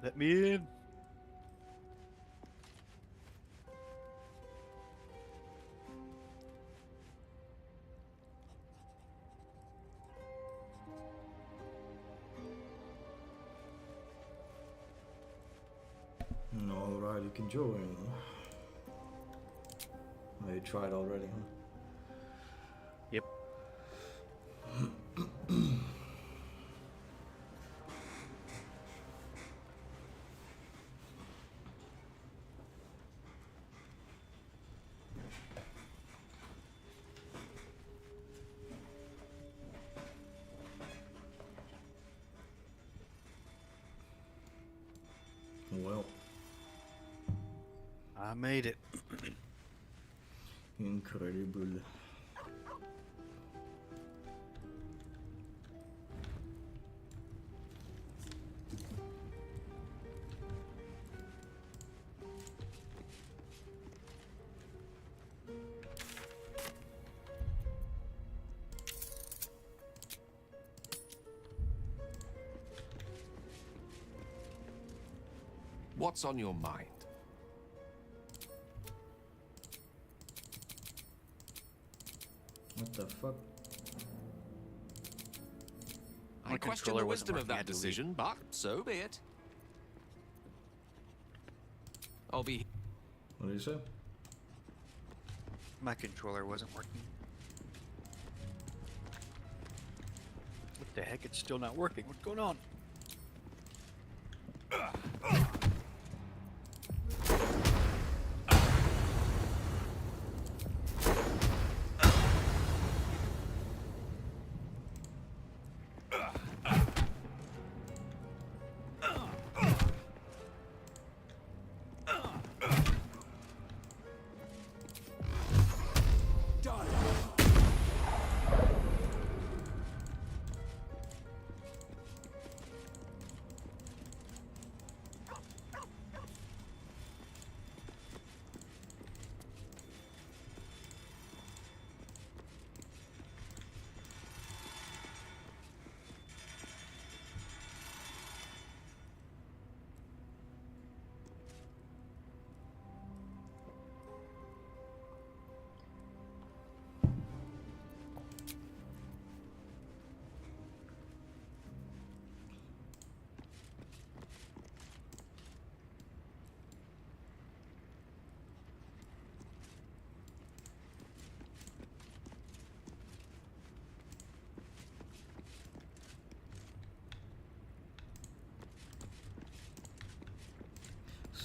Let me in. Alright, you can join. Oh, you tried already, huh? Yep. Well, I made it. incredible. What's on your mind? What the fuck? I My question controller the wasn't wisdom of working, I that had to leave. decision, but so be it. I'll be... What did you say? My controller wasn't working. What the heck? It's still not working. What's going on?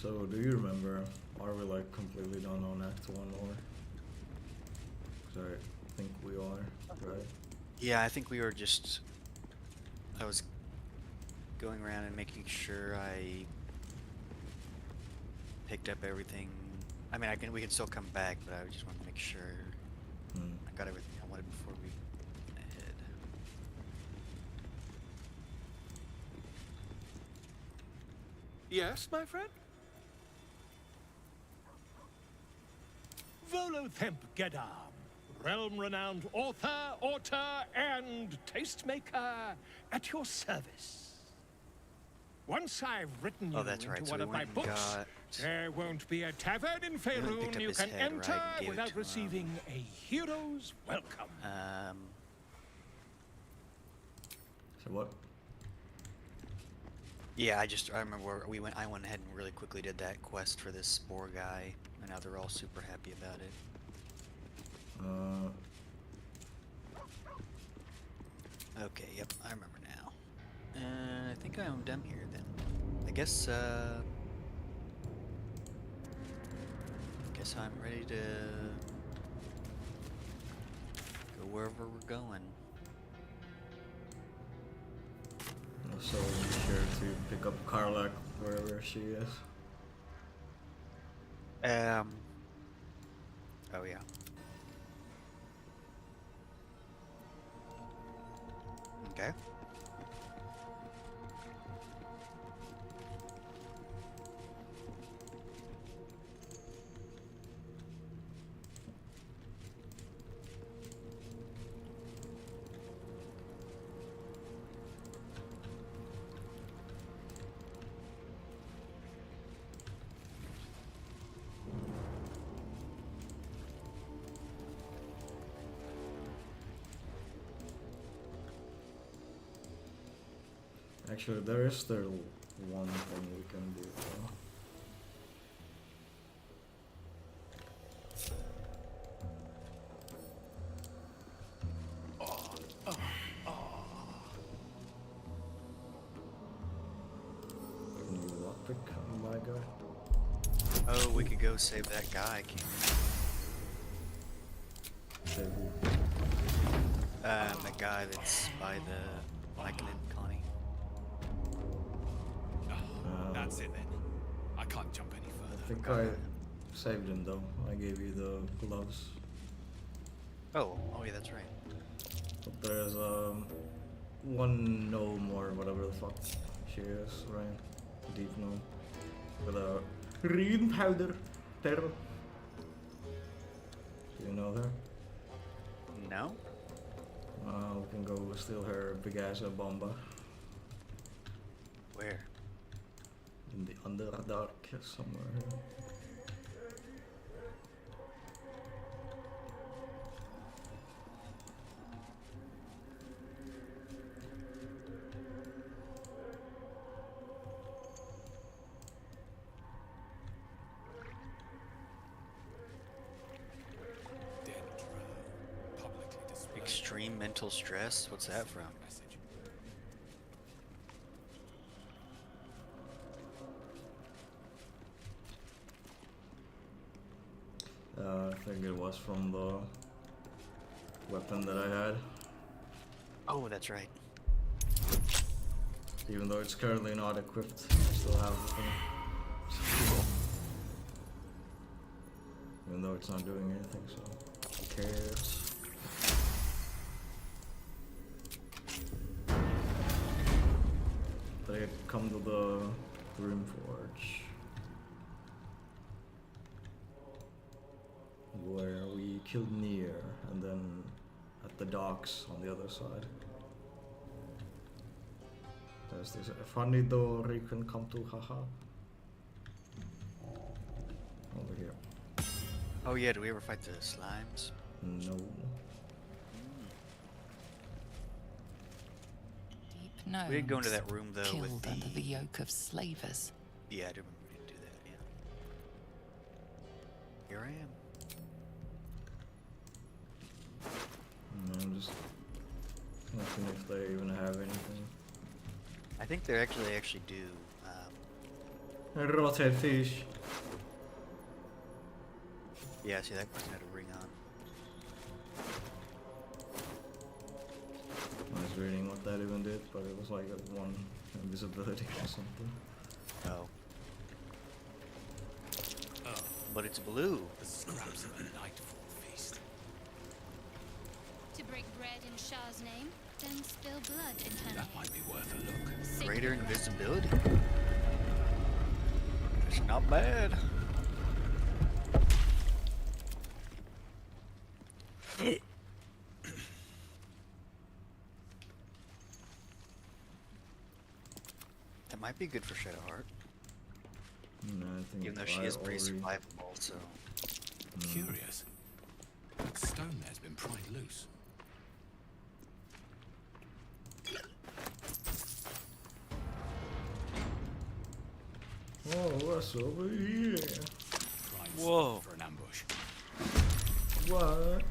So, do you remember? Are we like completely done on Act 1 or? Because I think we are, right? Yeah, I think we were just... I was going around and making sure I picked up everything. I mean, we can still come back, but I just want to make sure I got everything I wanted before we went ahead. Yes, my friend? Volothemp Gedam, realm-renowned author, auteur, and tastemaker at your service. Once I've written you Oh, that's right. into So one we of my went and books, got... there won't be a tavern in went and picked Faerun up you his can head, enter right, and gave it without to him. receiving a hero's welcome. So what? Yeah, I remember I went ahead and really quickly did that quest for this spore guy, and now they're all super happy about it. Okay, yep, I remember now. I think I'm done here then. I guess I'm ready to go wherever we're going. So be sure to pick up Karlak wherever she is. Oh yeah. Okay. Actually, there is still one thing we can do though. New lockpick, oh my god. Oh, we could go save that guy. Can't Save who? the guy that's by the Myconid colony. That's it then. I can't jump any I further. think I saved him though. I gave you the gloves. Oh yeah, that's right. But there's one gnome or whatever the fuck she is, right? Deep gnome. With a green powder terror. Do you know her? No? We can go steal her big ass bomba Where? in the Underdark somewhere here. Dead drow. Publicly displayed. Extreme mental stress? What's that from? Message. I think it was from the weapon that I had. Oh, that's right. Even though it's currently not equipped, I still have the thing. Even though it's not doing anything, so who cares? They come to the Grim Forge, where we killed Nier, and then at the docks on the other side. There's this funny door you can come to, haha. Over here. Oh yeah, do we ever fight the slimes? No. Deep gnomes We did go into that room though killed with under the yoke of slavers. Yeah, I do remember we didn't do that, yeah. Here I am. I'm just looking if they even have anything. I think they actually do. Rothead fish. Yeah, see that person had a ring on. I was reading what that even did, but it was like a one invisibility or something. Oh. Oh, But it's blue. the scraps of a nightfall feast. To break bread in Shah's name, then spill blood in her That name. might be worth a look. Sacred Greater rite. invisibility. It's not bad. That might be good for Shadowheart, No, I think even though she I is pretty already- survivable, so... Curious. That stone there's been pried loose. Oh, what's over here? Prime Whoa. spot for an ambush. What?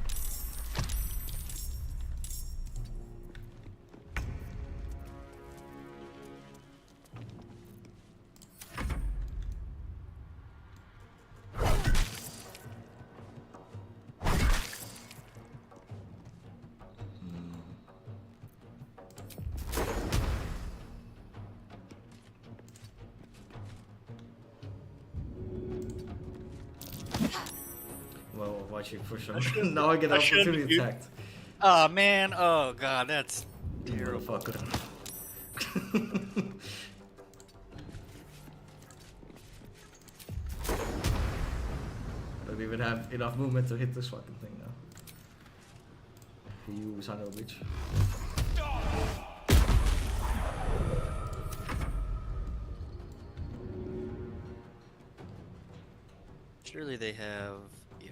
Well, why'd you push him? Now I get I opportunity shouldn't, attacked. Oh man, oh god, that's You terrible. motherfucker. Don't even have enough movement to hit this fucking thing now. You son of a bitch. Surely they have, yeah.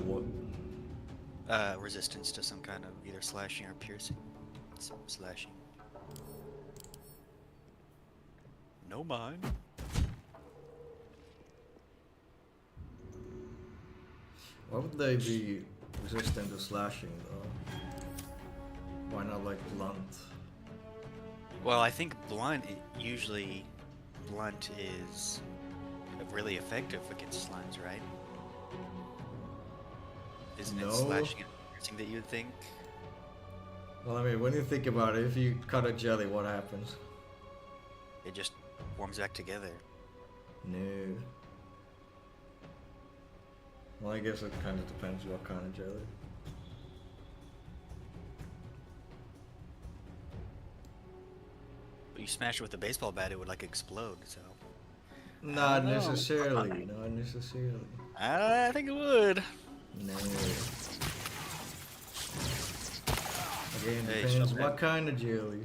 What? resistance to some kind of either slashing or piercing. So slashing. No mine. Why would they be resistant to slashing though? Why not like blunt? Well, I think blunt, usually blunt is really effective against slimes, right? Isn't it No. slashing and piercing that you would think? Well, I mean, when you think about it, if you cut a jelly, what happens? It just forms back together. No. Well, I guess it kind of depends what kind of jelly. But you smash it with a baseball bat, it would like explode, so. Not don't know. necessarily, not necessarily. I think it would. No. Again, Hey, depends shove what it. kind of jelly.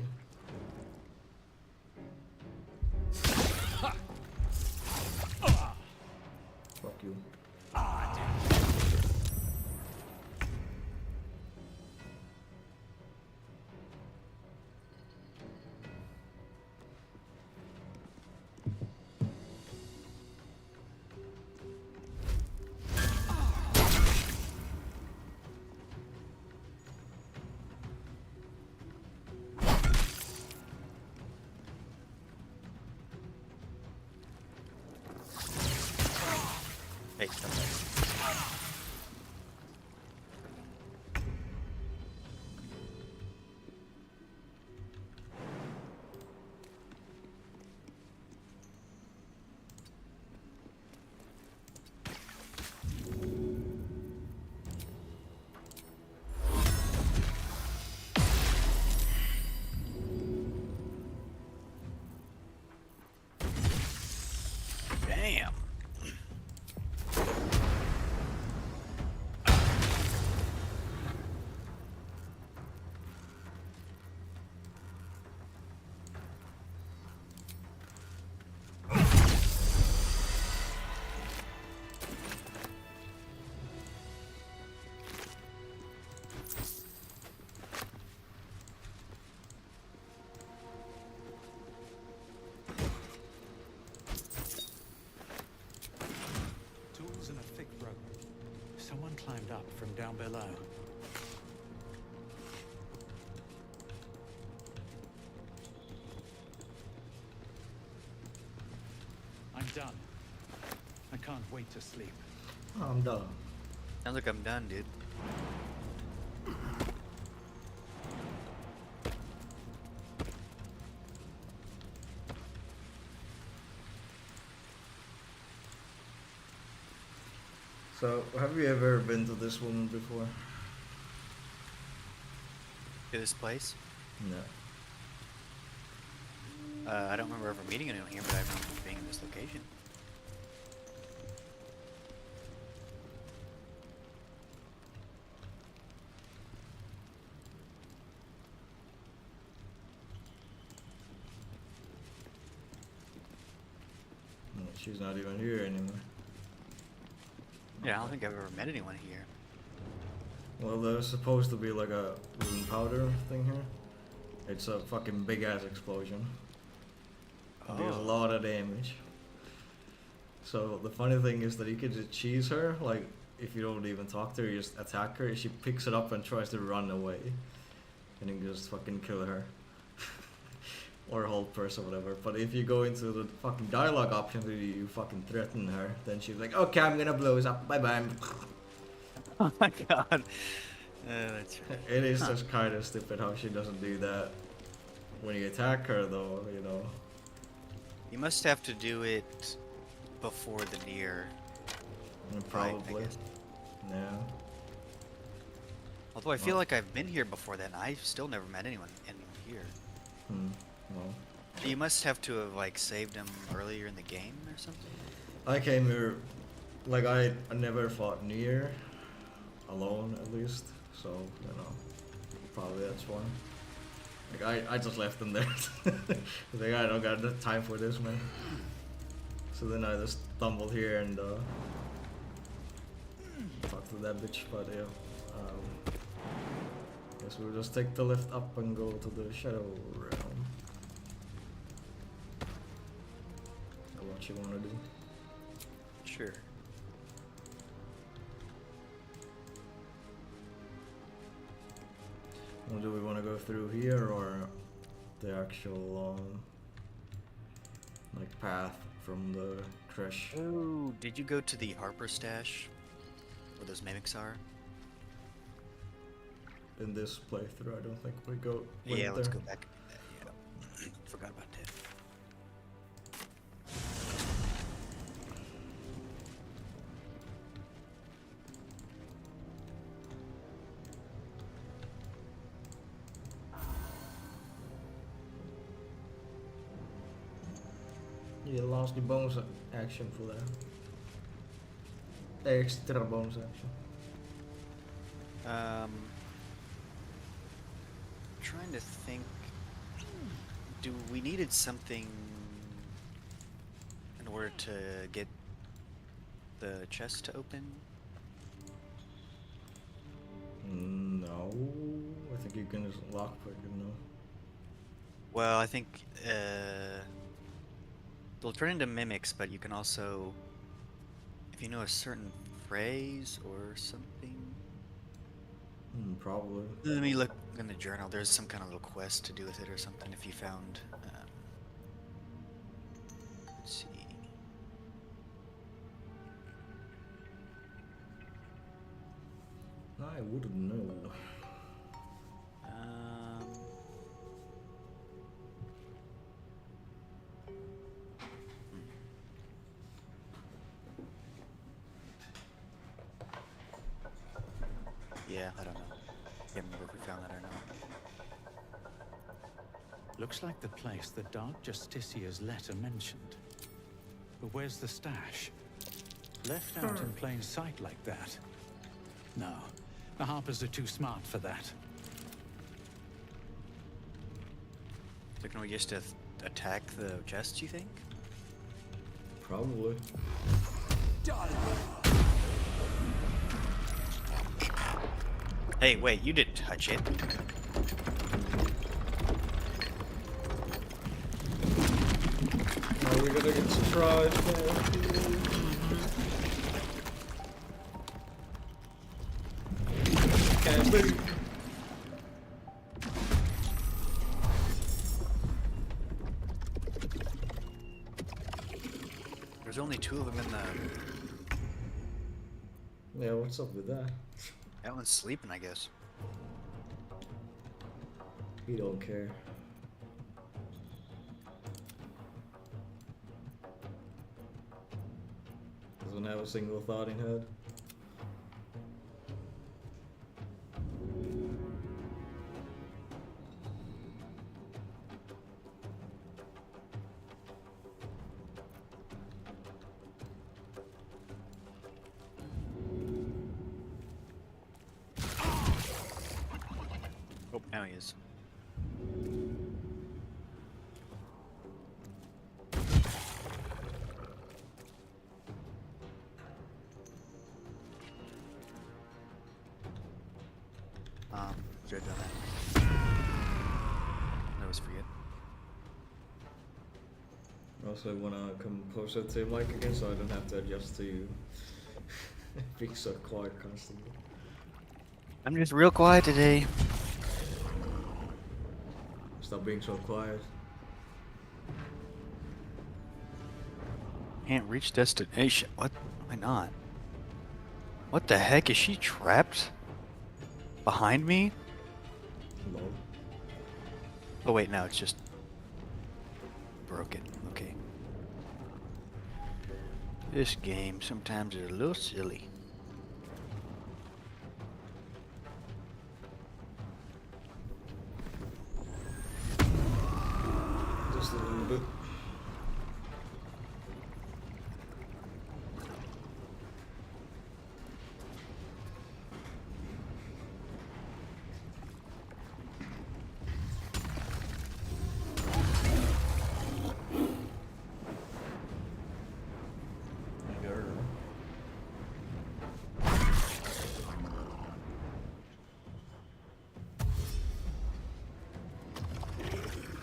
Fuck you. Hey, stop that. Damn. Tools and a thick rope. Someone climbed up from down below. I'm done. I can't wait to sleep. Oh, I'm done. Sounds like I'm done, dude. So, have you ever been to this woman before? To this place? No. I don't remember ever meeting anyone here, but I remember being in this location. She's not even here anymore. Yeah, I don't think I've ever met anyone here. Well, there's supposed to be like a rune powder thing here. It's a fucking big ass explosion. And deals a Oh. lot of damage. So the funny thing is that you can just cheese her, like if you don't even talk to her, you just attack her, she picks it up and tries to run away. And you just fucking kill her. Or hold purse or whatever. But if you go into the fucking dialogue option where you fucking threaten her, then she's like, okay, I'm gonna blow this up, bye bye. Oh my god. That's right. It is just kind of stupid how she doesn't do that when you attack her though, you know. You must have to do it before the near. Probably. guess. Yeah. Although I feel Well. like I've been here before then. I've still never met anyone here. Well, You must have to have like saved him earlier in the game or something. I came here, like I never fought near, alone at least, so, you know, probably that's why. Like I just left them there. Like I don't got the time for this, man. So then I just stumbled here and talked to that bitch, but yeah. Guess we'll just take the lift up and go to the Shadow Realm. Or what you wanna do? Sure. Well, do we wanna go through here or the actual like path from the crash? Oh, did you go to the Harper stash? Where those mimics are? In this playthrough, I don't think we go. Yeah, let's there. go back. Yeah. Forgot about that. You lost the bonus action for that. The extra bonus action. Trying to think. Do we needed something in order to get the chest to open? No, I think you can just lockpick it, no? Well, I think they'll turn into mimics, but you can also, if you know a certain phrase or something. Probably. Let me look in the journal. There's some kind of little quest to do with it or something. If you found, let's see. I wouldn't know. Yeah, I don't know. Can't remember if we found that or not. Looks like the place the Dark Justicia's letter mentioned. But where's the stash? Left out in plain sight like that? No, the Harpers are too smart for that. So can we just attack the chest, you think? Probably. Hey, wait, you didn't touch it. Are we gonna get surprised? Can't be. There's only two of them in the... Yeah, what's up with that? That one's sleeping, I guess. He don't care. Doesn't have a single thought in head. Oh, now he is. Should have done that. That was for you. Also wanna come closer to your mic again so I don't have to adjust to you being so quiet constantly. I'm just real quiet today. Stop being so quiet. Can't reach destination. What? Why not? What the heck? Is she trapped? Behind me? Lol. Oh wait, no, it's just broken. Okay. This game sometimes is a little silly. Just a little bit.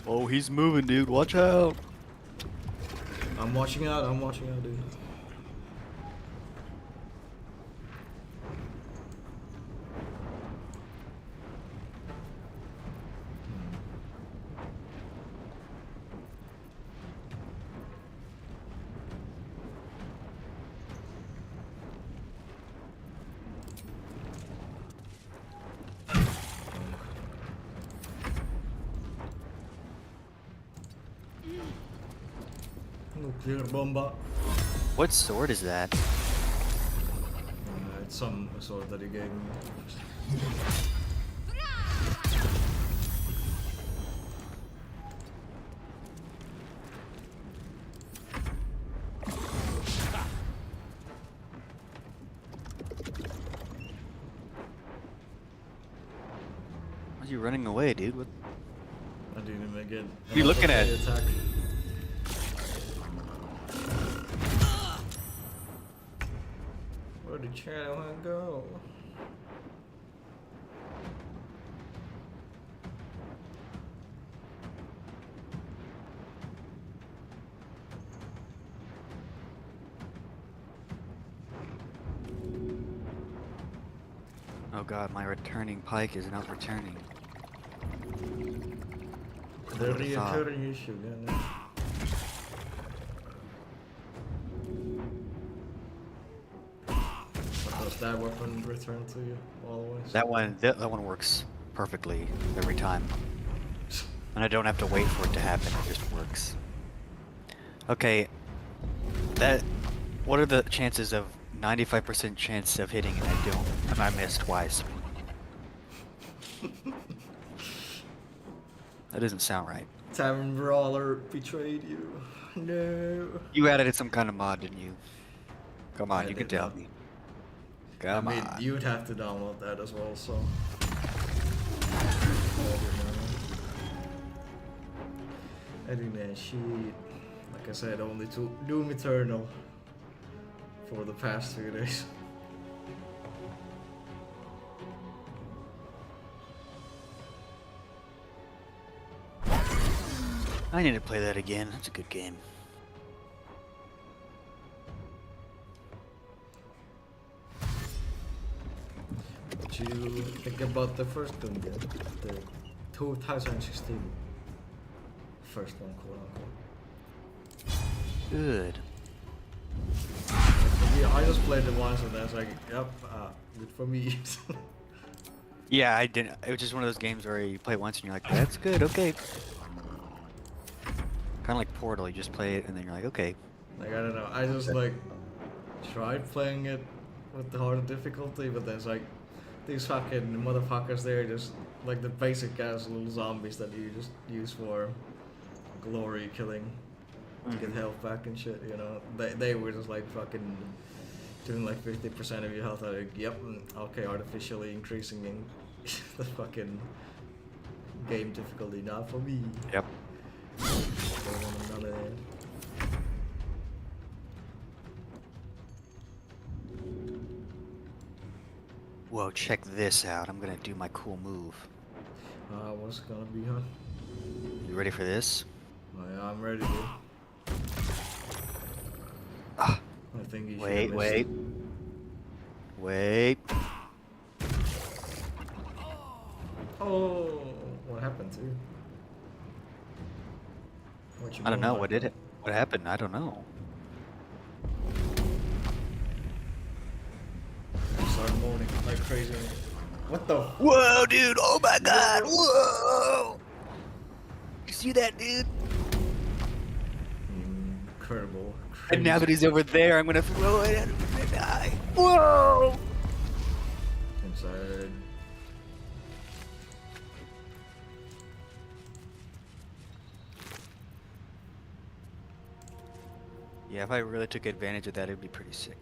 Oh, he's moving, dude. Watch out. I'm watching out, dude. Nuclear bomba. What sword is that? It's some sword that he gave me. Why are you running away, dude? What? I didn't even get. What are you looking at? Attack. Where did Shadow go? Oh god, my returning pike is not returning. The reoccurring issue, yeah. Does that weapon return to you always? That one works perfectly every time. And I don't have to wait for it to happen, it just works. Okay. What are the chances of 95% chance of hitting and I don't, and I missed twice? That doesn't sound right. Tavern Brawler betrayed you. No. You added some kind of mod, didn't you? Come on, I you can did tell not. me. Come I mean, on. you'd have to download that as well, so. I do that shit. Like I said, only to Doom Eternal for the past 2 days. I need to play that again. That's a good game. What you think about the first Doom game? The 2016 first one, quote unquote. Good. Yeah, I just played it once and then it's like, yep, good for me. Yeah, I didn't. It was just one of those games where you play it once and you're like, that's good, okay. Kind of like Portal, you just play it and then you're like, okay. Like, I don't know, I just like tried playing it with the harder difficulty, but then it's like, these fucking motherfuckers there just like the basic ass little zombies that you just use for glory killing, get health back and shit, you know. They were just like fucking doing like 50% of your health. I'm like, yep, okay, artificially increasing in the fucking game difficulty, not for me. Yep. Don't want none of that. Whoa, check this out. I'm gonna do my cool move. What's it gonna be, huh? You ready for this? Oh, yeah, I'm ready, dude. Ah, I think you should wait, have wait. Wait. Oh, what happened to you? What you I don't know. going What like did it? What happened? I don't know. that? Start moaning like crazy. What the? Whoa, dude! Oh my god! Whoa! You see that, dude? Incredible. And now that he's over there, I'm gonna throw it at him and die. Whoa! Inside. Yeah, if I really took advantage of that, it'd be pretty sick.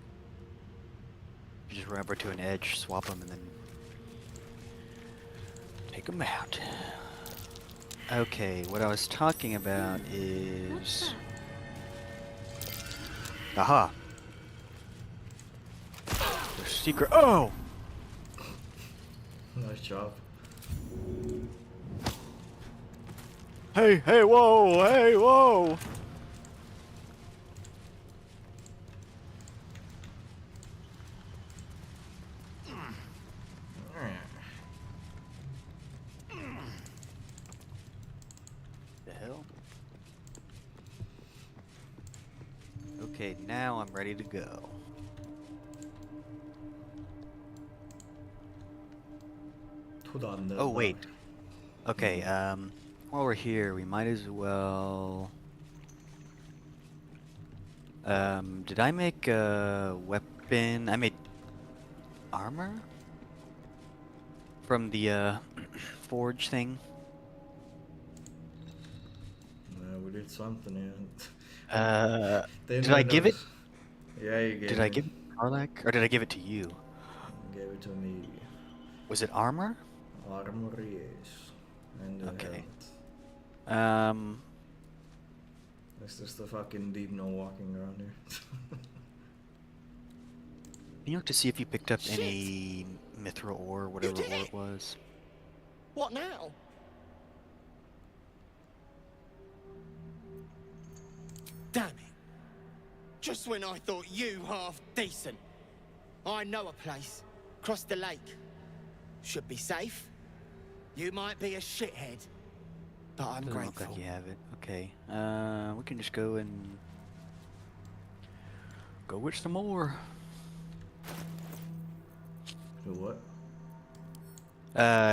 You just run over to an edge, swap them, and then take them out. Okay, what I was talking about is... Aha! The secret... Oh! Nice job. Hey, whoa, hey, whoa! The hell? Okay, now I'm ready to go. Oh, wait. Okay, while we're here, we might as well... did I make a weapon? I made armor? From the, forge thing? We did something, yeah. Did I give it? Yeah, you gave Did me. I give it to Karlak? Or did I give it to you? You gave it to me. Was it armor? Armor, yes. And the Okay. helmet. It's just a fucking deep no walking around here. Can you look to see if you picked up Shit. any mithril ore, whatever did ore it? it was? What now? Damn it. Just when I thought you half decent. I know a place. Across the lake. Should be safe. You might be a shithead. But I'm Doesn't look grateful. like you have it. Okay. We can just go and go with some more. Do what?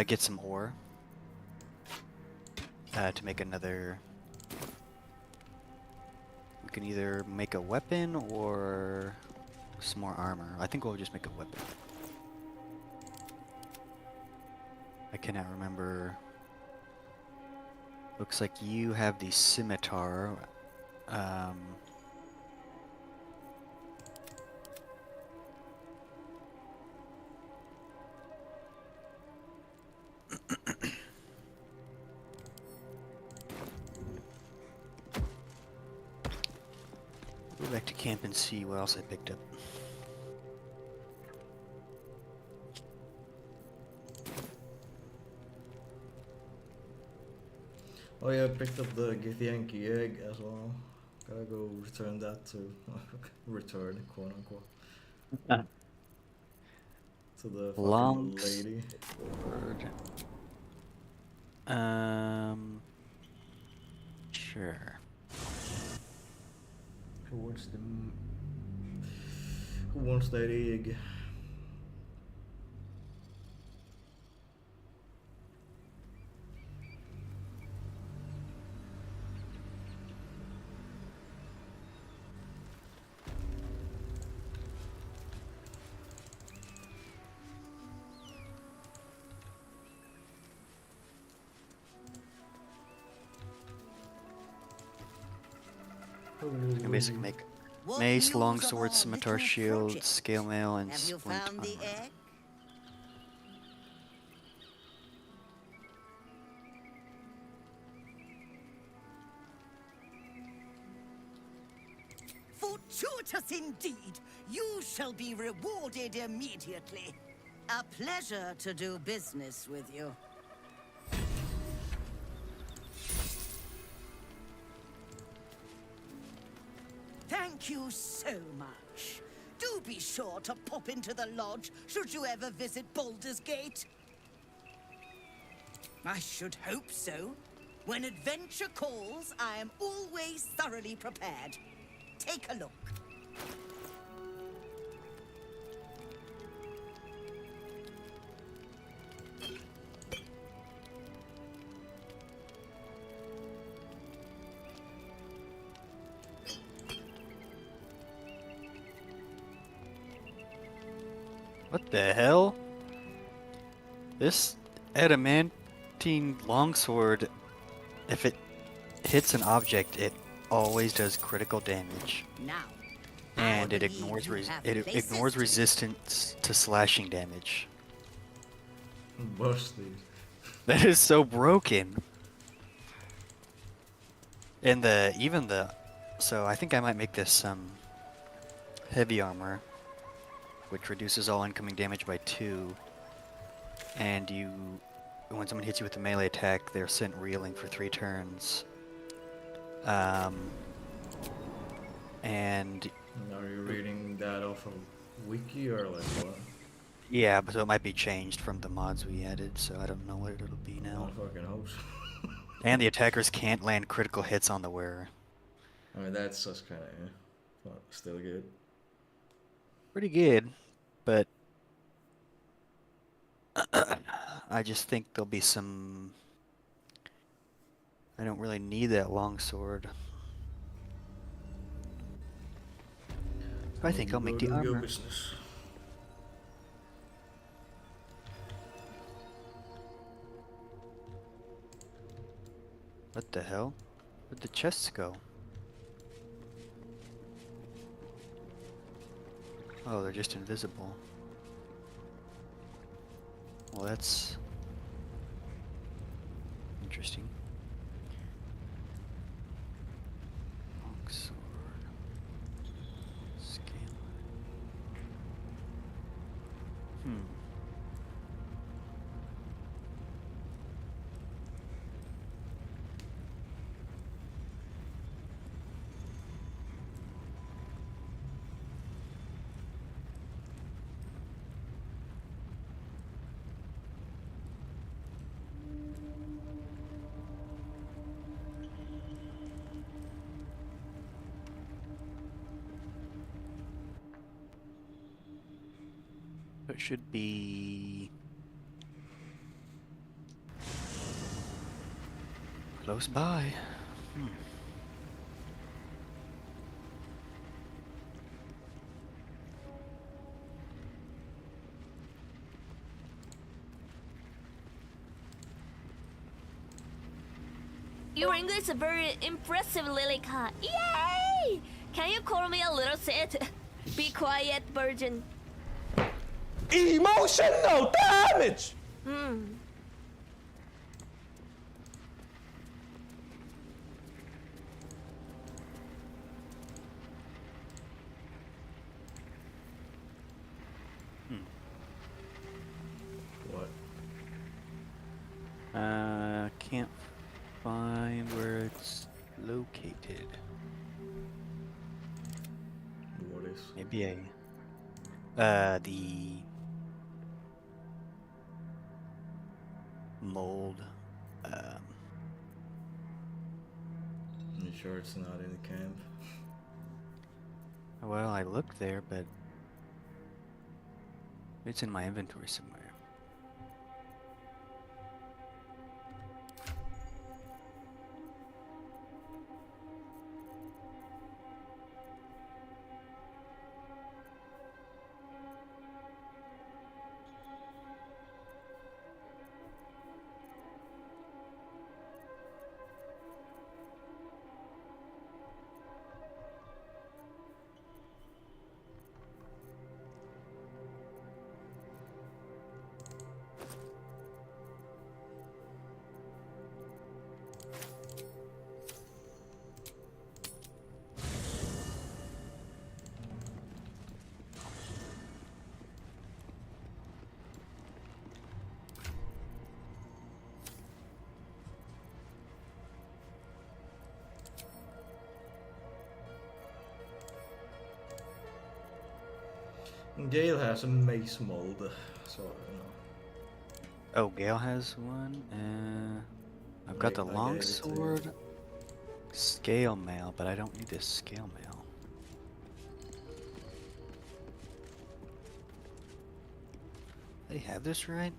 Get some ore. To make another. We can either make a weapon or some more armor. I think we'll just make a weapon. I cannot remember. Looks like you have the scimitar. Go back to camp and see what else I picked up. Oh yeah, I picked up the Githyanki egg as well. Gotta go return that to return, quote unquote. To the fucking Long lady. sword. Sure. Who wants that egg? Can basically make What mace, news longsword, of our scimitar, little shield, project? scale mail, and Have you splint found the armor. egg? Fortuitous indeed! You shall be rewarded immediately. A pleasure to do business with you. Thank you so much. Do be sure to pop into the lodge should you ever visit Baldur's Gate. I should hope so. When adventure calls, I am always thoroughly prepared. Take a look. What the hell? This adamantine longsword, if it hits an object, it always does critical damage, Now, and I it believe ignores you have places ignores to- resistance to slashing damage. Busted. That is so broken. And so I think I might make this heavy armor, which reduces all incoming damage by 2, and you when someone hits you with a melee attack, they're sent reeling for 3 turns. And Are you reading that off of wiki or like what? yeah, but so it might be changed from the mods we added, so I don't know what it'll be now. I fucking hope so. And the attackers can't land critical hits on the wearer. I mean, that's just kind of, yeah, but still good. Pretty good, but I just think there'll be some... I don't really need that longsword. I think I'll make the Go do your armor. business. What the hell? Where'd the chests go? Oh, they're just invisible. Well, that's interesting. Longsword. Scale. It should be close by. Your English is very impressive, Lilica. Yay! Can you call me a little Sid? Be quiet, virgin. Emotional damage! What? Can't find where it's located. What is? Maybe the mold. You sure it's not in the camp? Well, I looked there, but it's in my inventory somewhere. Gale has a mace mold, so you know. Oh, Gale has one. I've got the I gave it to you. longsword, scale mail, but I don't need this scale mail. They have this right?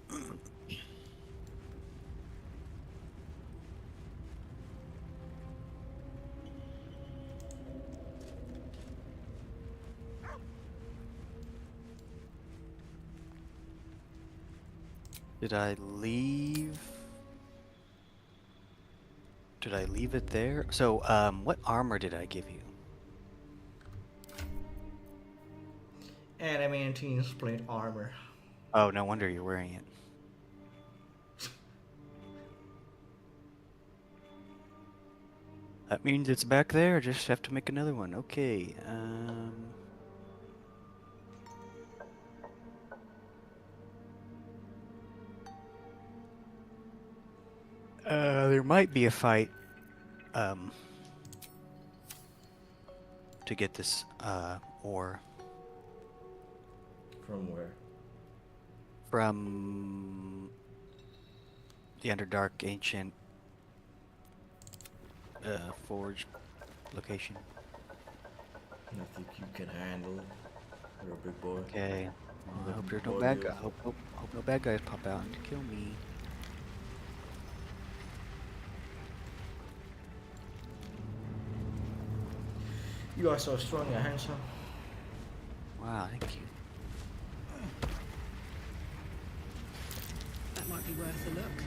Did I leave? Did I leave it there? So, what armor did I give you? Adamantine splint armor. Oh, no wonder you're wearing it. That means it's back there. I just have to make another one. Okay. There might be a fight, to get this, ore From where? from the Underdark ancient, forge location. I think you can handle. You're a big boy. Okay. Well, I You're a hope big there's no boy, bad dude. guy. Hope no bad guys pop out and kill me. You are so strong and handsome. Wow, thank you. That might be worth a look.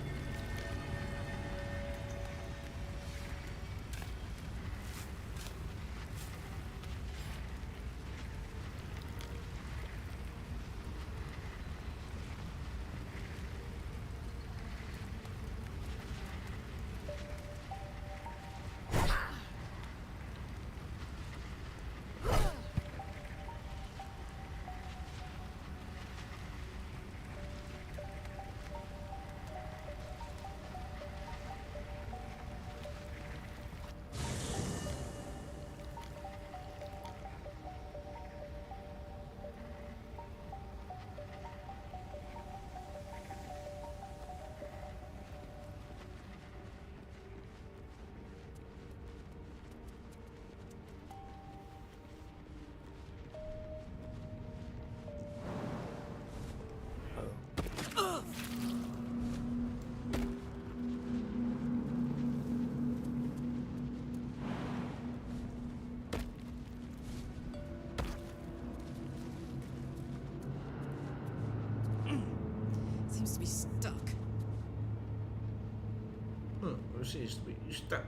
Seems to be stuck. It seems to be stuck.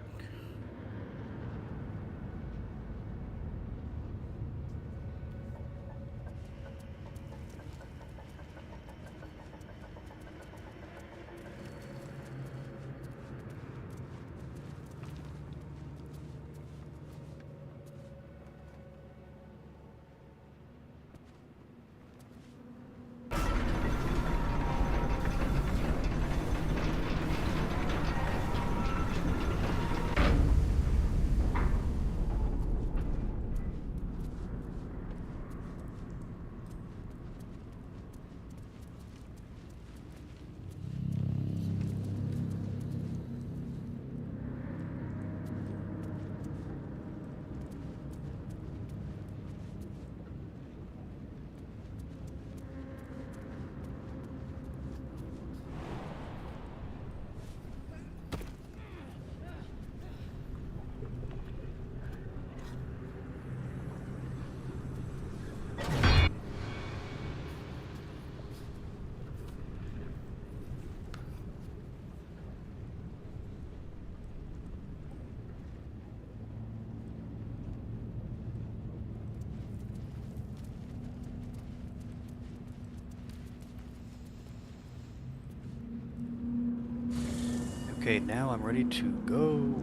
Okay, now I'm ready to go.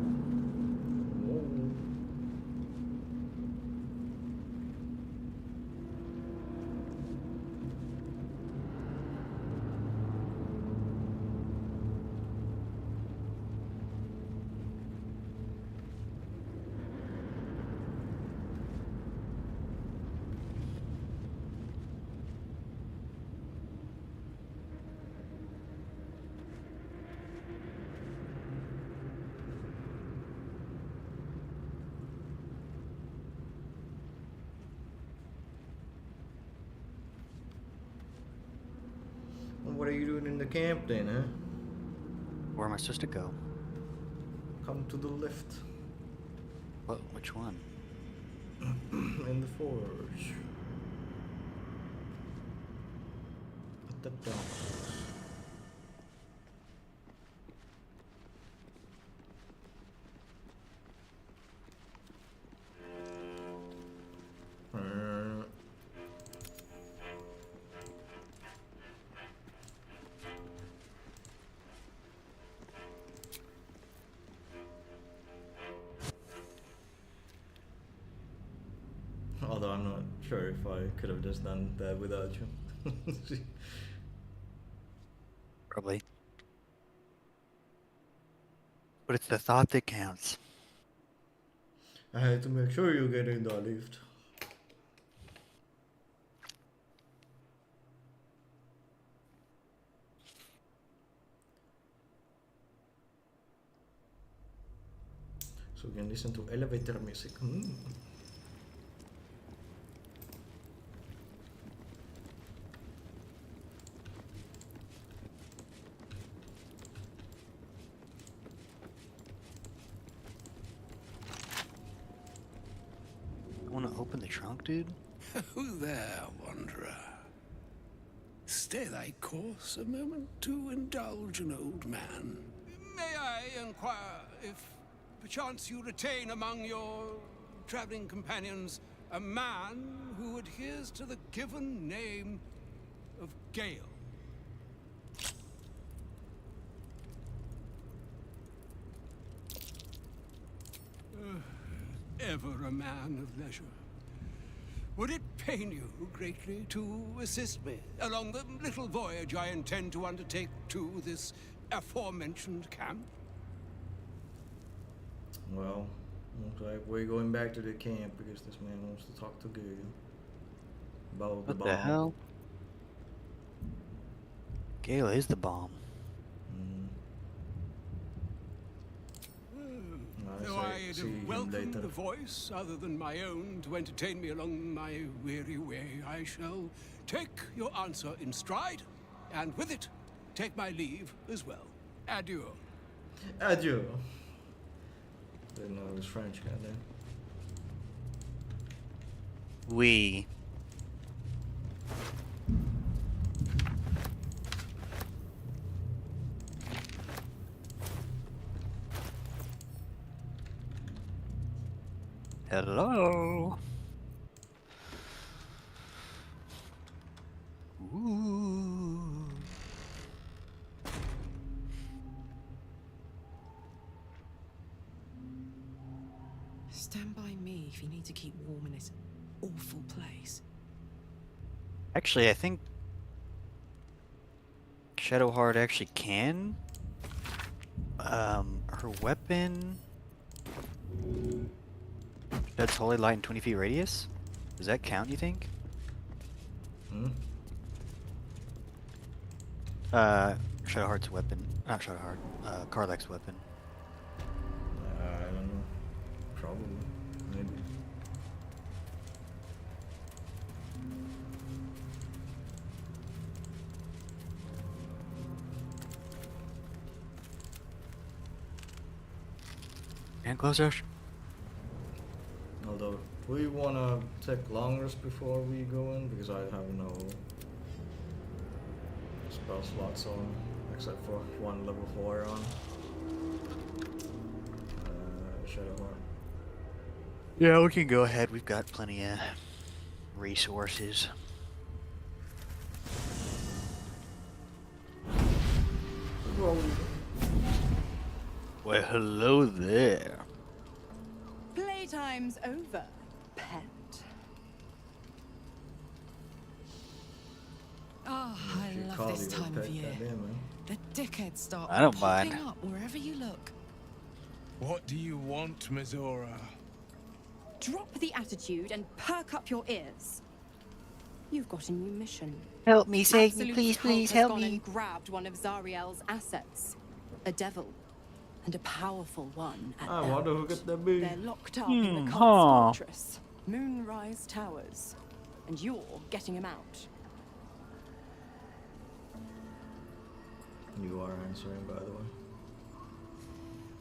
And what are you doing in the camp then, huh? Where am I supposed to go? Come to the lift. What? Which one? In the forge. At the top. Although I'm not sure if I could have just done that without you. Probably. But it's the thought that counts. I had to make sure you get in the lift. So we can listen to elevator music. Want to open the trunk, dude? Who there, wanderer? Stay thy course a moment to indulge an old man. May I inquire if perchance you retain among your traveling companions a man who adheres to the given name of Gale? Ever a man of leisure. Would it pain you greatly to assist me along the little voyage I intend to undertake to this aforementioned camp? Well, looks like we're going back to the camp because this man wants to talk to Gale about the What bomb. the hell? Gale is the bomb. Though I'd have welcomed a voice other than my own to entertain me along my weary way, I shall take your answer in stride, and with it, take my leave as well. Adieu. Adieu. Didn't know it was French, goddamn. We. Hello. Ooh. Stand by me if you need to keep warm in this awful place. Actually, I think Shadowheart actually can. Her weapon. That's holy light in 20 feet radius? Does that count, you think? Shadowheart's weapon. Not Shadowheart. Karlach's weapon. I don't know. Probably. Maybe. And closer. Although, we wanna take long rest before we go in because I have no spell slots on, except for one level 4 on Shadowheart. Yeah, we can go ahead. We've got plenty of resources. Well, hello there. Playtime's over, pet. Oh, I Should love call this you a time of pet, year. goddamn, man. The dickheads start I don't popping mind. up wherever you look. What do you want, Mizora? Drop the attitude and perk up your ears. You've got a new mission. Help me, save me, Absolute please, Cult please, has help gone me. and grabbed one of Zariel's assets. A devil. And a powerful one at I that. wonder who could that be. They're locked up in the huh. cult's fortress, Moonrise Towers. And you're getting him out. You are answering, by the way.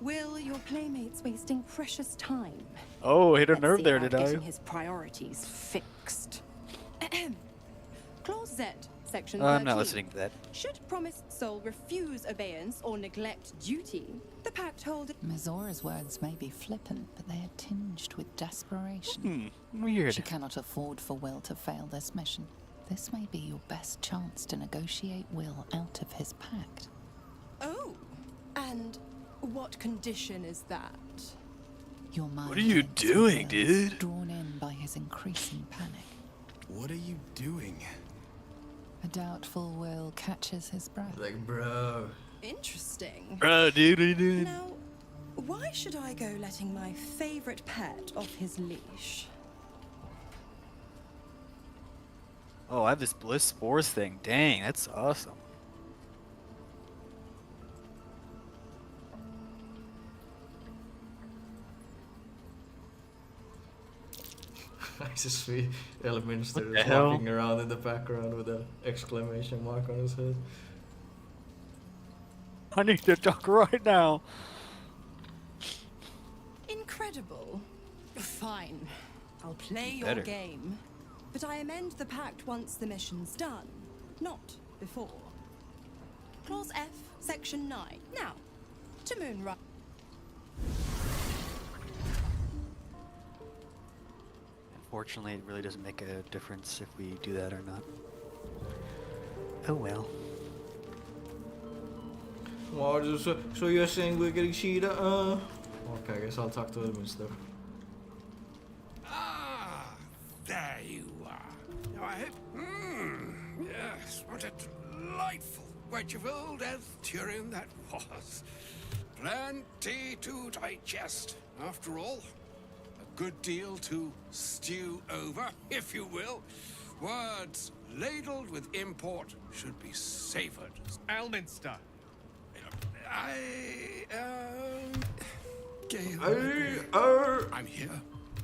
Will your playmates wasting precious time? Oh, hit a Let's nerve see there, about did I? getting his priorities fixed. Clause Z, section I'm not 13. listening to that. Should promised soul refuse obeyance or neglect duty, the pact holder... Mizora's words may be flippant, but they are tinged with desperation. Weird. She cannot afford for Will to fail this mission. This may be your best chance to negotiate Will out of his pact. Oh, and what condition is that? Your mind What are you thinks of doing, Will, dude? drawn in by his increasing panic. What are you doing? A doubtful Will catches his breath. Like, bro. Interesting. Bro, dude, what are you doing? Now, Why should I go letting my favorite pet off his leash? Oh, I have this bliss spores thing. Dang, that's awesome. I just see Elminster What the is hell? walking around in the background with an exclamation mark on his head. I need to talk right now. Incredible. Fine. I'll play your Better. game. But I amend the pact once the mission's done, not before. Clause F, Section 9. Now, to Moonrise. Unfortunately, it really doesn't make a difference if we do that or not. Oh well. Well, so you're saying we're getting cheated? Okay, I guess I'll talk to Elminster. Ah, there you are. Now I hope. Yes, what a delightful wedge of old Elthurian that was. Plenty to digest, after all. A good deal to stew over, if you will. Words ladled with import should be savored. Elminster. Gale, I'm here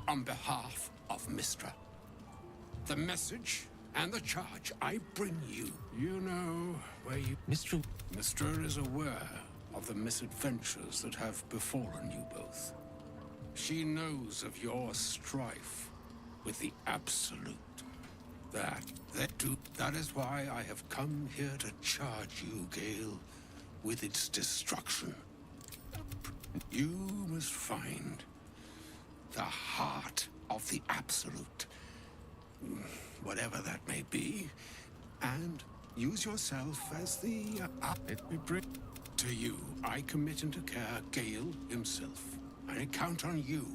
on behalf of Mistra. The message and the charge I bring you. You know where you... Mistra is aware of the misadventures that have befallen you both. She knows of your strife with the Absolute. That is why I have come here to charge you, Gale, with its destruction. You must find the heart of the Absolute, whatever that may be, and use yourself as the... To you, I commit into care Gale himself. I count on you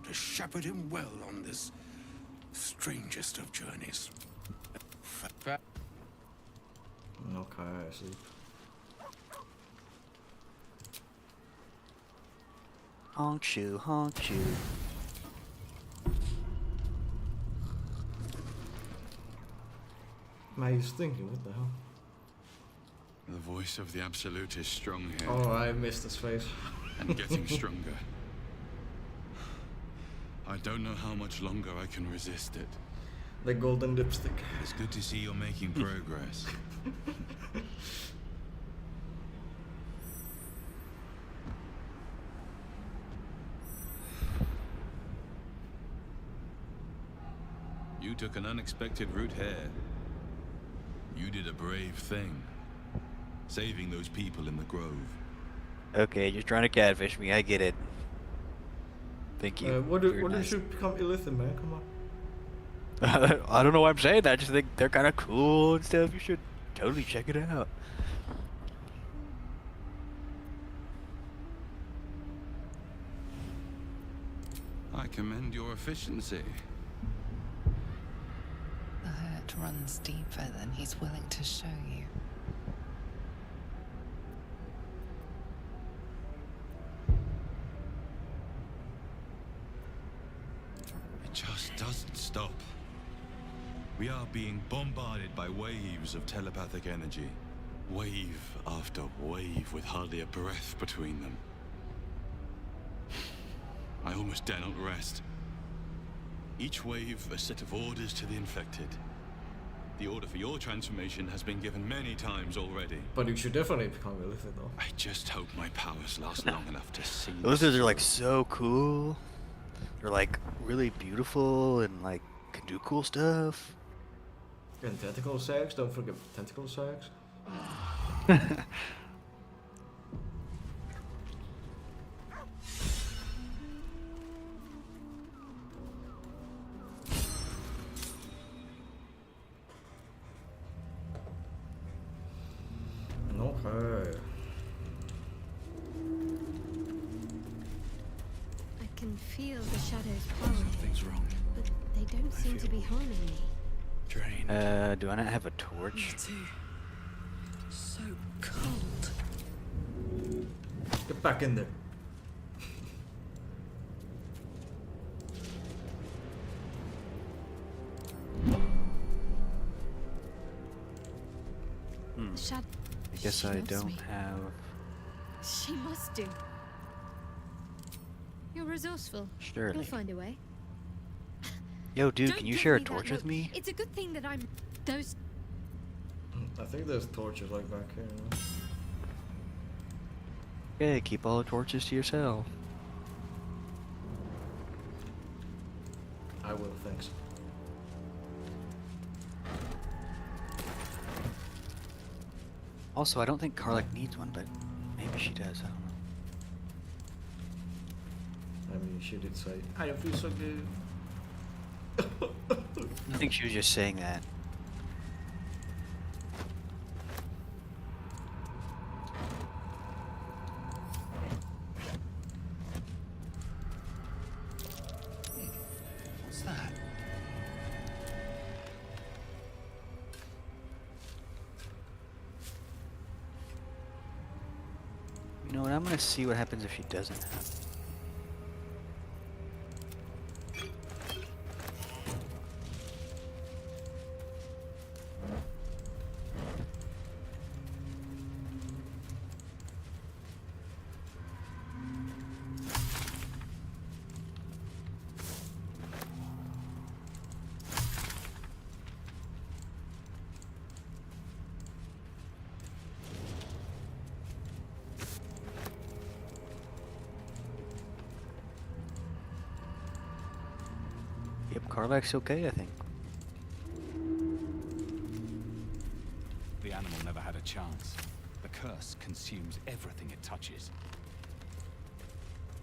to shepherd him well on this strangest of journeys. Okay, I see. Honk shoe, honk shoe. Man, he's thinking, what the hell? The voice of the Absolute is strong here. Oh, I missed his face. And getting stronger. I don't know how much longer I can resist it. The golden lipstick. It's good to see you're making progress. You took an unexpected route here. You did a brave thing. Saving those people in the grove. Okay, you're trying to catfish me. I get it. Thank you. What You're do nice. you become Illithid, man? Come on. I don't know why I'm saying that. I just think they're kind of cool and stuff. You should totally check it out. I commend your efficiency. The hurt runs deeper than he's willing to show you. It just doesn't stop. We are being bombarded by waves of telepathic energy. Wave after wave with hardly a breath between them. I almost dare not rest. Each wave a set of orders to the infected. The order for your transformation has been given many times already. But you should definitely become Illithid, though. I just hope my powers last long enough to see. Those are like so cool. They're like really beautiful and like can do cool stuff. And tentacle sex, don't forget tentacle sex. Okay. I can feel the shadows following. Something's wrong. But they don't seem to be harming me. Drained. Do I not have a torch? Me too. So cold. Get back in there. The shadow. I guess She I loves don't me. have... She must do. You're resourceful. Surely. You'll find a way. Yo, dude, Don't can you give share a me that torch with look. me? It's a good thing that I'm. Those. I think there's torches like back here. Okay, keep all the torches to yourself. I will, thanks. Also, I don't think Karlach needs one, but maybe she does. I don't know. I mean, she did say, I don't feel so good. I think she was just saying that. What's that? You know what? I'm gonna see what happens if she doesn't have. Yep, Karlach's okay, I think. The animal never had a chance. The curse consumes everything it touches.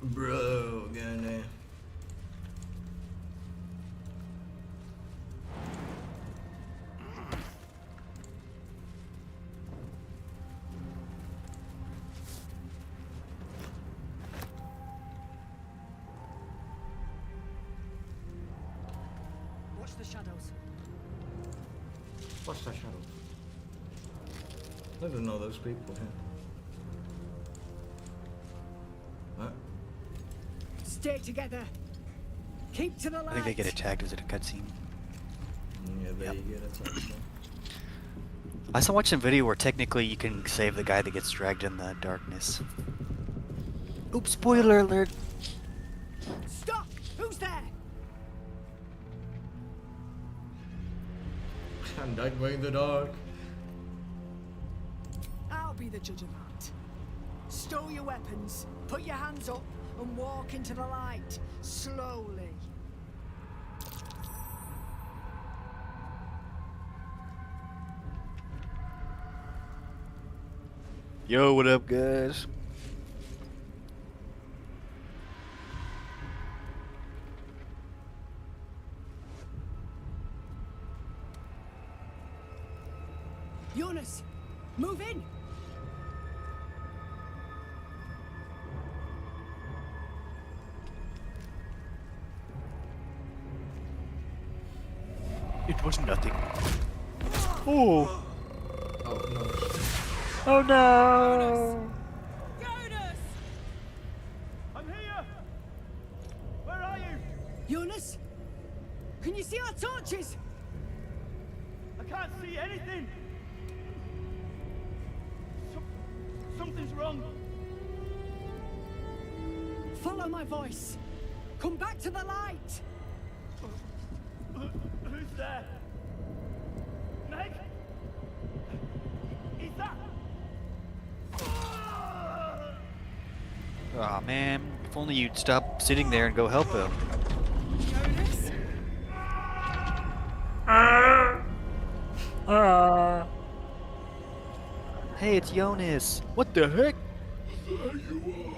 Bro, gonna. Watch the shadows. What's that shadow? I don't know those people here. Huh? Stay together. Keep to the light. I think they get attacked. Is it a cutscene? Yeah, there you get attacked. I saw watch some video where technically you can save the guy that gets dragged in the darkness. Oops, spoiler alert! Stop! Who's there? And Nightwing in the dark. I'll be the judge of that. Stow your weapons, put your hands up, and walk into the light, slowly. Yo, what up, guys? Jonas, move in! It was nothing. Oh! Oh no. Oh no! Jonas! I'm here! Where are you? Jonas? Can you see our torches? I can't see anything! Something's wrong. Follow my voice. Come back to the light. Who's there? Meg? Is that? Aw, man. If only you'd stop sitting there and go help him. Jonas? Hey, it's Jonas. What the heck? There you are.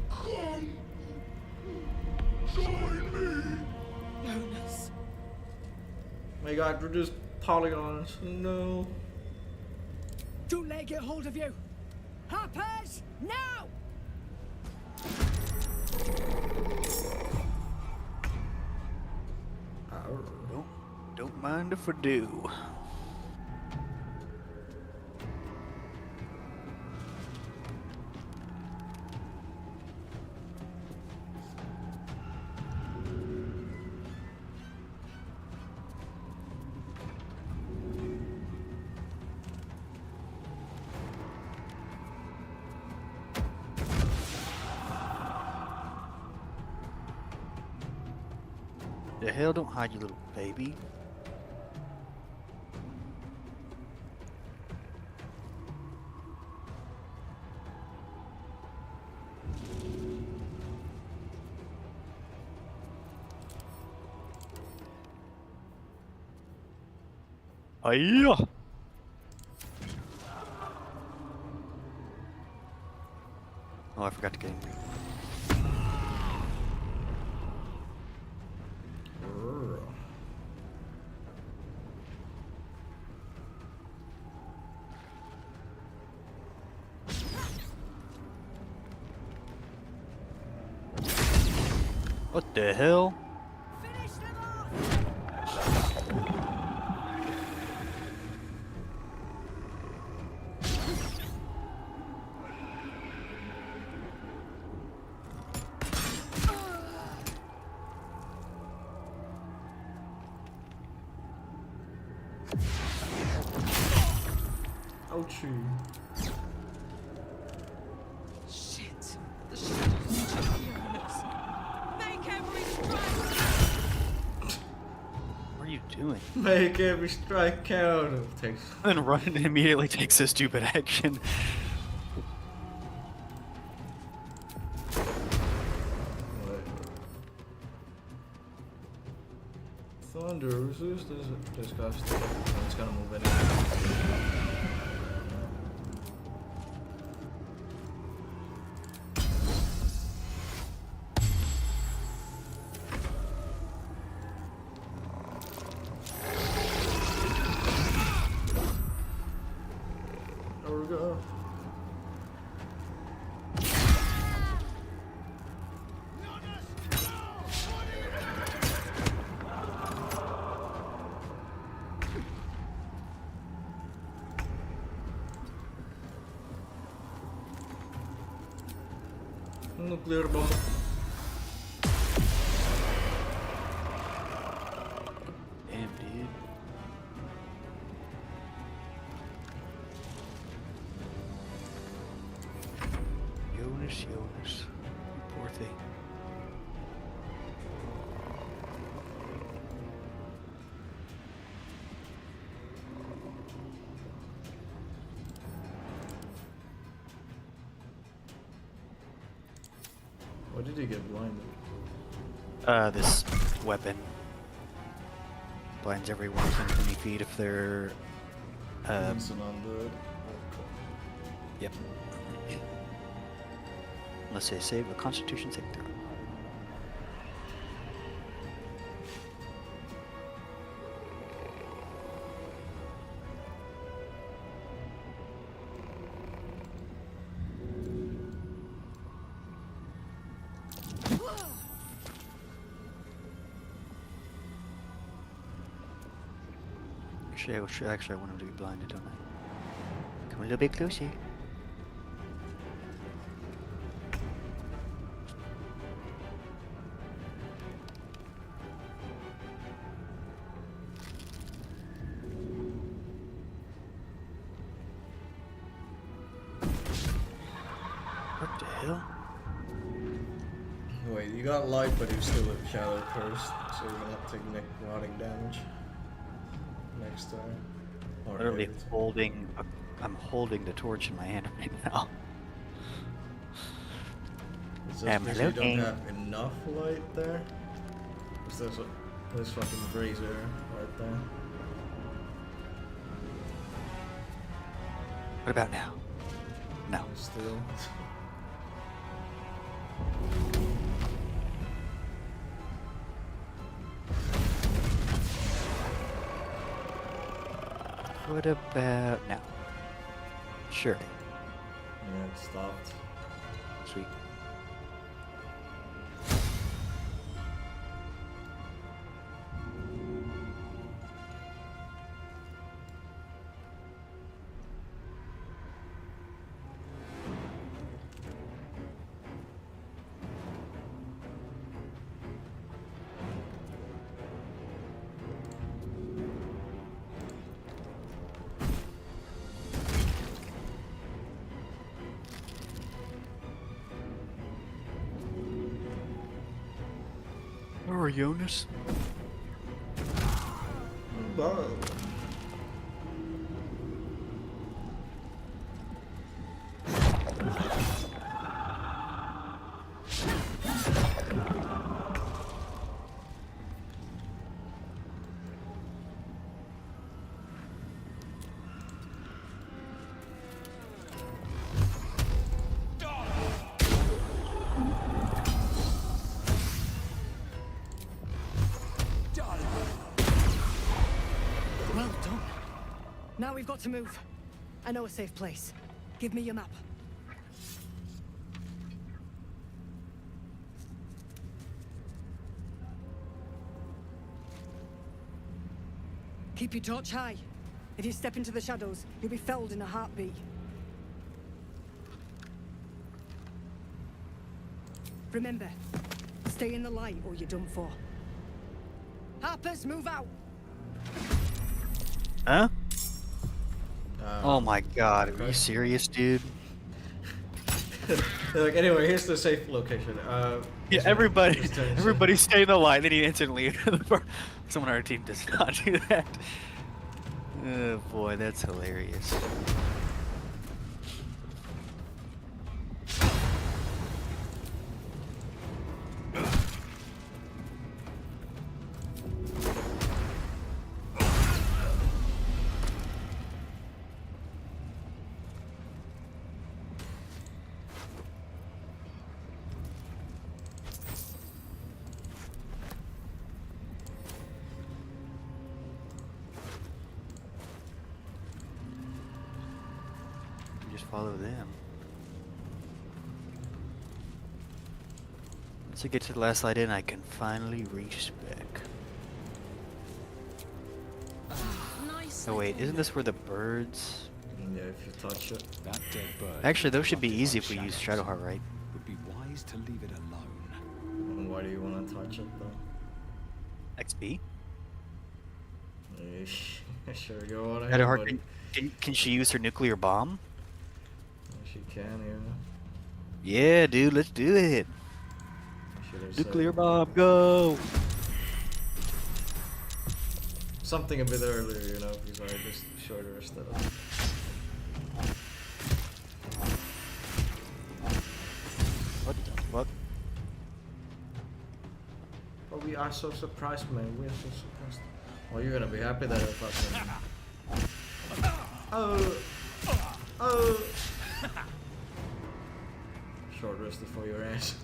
Come. Join me. Jonas. My god, we're just polygons. No. Don't let it get hold of you. Harpers, now! Don't mind if I do. The hell, don't hide, you little baby. Hiya! Oh, I forgot to get in there. What the hell? Ouchie. Shit. The shadows are hearing us. Make every strike. What are you doing? Make every strike count. It takes. And running immediately takes a stupid action. Thunder, who's this guy still? It's gonna move anyway. There we go. Nuclear bomb. Damn, dude. Jonas. Poor thing. Why did he get blinded? This weapon blinds everyone within 20 feet if they're, It's an undead. Yep. Unless they save a Constitution save throw. Actually, I want him to be blinded, don't I? Come a little bit closer. What the hell? Wait, you got light, but you're still a shadow cursed, so you're gonna have to take necrotic damage next time. Or Literally every time. holding. I'm holding the torch in my hand right now. It's just Am because you don't looking. have enough light there. Because there's fucking brazier right there. What about now? No. Still. What about now? Surely. Yeah, it stopped. Sweet. Or Jonas. Whoa. Well done. Now we've got to move. I know a safe place. Give me your map. Keep your torch high. If you step into the shadows, you'll be felled in a heartbeat. Remember, stay in the light or you're done for. Harpers, move out! Huh? Oh my god, are you serious, dude? Like, anyway, here's the safe location. Yeah, everybody stay in the line, then you instantly someone on our team does not do that. Oh boy, that's hilarious. Just follow them. Once I get to the last light in, I can finally reach spec. Oh wait, isn't this where the birds? Yeah, if you touch it. That dead bird. Actually, those should be easy if we use Shadowheart, right? Would be wise to leave it alone. And why do you want to touch it though? XP? Sure, go on ahead. Shadowheart, can she use her nuclear bomb? She can, yeah. Yeah, dude, let's do it. Nuclear bomb, go! Something a bit earlier, you know, because I just shorter instead of. What the fuck? Oh, we are so surprised, man. We're so surprised. Well, you're gonna be happy that I fucking. Oh! Oh! Short rested for your ass.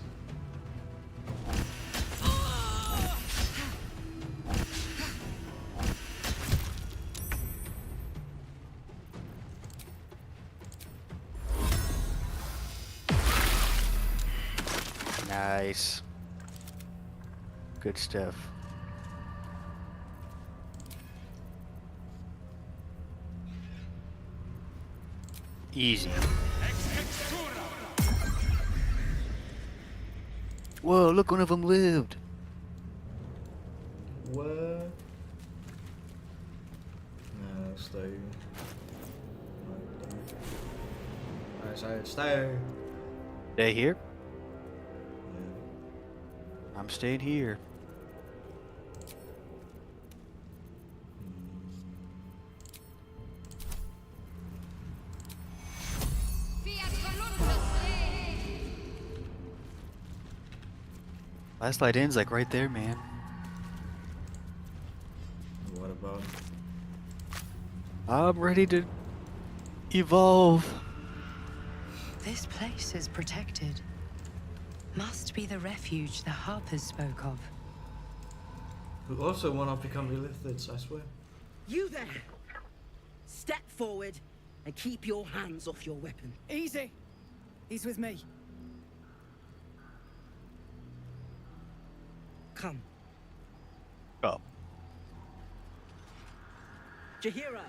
Nice. Good stuff. Easy. Whoa, look, one of them lived. What? No, stay. I said stay. Stay here? Yeah. I'm staying here. Last light in's like right there, man. What about? I'm ready to evolve. This place is protected. Must be the refuge the Harpers spoke of. Who also want to become illithids, I swear. You there! Step forward and keep your hands off your weapon. Easy. He's with me. Come. Oh. Jahira!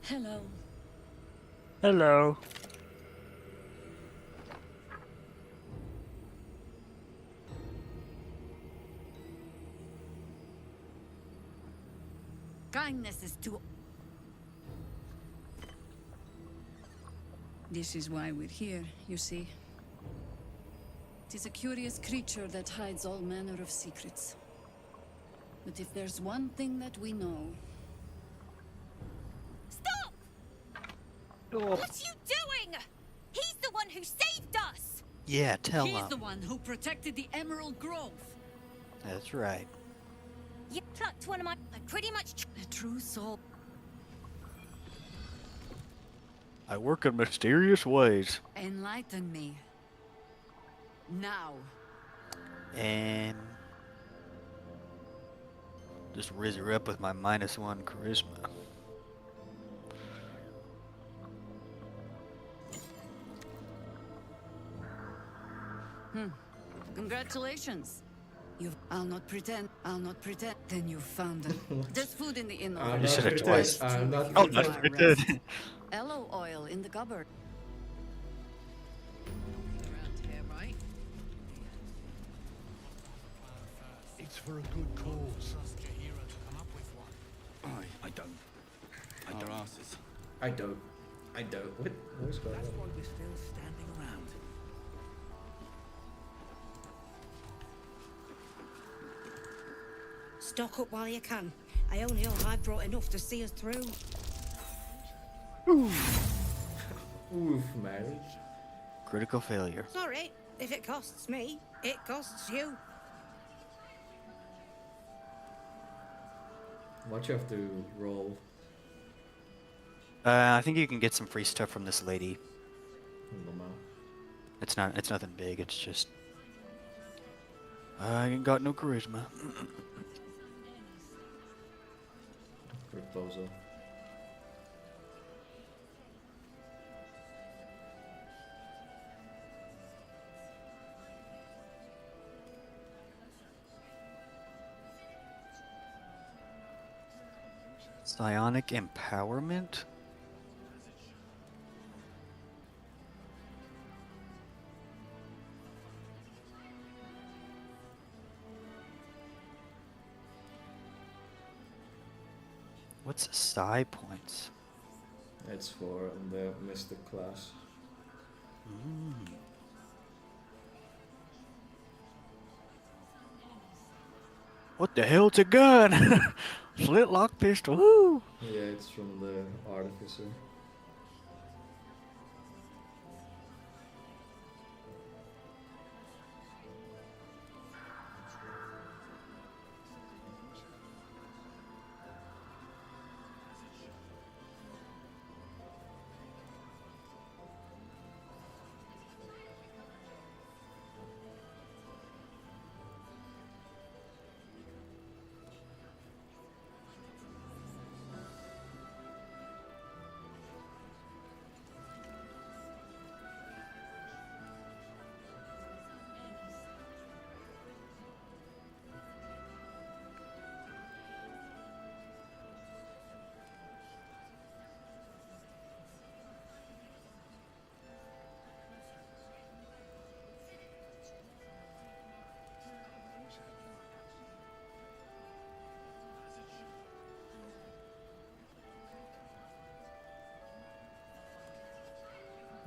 Hello. Hello. Kindness is too... This is why we're here, you see. It is a curious creature that hides all manner of secrets. But if there's one thing that we know... Stop! What are you doing? He's the one who saved us! Yeah, tell He's him. the one who protected the Emerald Grove. That's right. You plucked one of my... I pretty much... A true soul. I work in mysterious ways. Enlighten me. Now. And just riz her up with my -1 charisma. Congratulations. I'll not pretend. Then you found it. There's food in the inn. You said it twice. Oh, not pretend. Aloe oil in the cupboard. Around here, right? It's for a good cause. I don't. Our asses. I don't. What's going on? That's why we're still standing around. Stock up while you can. I only hope I've brought enough to see us through. Oof, marriage. Critical failure. Sorry, if it costs me, it costs you. What you have to roll? I think you can get some free stuff from this lady. Normal. It's nothing big. It's just I ain't got no charisma. Proposal. Psionic empowerment? What's psi points? It's for the mystic class. What the hell? It's a gun! Flintlock pistol. Woo! Yeah, it's from the artificer.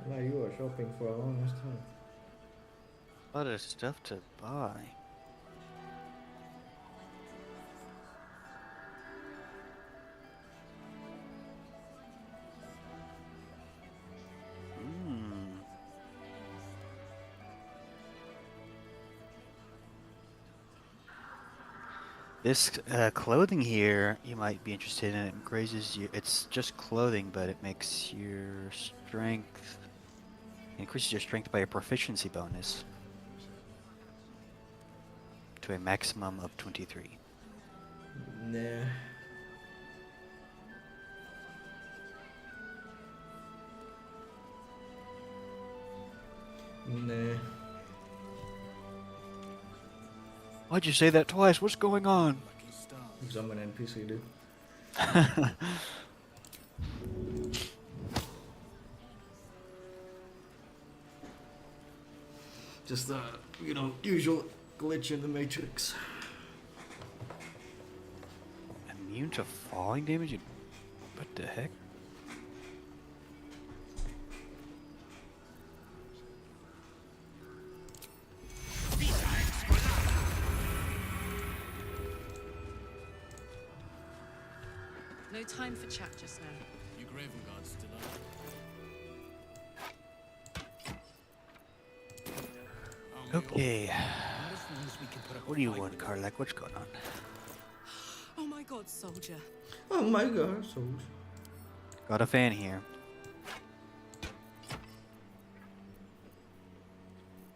Now you are shopping for a longest time. A lot of stuff to buy. This clothing here, you might be interested in. It increases you. It's just clothing, but it makes your strength. Increases your strength by a proficiency bonus to a maximum of 23. Nah. Nah. Why'd you say that twice? What's going on? Because I'm an NPC, dude. Just you know, usual glitch in the Matrix. Immune to falling damage? What the heck? No time for chat just now. Your Graven Guard's still up. Okay. What do you want, Karlak? What's going on? Oh my god, soldier. Oh my god, soldier. Got a fan here.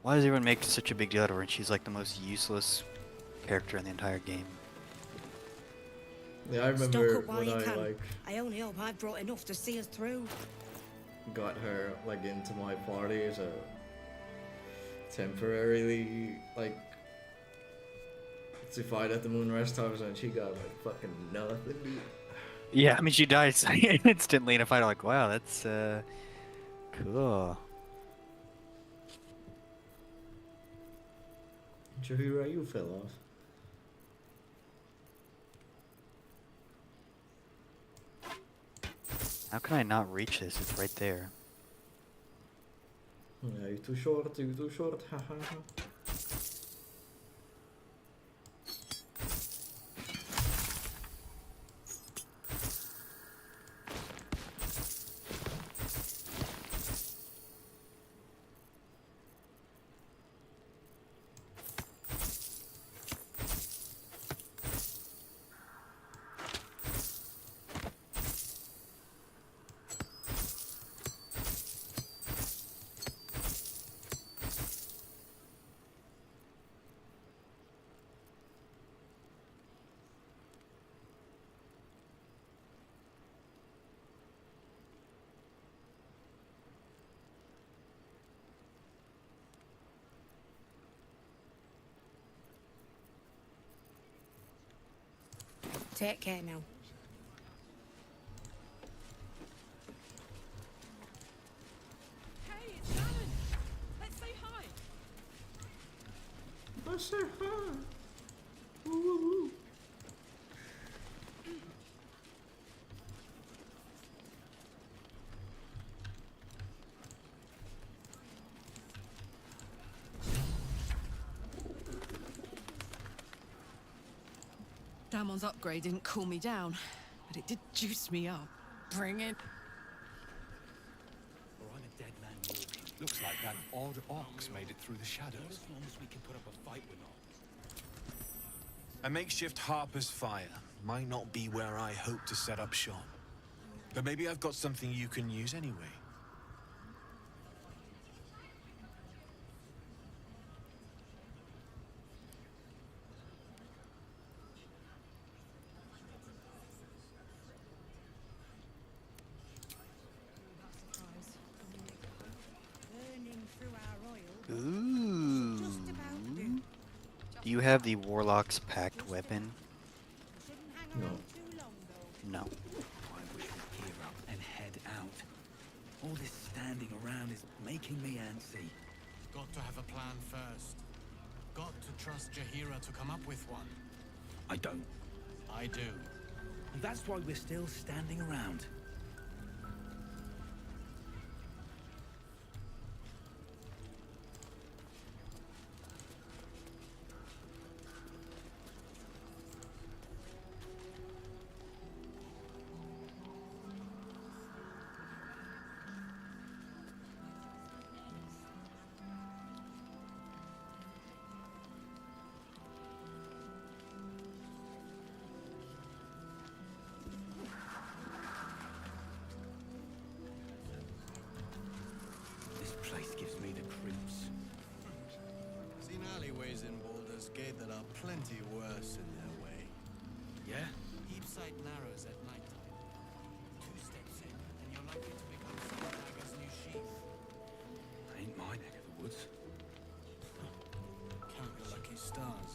Why does everyone make such a big deal out of her and she's like the most useless character in the entire game? Yeah, I Stock remember up while when you I can. like I only hope I've brought enough to see us through. got her like into my party as a temporarily like to fight at the Moonrise Towers, and she got like fucking nothing, dude. Yeah, I mean she dies instantly in a fight. I'm like, wow, that's cool. Jahira, you fell off. How can I not reach this? It's right there. Yeah, you're too short, ha ha ha. Take care now. Hey, it's Shannon. Let's say hi. Let's say hi. Woo, woo, woo. Damon's upgrade didn't cool me down, but it did juice me up. Bring it. Or I'm a dead man walking. Looks like that odd ox made it through the shadows. As long as we can put up a fight, we're not. A makeshift Harper's Fire might not be where I hope to set up shop. But maybe I've got something you can use anyway. Burning through our oil. Ooh. Just about do. Do you have the Warlock's Pact weapon? Shouldn't hang No. around too long, though. No. I wish we'd gear up and head out. All this standing around is making me antsy. Got to have a plan first. Got to trust Jahira to come up with one. I don't. I do. And that's why we're still standing around. This place gives me the creeps. Seen alleyways in Baldur's Gate that are plenty worse in their way. Yeah? Heapside narrows at nighttime. 2 steps in, and you're likely to become Dagger's new sheath. Ain't my neck of the woods. Count your lucky stars.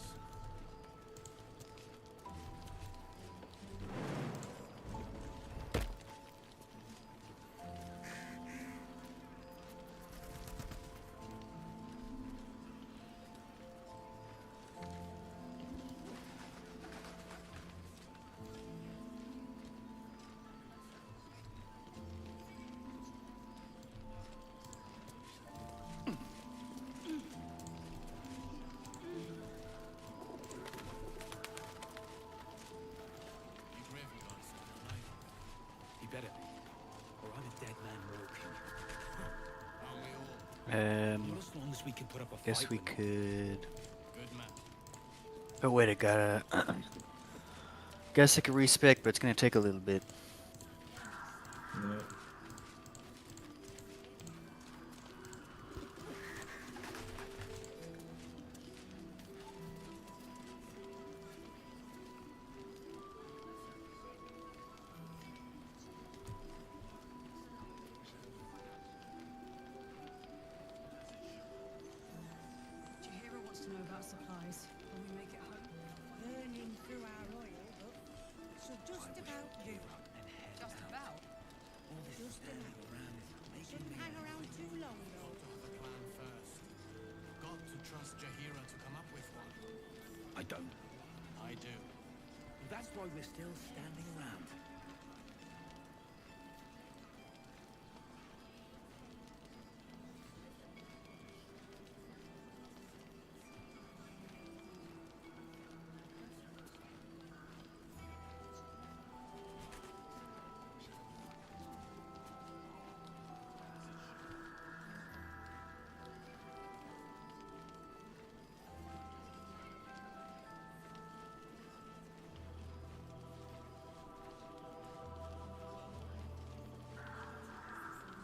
better be, or I'm a dead man walking. Not as long as we can put up a fight. Guess we with them. could. Good man. Oh wait, I gotta. Guess I could respec, but it's gonna take a little bit. Yeah. Chihiro wants to know about supplies when we make it home. Burning through our oil, but it should just about do. Just about. Just about. Shouldn't hang around too long, though. Have a plan first. Got to trust Jahira to come up with one. I don't. I do. That's why we're still standing around.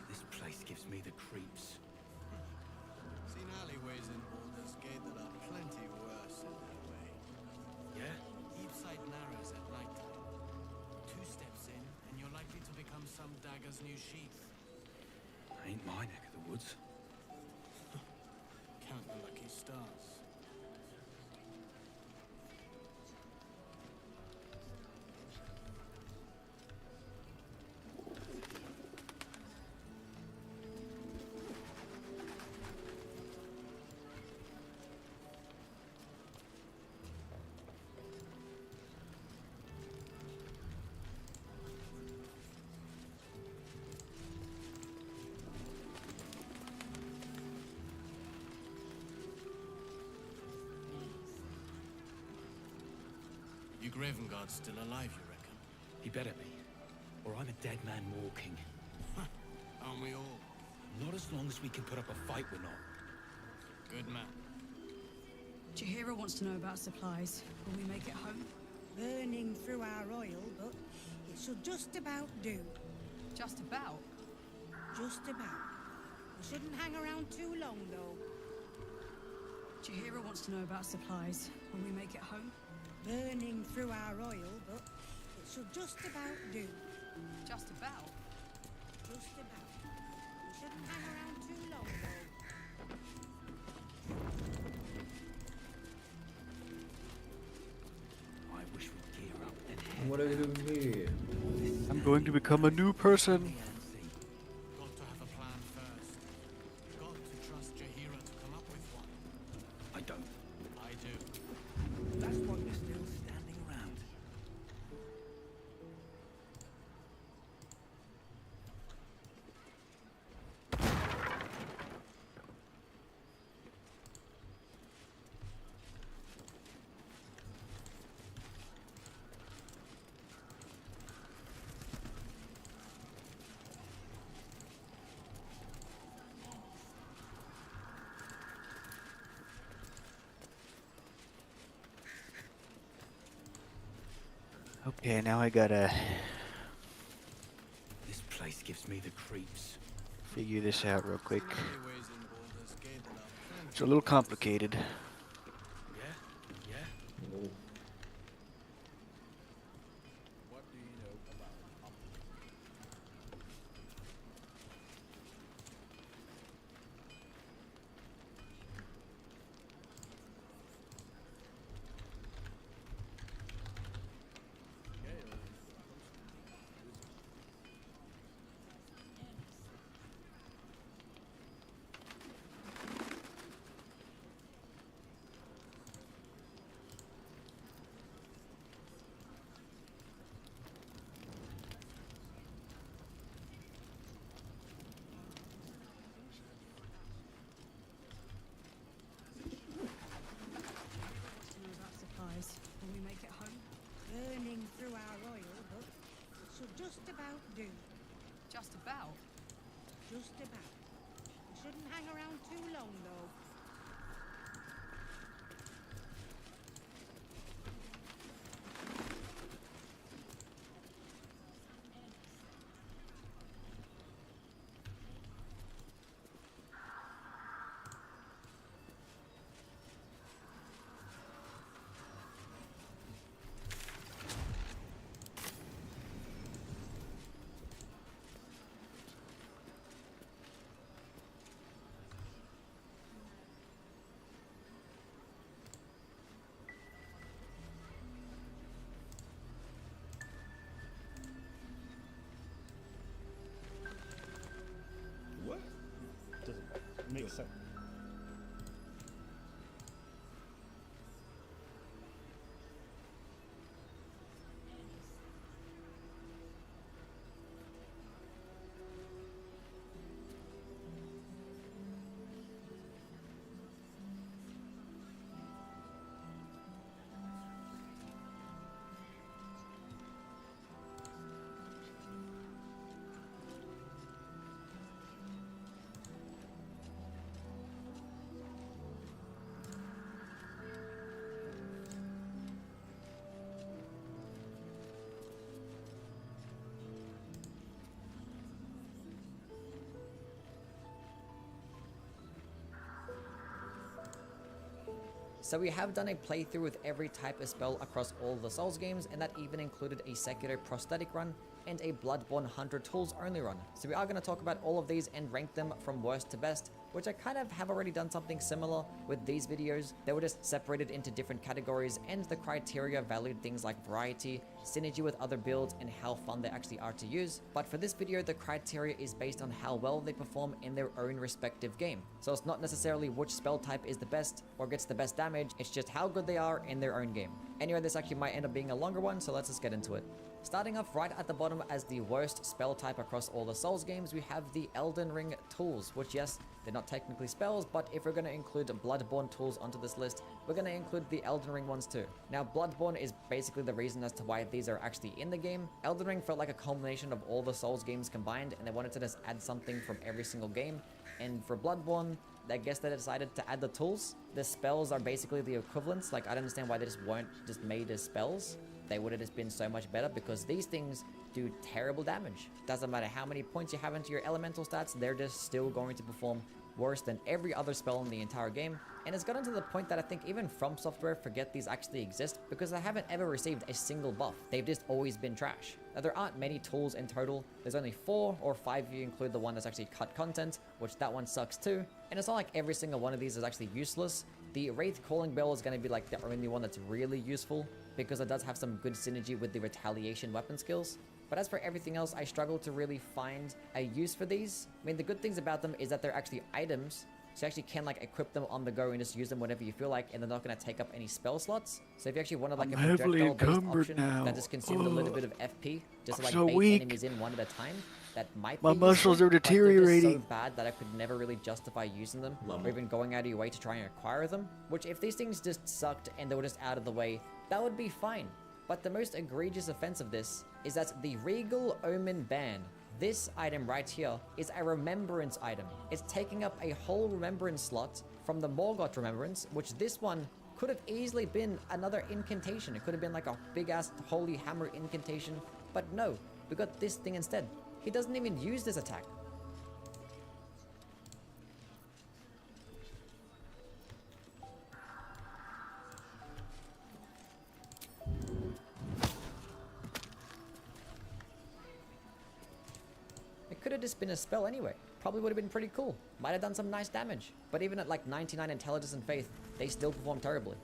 This place gives me the creeps. Seen alleyways in Baldur's Gate that are plenty worse in their way. Yeah? Each side narrows at nighttime. 2 steps in, and you're likely to become some dagger's new sheath. Ain't my neck of the woods. Count the lucky stars. You Gravenguard's still alive, you reckon? He better be, or I'm a dead man walking. Aren't we all? Not as long as we can put up a fight, we're not. Good man. Chihiro wants to know about supplies when we make it home. Burning through our oil, but it should just about do. Just about. Just about. We shouldn't hang around too long, though. Chihiro wants to know about supplies when we make it home. Burning through our oil, but it should just about do. Just about. Just about. We shouldn't hang around too long, though. I wish we'd gear up and head. What are you doing here? I'm going to become a new person. Got to have a plan first. Got to trust Jahira to come up with one. I don't. I do. That's why we're still standing around. Okay, now I gotta This place gives me the creeps. figure this out real quick. Alleyways in Baldur's Gate that are plenty. It's a little complicated. Yeah? Yeah? Oh. What do you know about about do. Just about. Just about. You shouldn't hang around too long, though. What? Doesn't make sense. So we have done a playthrough with every type of spell across all the Souls games, and that even included a Sekiro prosthetic run and a Bloodborne 100 tools only run. So we are going to talk about all of these and rank them from worst to best, which I kind of have already done something similar with these videos. They were just separated into different categories, and the criteria valued things like variety, synergy with other builds, and how fun they actually are to use. But for this video, the criteria is based on how well they perform in their own respective game. So it's not necessarily which spell type is the best or gets the best damage, it's just how good they are in their own game. Anyway, this actually might end up being a longer one, so let's just get into it. Starting off right at the bottom as the worst spell type across all the Souls games, we have the Elden Ring tools, which yes, they're not technically spells, but if we're going to include Bloodborne tools onto this list, we're going to include the Elden Ring ones too. Now, Bloodborne is basically the reason as to why these are actually in the game. Elden Ring felt like a culmination of all the Souls games combined, and they wanted to just add something from every single game. And for Bloodborne, I guess they decided to add the tools. The spells are basically the equivalents. Like, I don't understand why they just weren't just made as spells. They would have just been so much better, because these things do terrible damage. Doesn't matter how many points you have into your elemental stats, they're just still going to perform worse than every other spell in the entire game. And it's gotten to the point that I think even From Software forget these actually exist, because they haven't ever received a single buff. They've just always been trash. Now, there aren't many tools in total. There's only 4 or 5 if you include the one that's actually cut content, which that one sucks too. And it's not like every single one of these is actually useless. The Wraith Calling Bell is going to be like the only one that's really useful, because it does have some good synergy with the retaliation weapon skills. But as for everything else, I struggle to really find a use for these. I mean, the good things about them is that they're actually items, so you actually can like equip them on the go and just use them whenever you feel like, and they're not going to take up any spell slots. So if you actually wanted like a projectile-based option that just consumed a little bit of FP, just to like bait enemies in one at a time, that might be My muscles useful, are but they're just deteriorating. so bad that I could never really justify using them, or even going out of your way to try and acquire them. Which, if these things just sucked and they were just out of the way, that would be fine. But the most egregious offense of this is that the Regal Omen Ban, this item right here, is a remembrance item. It's taking up a whole remembrance slot from the Morgoth Remembrance, which this one could have easily been another incantation. It could have been like a big-ass Holy Hammer incantation, but no, we got this thing instead. He doesn't even use this attack. It could have just been a spell anyway. Probably would have been pretty cool. Might have done some nice damage. But even at like 99 intelligence and faith, they still perform terribly.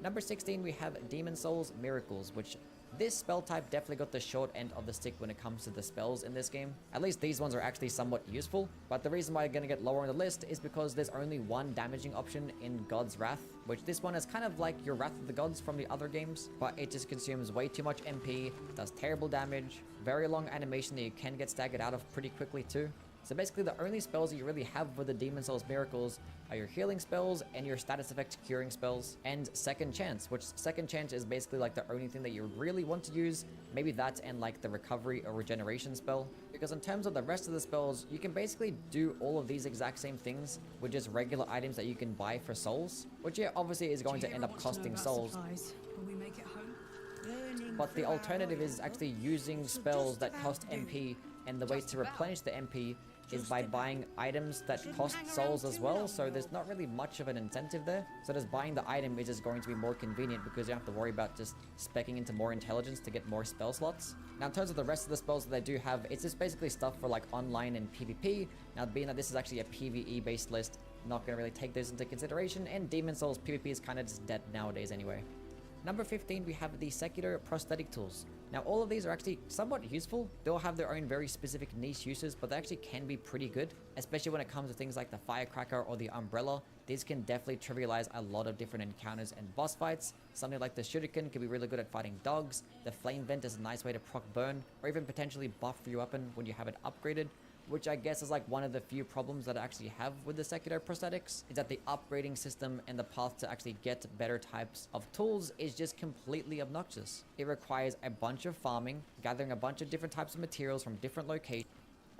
Number 16, we have Demon Souls Miracles, which this spell type definitely got the short end of the stick when it comes to the spells in this game. At least these ones are actually somewhat useful, but the reason why I'm gonna get lower on the list is because there's only one damaging option in God's Wrath, which this one is kind of like your Wrath of the Gods from the other games, but it just consumes way too much MP, does terrible damage, very long animation that you can get staggered out of pretty quickly too. So basically the only spells you really have with the Demon Souls Miracles are your healing spells and your status effect curing spells and Second Chance, which Second Chance is basically like the only thing that you really want to use. Maybe that and like the recovery or regeneration spell. Because in terms of the rest of the spells, you can basically do all of these exact same things with just regular items that you can buy for souls, which yeah, obviously is going to end up costing souls. Will we make it home? But the alternative is actually using spells that cost MP, and the way to replenish the MP is by buying items that cost souls as well, so there's not really much of an incentive there. So just buying the item is just going to be more convenient because you don't have to worry about just speccing into more intelligence to get more spell slots. Now in terms of the rest of the spells that they do have, it's just basically stuff for like online and PvP. Now being that this is actually a PvE based list, I'm not going to really take those into consideration, and Demon Souls PvP is kind of just dead nowadays anyway. Number 15, we have the secular prosthetic tools. Now all of these are actually somewhat useful. They all have their own very specific niche uses, but they actually can be pretty good, especially when it comes to things like the firecracker or the umbrella. These can definitely trivialize a lot of different encounters and boss fights. Something like the shuriken can be really good at fighting dogs. The flame vent is a nice way to proc burn, or even potentially buff your weapon when you have it upgraded, which I guess is like one of the few problems that I actually have with the secular prosthetics, is that the upgrading system and the path to actually get better types of tools is just completely obnoxious. It requires a bunch of farming, gathering a bunch of different types of materials from different locations.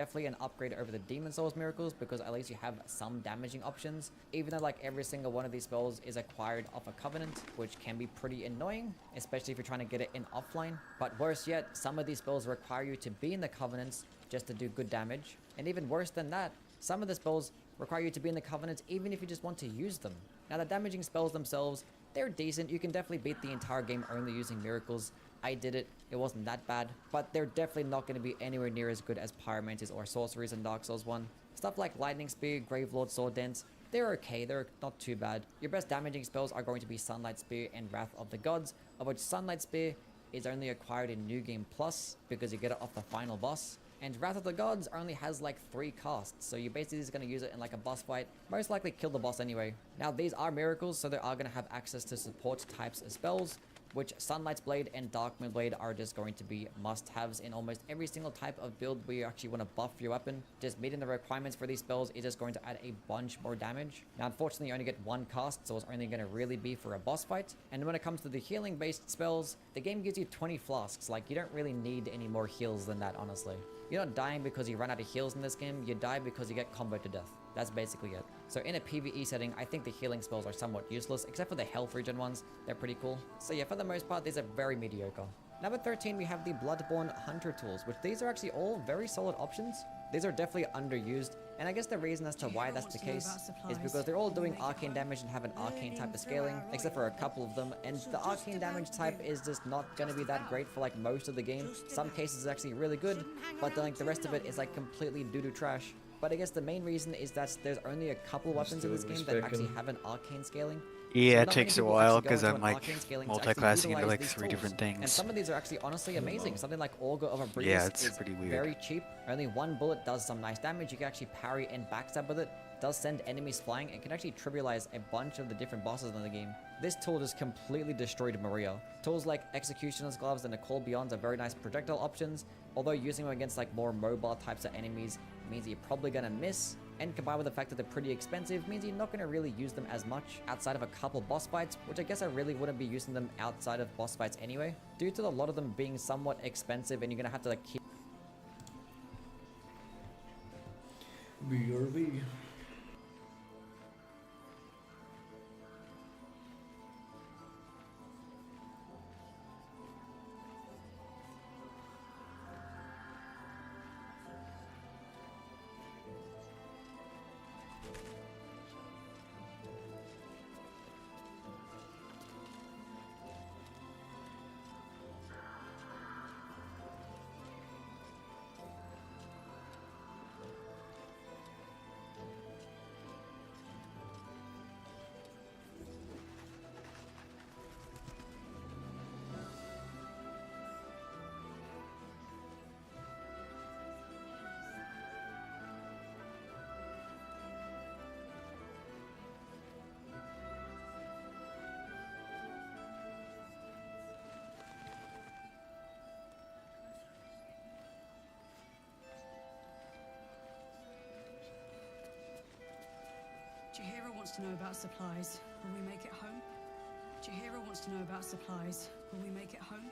Definitely an upgrade over the Demon Souls Miracles, because at least you have some damaging options, even though like every single one of these spells is acquired off a Covenant, which can be pretty annoying, especially if you're trying to get it in offline. But worse yet, some of these spells require you to be in the Covenants just to do good damage, and even worse than that, some of the spells require you to be in the Covenants even if you just want to use them. Now the damaging spells themselves, they're decent. You can definitely beat the entire game only using miracles. I did it, it wasn't that bad, but they're definitely not going to be anywhere near as good as Pyromancies or Sorceries in Dark Souls 1. Stuff like Lightning Spear, Gravelord Sword Dance, they're okay, they're not too bad. Your best damaging spells are going to be Sunlight Spear and Wrath of the Gods, of which Sunlight Spear is only acquired in New Game Plus because you get it off the final boss. And Wrath of the Gods only has like 3 casts, so you're basically just going to use it in like a boss fight, most likely kill the boss anyway. Now these are miracles, so they are going to have access to support types of spells, which Sunlight's Blade and Darkmoon Blade are just going to be must-haves in almost every single type of build where you actually want to buff your weapon. Just meeting the requirements for these spells is just going to add a bunch more damage. Now unfortunately you only get 1 cast, so it's only going to really be for a boss fight. And when it comes to the healing based spells, the game gives you 20 flasks. Like, you don't really need any more heals than that, honestly. You're not dying because you run out of heals in this game, you die because you get comboed to death. That's basically it. So in a PvE setting, I think the healing spells are somewhat useless, except for the health regen ones. They're pretty cool. So yeah, for the most part, these are very mediocre. Number 13, we have the Bloodborne Hunter tools, which these are actually all very solid options. These are definitely underused, and I guess the reason as to why that's the case is because they're all doing arcane damage and have an arcane type of scaling, except for a couple of them, and the arcane damage type is just not going to be that great for like most of the game. Some cases it's actually really good, but then like the rest of it is like completely doo-doo trash. But I guess the main reason is that there's only a couple weapons in this game that actually have an arcane scaling. Yeah, So it not takes many a people while actually go because into I'm an like arcane scaling to actually multi-classing into utilize like these 3 tools. different things. And some of these are actually honestly amazing. Something like Augur of Abrius Yeah, it's is pretty weird. very cheap. Only 1 bullet does some nice damage. You can actually parry and backstab with it. Does send enemies flying and can actually trivialize a bunch of the different bosses in the game. This tool just completely destroyed Maria. Tools like Executioner's Gloves and Nicole Beyond are very nice projectile options, although using them against like more mobile types of enemies means you're probably gonna miss, and combined with the fact that they're pretty expensive means you're not gonna really use them as much outside of a couple boss fights, which I guess I really wouldn't be using them outside of boss fights anyway, due to a lot of them being somewhat expensive and you're gonna have to like keep BRB. to know about supplies. Will we make it home? Chihiro wants to know about supplies. Will we make it home?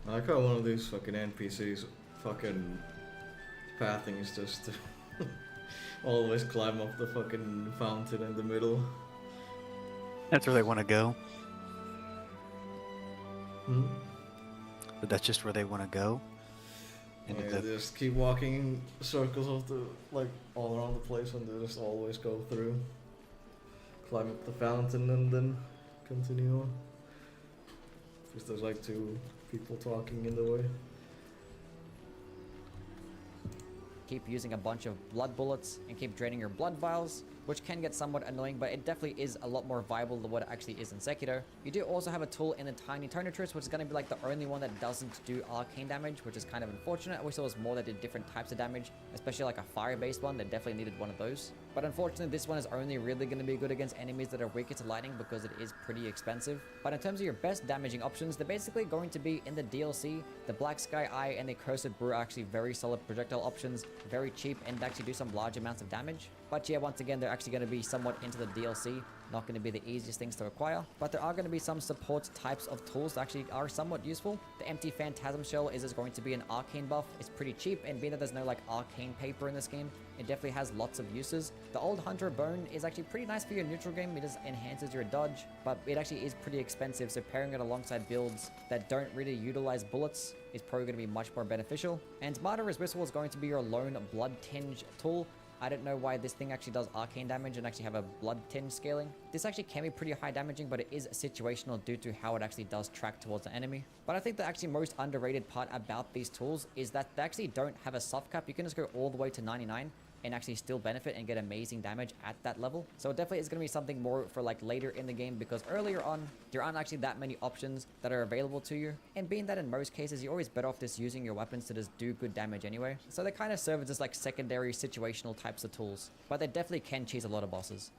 I like how one of these fucking NPCs fucking pathing is just to always climb up the fucking fountain in the middle. That's where they want to go. Hmm? But that's just where they want to go. And Yeah, they just keep walking in circles of the, like, all around the place, and they just always go through. Climb up the fountain and then continue on. Because there's like two people talking in the way. Keep using a bunch of blood bullets and keep draining your blood vials, which can get somewhat annoying, but it definitely is a lot more viable than what it actually is in Sekiro. You do also have a tool in the Tiny Tonatress, which is going to be like the only one that doesn't do arcane damage, which is kind of unfortunate. I wish there was more that did different types of damage, especially like a fire-based one that definitely needed one of those. But unfortunately, this one is only really going to be good against enemies that are weaker to lightning because it is pretty expensive. But in terms of your best damaging options, they're basically going to be in the DLC. The Black Sky Eye and the Cursed Brew are actually very solid projectile options, very cheap, and actually do some large amounts of damage. But yeah, once again, they're actually going to be somewhat into the DLC, not going to be the easiest things to acquire. But there are going to be some support types of tools that actually are somewhat useful. The Empty Phantasm Shell is going to be an arcane buff. It's pretty cheap, and being that there's no like arcane paper in this game, it definitely has lots of uses. The Old Hunter Bone is actually pretty nice for your neutral game. It just enhances your dodge, but it actually is pretty expensive, so pairing it alongside builds that don't really utilize bullets is probably going to be much more beneficial. And Martyr's Whistle is going to be your lone blood tinge tool. I don't know why this thing actually does arcane damage and actually have a blood tinge scaling. This actually can be pretty high damaging, but it is situational due to how it actually does track towards the enemy. But I think the actually most underrated part about these tools is that they actually don't have a soft cap. You can just go all the way to 99 and actually still benefit and get amazing damage at that level. So it definitely is going to be something more for like later in the game, because earlier on there aren't actually that many options that are available to you, and being that in most cases you're always better off just using your weapons to just do good damage anyway. So they kind of serve as just like secondary situational types of tools, but they definitely can cheese a lot of bosses.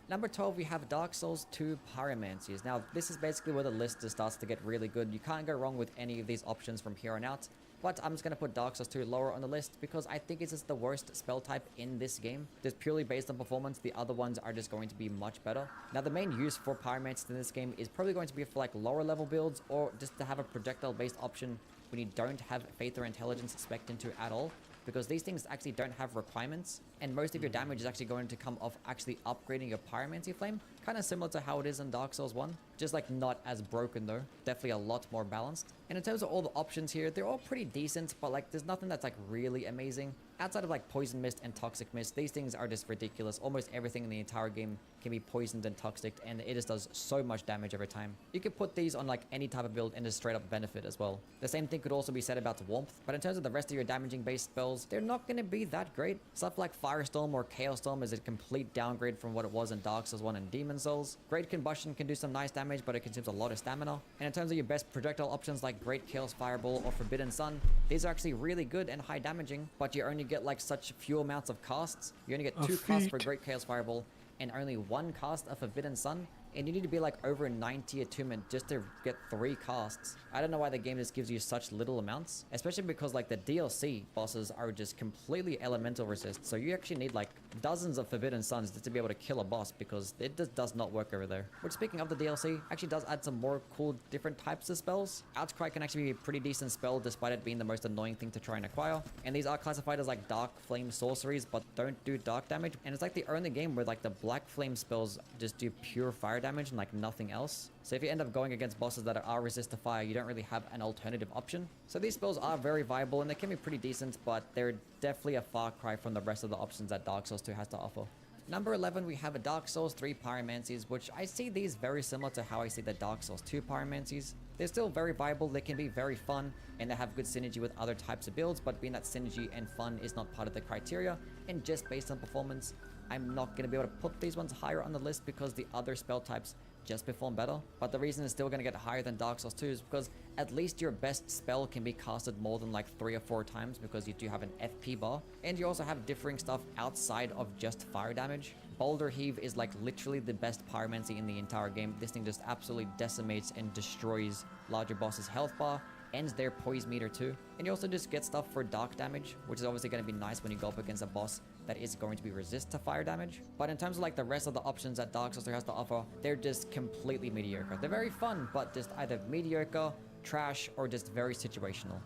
Number 12, we have Dark Souls 2 Pyromancies. Now, this is basically where the list just starts to get really good. You can't go wrong with any of these options from here on out. But I'm just going to put Dark Souls 2 lower on the list because I think it's just the worst spell type in this game. Just purely based on performance, the other ones are just going to be much better. Now, the main use for Pyromancies in this game is probably going to be for like lower level builds, or just to have a projectile based option when you don't have Faith or Intelligence spec'd into at all, because these things actually don't have requirements, and most of your damage is actually going to come off actually upgrading your Pyromancy Flame, kind of similar to how it is in Dark Souls 1, just like not as broken though, definitely a lot more balanced. And in terms of all the options here, they're all pretty decent, but like there's nothing that's like really amazing. Outside of like Poison Mist and Toxic Mist, these things are just ridiculous. Almost everything in the entire game can be poisoned and toxic, and it just does so much damage every time. You could put these on like any type of build and just straight up benefit as well. The same thing could also be said about Warmth, but in terms of the rest of your damaging based spells, they're not going to be that great. Stuff like Firestorm or Chaos Storm is a complete downgrade from what it was in Dark Souls 1 and Demon Souls. Great Combustion can do some nice damage, but it consumes a lot of stamina. And in terms of your best projectile options like Great Chaos Fireball or Forbidden Sun, these are actually really good and high damaging, but you only get like such few amounts of casts. You only get 2 casts for Great Chaos Fireball and only 1 cast of Forbidden Sun, and you need to be like over 90 attunement just to get 3 casts. I don't know why the game just gives you such little amounts, especially because like the DLC bosses are just completely elemental resist, so you actually need like dozens of Forbidden Suns just to be able to kill a boss, because it just does not work over there. Which, speaking of the DLC, actually does add some more cool different types of spells. Outcry can actually be a pretty decent spell despite it being the most annoying thing to try and acquire, and these are classified as like dark flame sorceries but don't do dark damage, and it's like the only game where like the black flame spells just do pure fire damage and like nothing else. So if you end up going against bosses that are resist to fire, you don't really have an alternative option. So these spells are very viable and they can be pretty decent, but they're definitely a far cry from the rest of the options that Dark Souls 2 has to offer. Number 11, we have a Dark Souls 3 Pyromancies, which I see these very similar to how I see the Dark Souls 2 Pyromancies. They're still very viable, they can be very fun, and they have good synergy with other types of builds, but being that synergy and fun is not part of the criteria, and just based on performance, I'm not going to be able to put these ones higher on the list because the other spell types just perform better. But the reason it's still going to get higher than Dark Souls 2 is because at least your best spell can be casted more than like 3 or 4 times because you do have an FP bar. And you also have differing stuff outside of just fire damage. Baldur Heave is like literally the best pyromancy in the entire game. This thing just absolutely decimates and destroys larger bosses' health bar and their poise meter too. And you also just get stuff for dark damage, which is obviously going to be nice when you go up against a boss that is going to be resist to fire damage. But in terms of like the rest of the options that Dark Souls 3 has to offer, they're just completely mediocre. They're very fun, but just either mediocre, trash, or just very situational.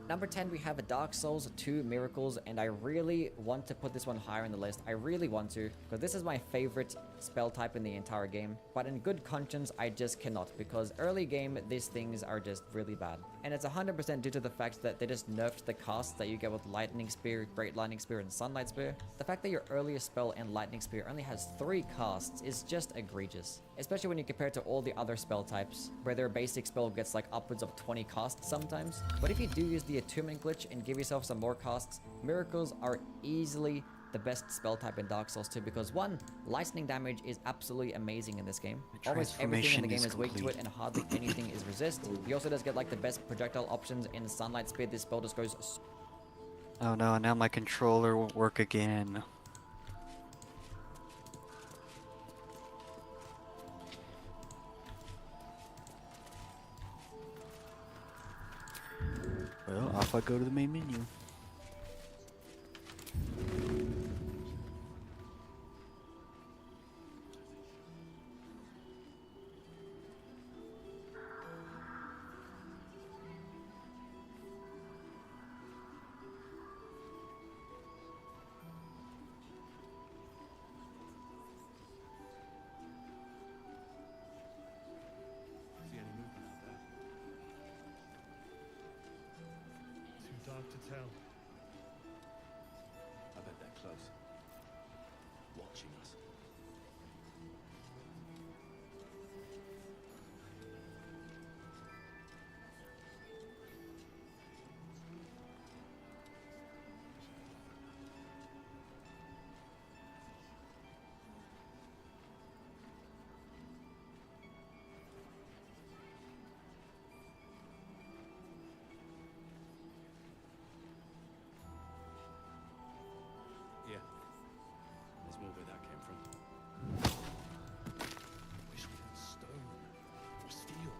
Number 10, we have a Dark Souls 2 Miracles, and I really want to put this one higher on the list. I really want to, because this is my favorite spell type in the entire game. But in good conscience, I just cannot, because early game, these things are just really bad. And it's 100% due to the fact that they just nerfed the casts that you get with Lightning Spear, Great Lightning Spear, and Sunlight Spear. The fact that your earliest spell and Lightning Spear only has 3 casts is just egregious. Especially when you compare it to all the other spell types, where their basic spell gets like upwards of 20 casts sometimes. But if you do use the attunement glitch and give yourself some more casts, Miracles are easily the best spell type in Dark Souls 2 because 1, lightning damage is absolutely amazing in this game. Almost everything in the game is weak to it and hardly anything is resist. He also does get like the best projectile options in Sunlight Spear. This spell just goes... Oh no, now my controller won't work again. Well, off I go to the main menu. See any movement out there? Too dark to tell. I bet they're close. Watching us. Yeah. There's more where that came from. Wish we had stone or steel.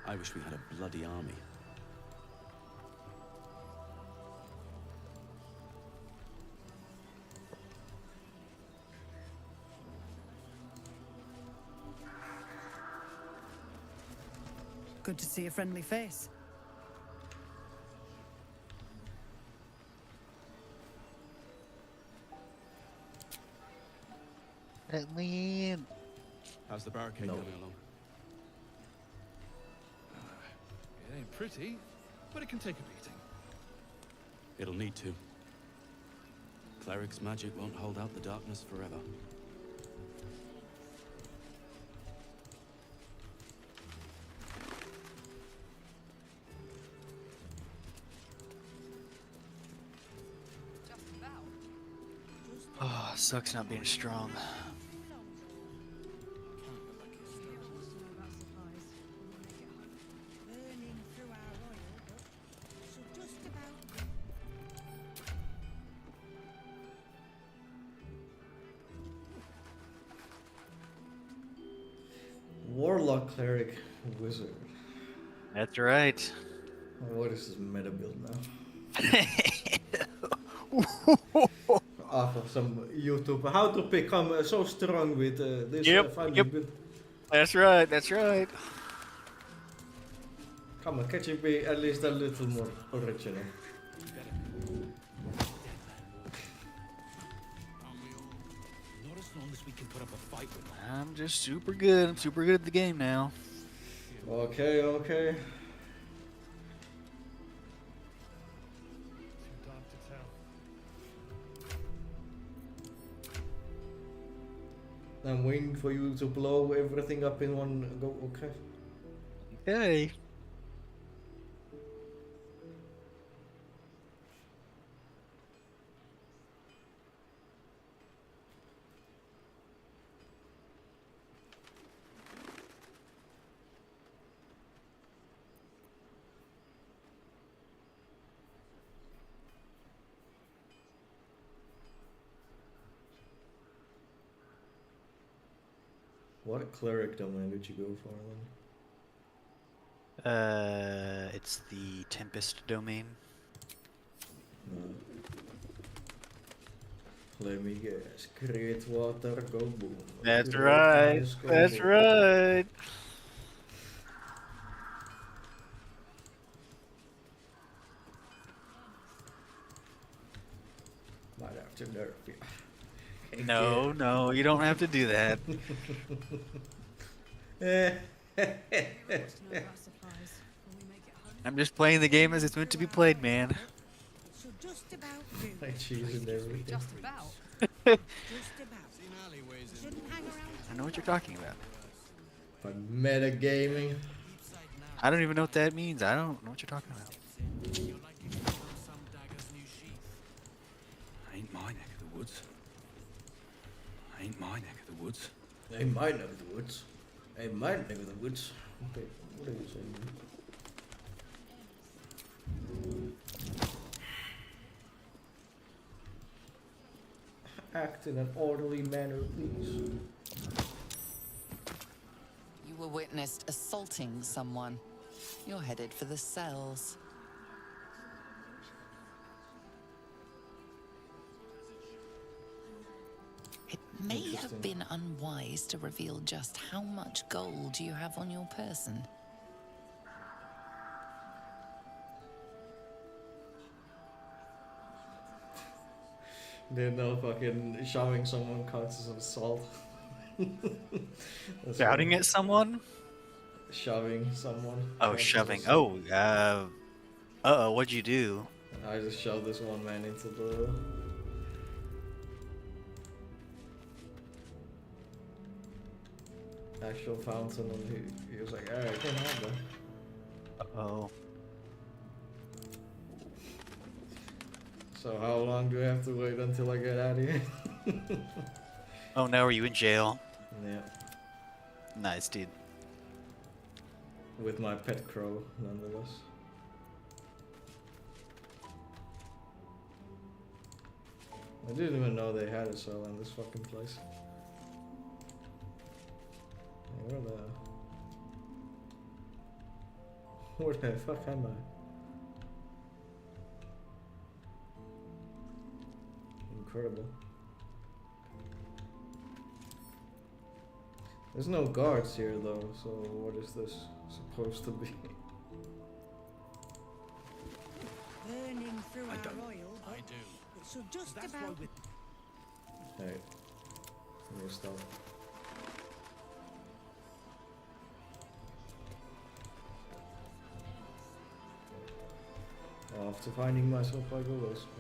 I wish we had a bloody army. Good to see a friendly face. Let me in. How's the barricade coming along? It ain't pretty, but it can take a beating. It'll need to. Cleric's magic won't hold out the darkness forever. Oh, sucks not being strong. Burning through our oil, but so just about. Warlock, Cleric, Wizard. That's right. What is this meta build now? Off of some YouTube. How to become so strong with this family build. That's right, that's right. Come on, can you be at least a little more original? Not as long as we can put up a fight with them. I'm just super good. I'm super good at the game now. Okay, okay. Too dark to tell. I'm waiting for you to blow everything up in one go. Okay. Okay. What cleric domain did you go for then? It's the Tempest domain. Let me guess. Create water, go boom. That's Create right. ice, go That's boom. right. Might have to nerf you. No, no, you don't have to do that. I'm just playing the game as it's meant to be played, man. Should just about do. Like cheese and everything. Just about. Just about. Shouldn't hang around. I know what you're talking about. But metagaming. I don't even know what that means. I don't know what you're talking about. Ain't my neck of the woods. Ain't my neck of the woods. Ain't my neck of the woods. Ain't my neck of the woods. Okay, what are you saying? Act in an orderly manner, please. You were witnessed assaulting someone. You're headed for the cells. It may have been unwise to reveal just how much gold you have on your person. They're no fucking shoving someone counts as assault. Shouting at someone? Shoving someone. Oh, counts as shoving. assault. Oh, uh-oh, what'd you do? I just shoved this one man into the... actual fountain, and he was like, alright, come on then. Uh-oh. So how long do I have to wait until I get out of here? Oh no, are you in jail? Yeah. Nice, dude. With my pet crow, nonetheless. I didn't even know they had a cell in this fucking place. Hey, where the fuck am I? Incredible. There's no guards here though, so what is this supposed to be? Burning through our oil. I do. It should just about. Hey, let me stop. After finding myself by Google, I suppose.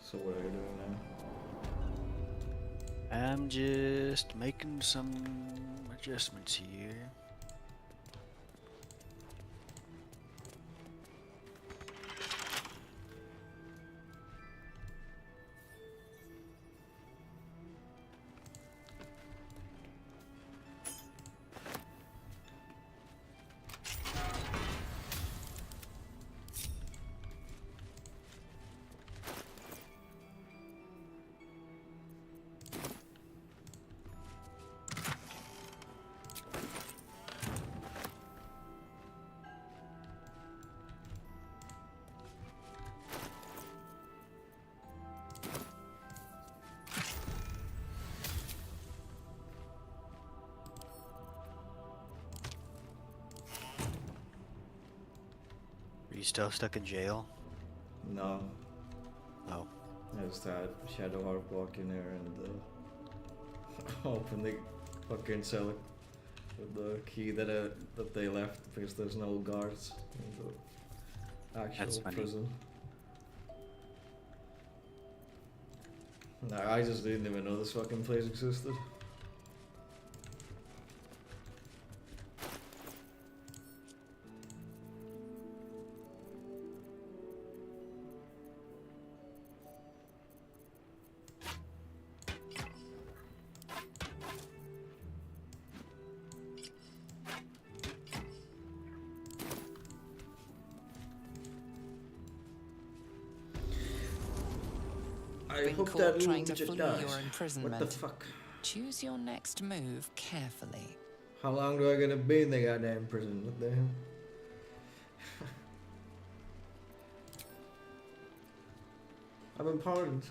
So what are you doing now? I'm just making some adjustments here. still stuck in jail? No. Oh. I just had Shadow Harp walk in there and open the fucking cell with the key that they left because there's no guards in the actual prison. No, I just didn't even know this fucking place existed. I Been hope caught that trying to midget flee dies. your imprisonment. What the fuck? Choose your next move carefully. How long do I gotta be in the goddamn prison? What the hell? I've been pardoned.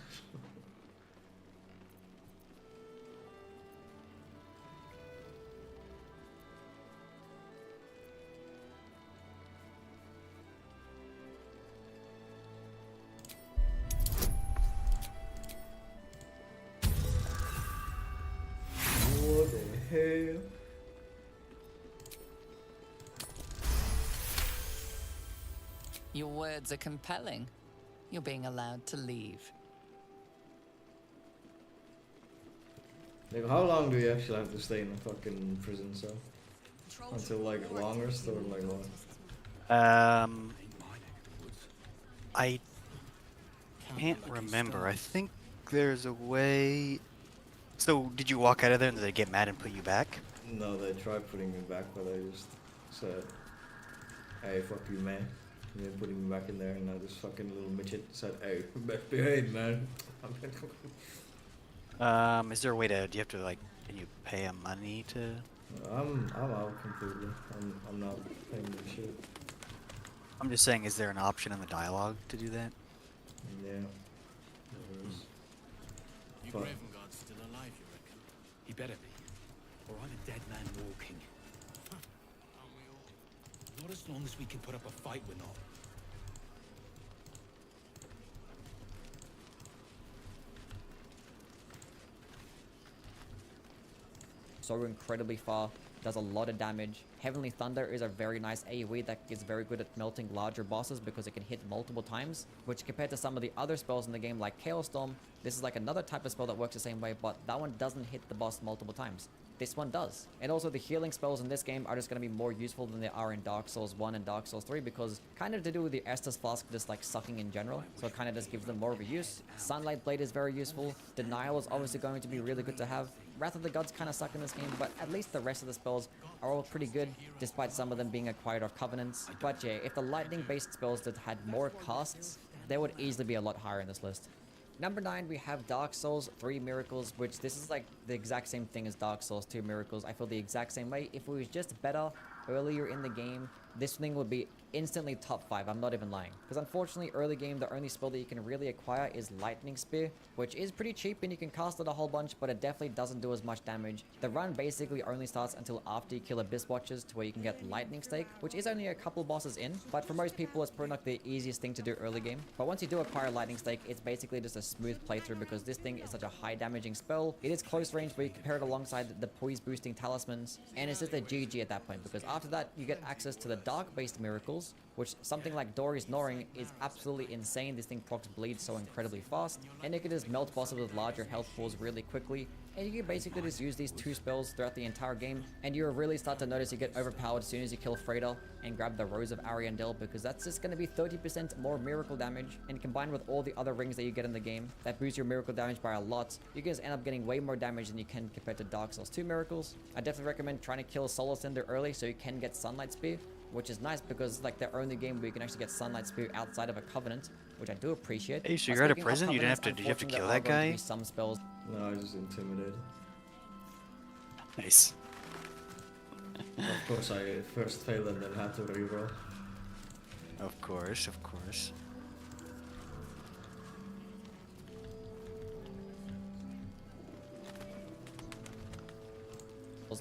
What the hell? Your words are compelling. You're being allowed to leave. Like, how long do you actually have to stay in a fucking prison cell? Until like longest or like what? I can't remember. I think there's a way. So, did you walk out of there and did they get mad and put you back? No, they tried putting me back, but I just said, "Hey, fuck you, man." And then putting me back in there, and now this fucking little midget said, "Hey, best behave, man." Is there a way to? Do you have to like? Can you pay him money to? I'm out completely. I'm not paying the shit. I'm just saying, is there an option in the dialogue to do that? Yeah. You But- Gravenguard's still alive, you reckon? He better be, or I'm a dead man walking. Aren't we all? Not as long as we can put up a fight, we're not. So incredibly far, does a lot of damage. Heavenly Thunder is a very nice AoE that is very good at melting larger bosses because it can hit multiple times, which compared to some of the other spells in the game like Chaos Storm, this is like another type of spell that works the same way, but that one doesn't hit the boss multiple times. This one does. And also the healing spells in this game are just going to be more useful than they are in Dark Souls 1 and Dark Souls 3 because kind of to do with the Estus Flask just like sucking in general, so it kind of just gives them more of a use. Sunlight Blade is very useful. Denial is obviously going to be really good to have. Wrath of the Gods kind of suck in this game, but at least the rest of the spells are all pretty good, despite some of them being acquired off Covenants. But yeah, if the lightning-based spells that had more casts, they would easily be a lot higher in this list. Number 9, we have Dark Souls 3 Miracles, which this is like the exact same thing as Dark Souls 2 Miracles. I feel the exact same way. If it was just better earlier in the game, this thing would be instantly top 5. I'm not even lying. Because unfortunately, early game, the only spell that you can really acquire is Lightning Spear, which is pretty cheap and you can cast it a whole bunch, but it definitely doesn't do as much damage. The run basically only starts until after you kill Abyss Watchers to where you can get Lightning Stake, which is only a couple bosses in, but for most people, it's probably not the easiest thing to do early game. But once you do acquire Lightning Stake, it's basically just a smooth playthrough because this thing is such a high damaging spell. It is close range, but you compare it alongside the poise boosting talismans, and it's just a GG at that point because after that, you get access to the dark-based miracles, which something like Dory's Gnawing is absolutely insane. This thing procs bleed so incredibly fast, and it can just melt bosses with larger health pools really quickly. And you can basically just use these 2 spells throughout the entire game, and you'll really start to notice you get overpowered as soon as you kill Freda and grab the Rose of Ariandel, because that's just going to be 30% more miracle damage, and combined with all the other rings that you get in the game, that boost your miracle damage by a lot, you guys end up getting way more damage than you can compared to Dark Souls 2 Miracles. I definitely recommend trying to kill Solar Cinder early so you can get Sunlight Spear, which is nice because it's like the only game where you can actually get Sunlight Spear outside of a Covenant, which I do appreciate. Hey, so you're out of prison? You didn't have to? Did you have to kill that guy? Some spells. No, I was just intimidated. Nice. Of course, I first failed and then had to reroll. Of course, of course.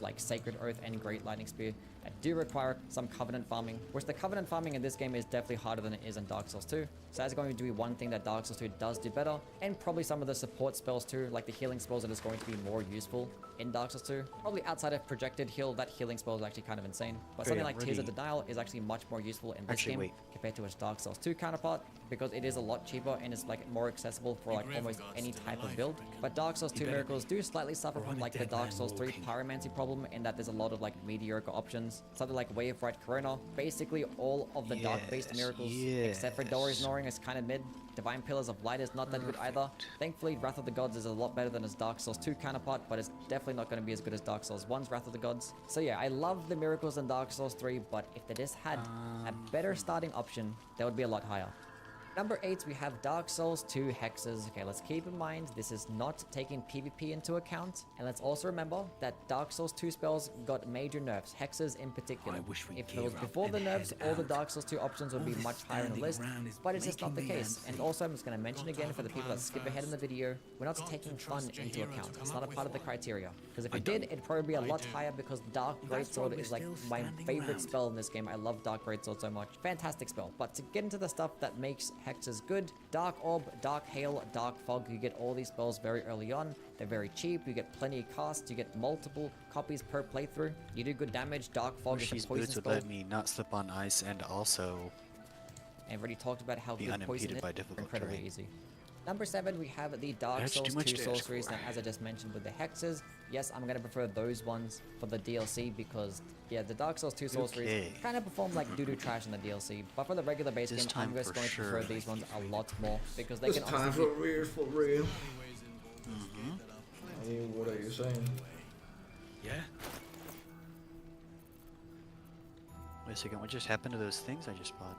Like Sacred Oath and Great Lightning Spear, that do require some Covenant farming, which the Covenant farming in this game is definitely harder than it is in Dark Souls 2. So that's going to be one thing that Dark Souls 2 does do better, and probably some of the support spells too, like the healing spells that is going to be more useful in Dark Souls 2. Probably outside of projected heal, that healing spell is actually kind of insane. But something like Tears of Denial is actually much more useful in this game compared to its Dark Souls 2 counterpart, because it is a lot cheaper and it's like more accessible for like almost any type of build. But Dark Souls 2 miracles do slightly suffer from like the Dark Souls 3 pyromancy problem, in that there's a lot of like mediocre options. Something like Wave Right Corona, basically all of the dark-based miracles, except for Dory's Snoring, is kind of mid. Divine Pillars of Light is not that good either. Thankfully, Wrath of the Gods is a lot better than its Dark Souls 2 counterpart, but it's definitely not going to be as good as Dark Souls 1's Wrath of the Gods. So yeah, I love the miracles in Dark Souls 3, but if they just had a better starting option, they would be a lot higher. Number 8, we have Dark Souls 2 Hexes. Okay, let's keep in mind, this is not taking PvP into account. And let's also remember that Dark Souls 2 spells got major nerfs, Hexes in particular. If it was before the nerfs, all the Dark Souls 2 options would be much higher in the list, but it's just not the case. And also, I'm just going to mention again for the people that skip ahead in the video, we're not taking fun into account. It's not a part of the criteria. Because if it did, it'd probably be a lot higher, because Dark Greatsword is like my favorite spell in this game. I love Dark Greatsword so much. Fantastic spell. But to get into the stuff that makes Hexes good, Dark Orb, Dark Hail, Dark Fog, you get all these spells very early on. They're very cheap, you get plenty of casts, you get multiple copies per playthrough, you do good damage. Dark Fog is a poison boots spell. would let me not slip on ice and also I've already talked about how be good poison unimpeded is. by difficult Incredibly terrain. easy. Number 7, we have the Dark That's too Souls much 2 to ask sorceries, for. and as I just mentioned with the Hexes, yes, I'm going to prefer those ones for the DLC, because, yeah, the Dark Souls 2 sorceries kind of perform like doo-doo trash in the DLC, but for the regular base game, I'm just going to prefer these ones a lot more, because they can time honestly... for real. I mean, what are you saying? Yeah. Wait a second, what just happened to those things I just bought?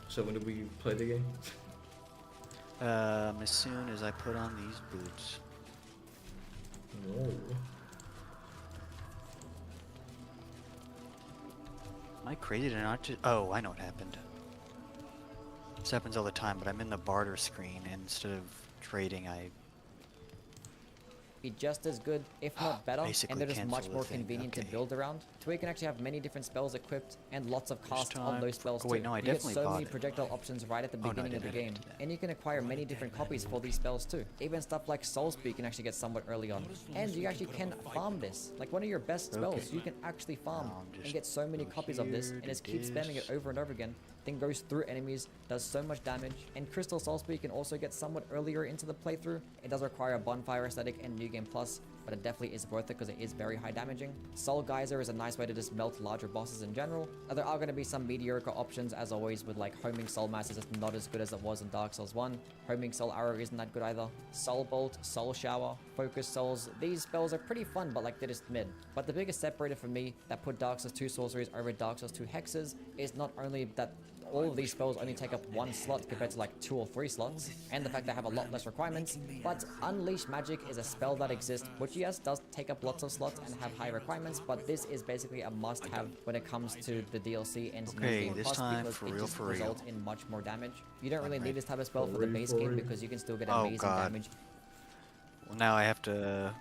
So when did we play the game? As soon as I put on these boots. No. Am I crazy to not to? Oh, I know what happened. This happens all the time, but I'm in the barter screen, and instead of trading, I be just as good, if not better, Basically and they're just cancel much the more thing, convenient to okay. build around, to where you can actually have many different spells equipped and lots of casts on time those spells oh, wait, too. no, I You get definitely so bought many it. projectile options right at the Oh, no, I beginning of the didn't. I game, didn't do that. and you can acquire many different copies for these spells too. Even stuff like Soulspeak you can actually get somewhat early on, and you actually can farm this. Like one of your best spells, Okay. you can actually farm Now I'm and just get so many go copies of this, here, and do just keep spamming it this. over and over again. Then goes through enemies, does so much damage, and Crystal Soulspeak can also get somewhat earlier into the playthrough. It does require a bonfire aesthetic and New Game Plus, but it definitely is worth it because it is very high damaging. Soul Geyser is a nice way to just melt larger bosses in general. There are going to be some mediocre options as always, with like Homing Soul Mass is just not as good as it was in Dark Souls 1. Homing Soul Arrow isn't that good either. Soul Bolt, Soul Shower, Focus Souls, these spells are pretty fun, but like they're just mid. But the biggest separator for me that put Dark Souls 2 sorceries over Dark Souls 2 hexes is not only that all of these spells only take up one slot compared to like 2 or 3 slots, and the fact they have a lot less requirements, but Unleash Magic is a spell that exists, which yes, does take up lots of slots and have high requirements, but this is basically a must-have when it comes to the DLC and New Okay, Game this Plus, time because for it real, just for real. results in much more damage. You don't really need Alright. this type of spell for the base game because you can still get Oh, amazing God. damage. Well, now I have to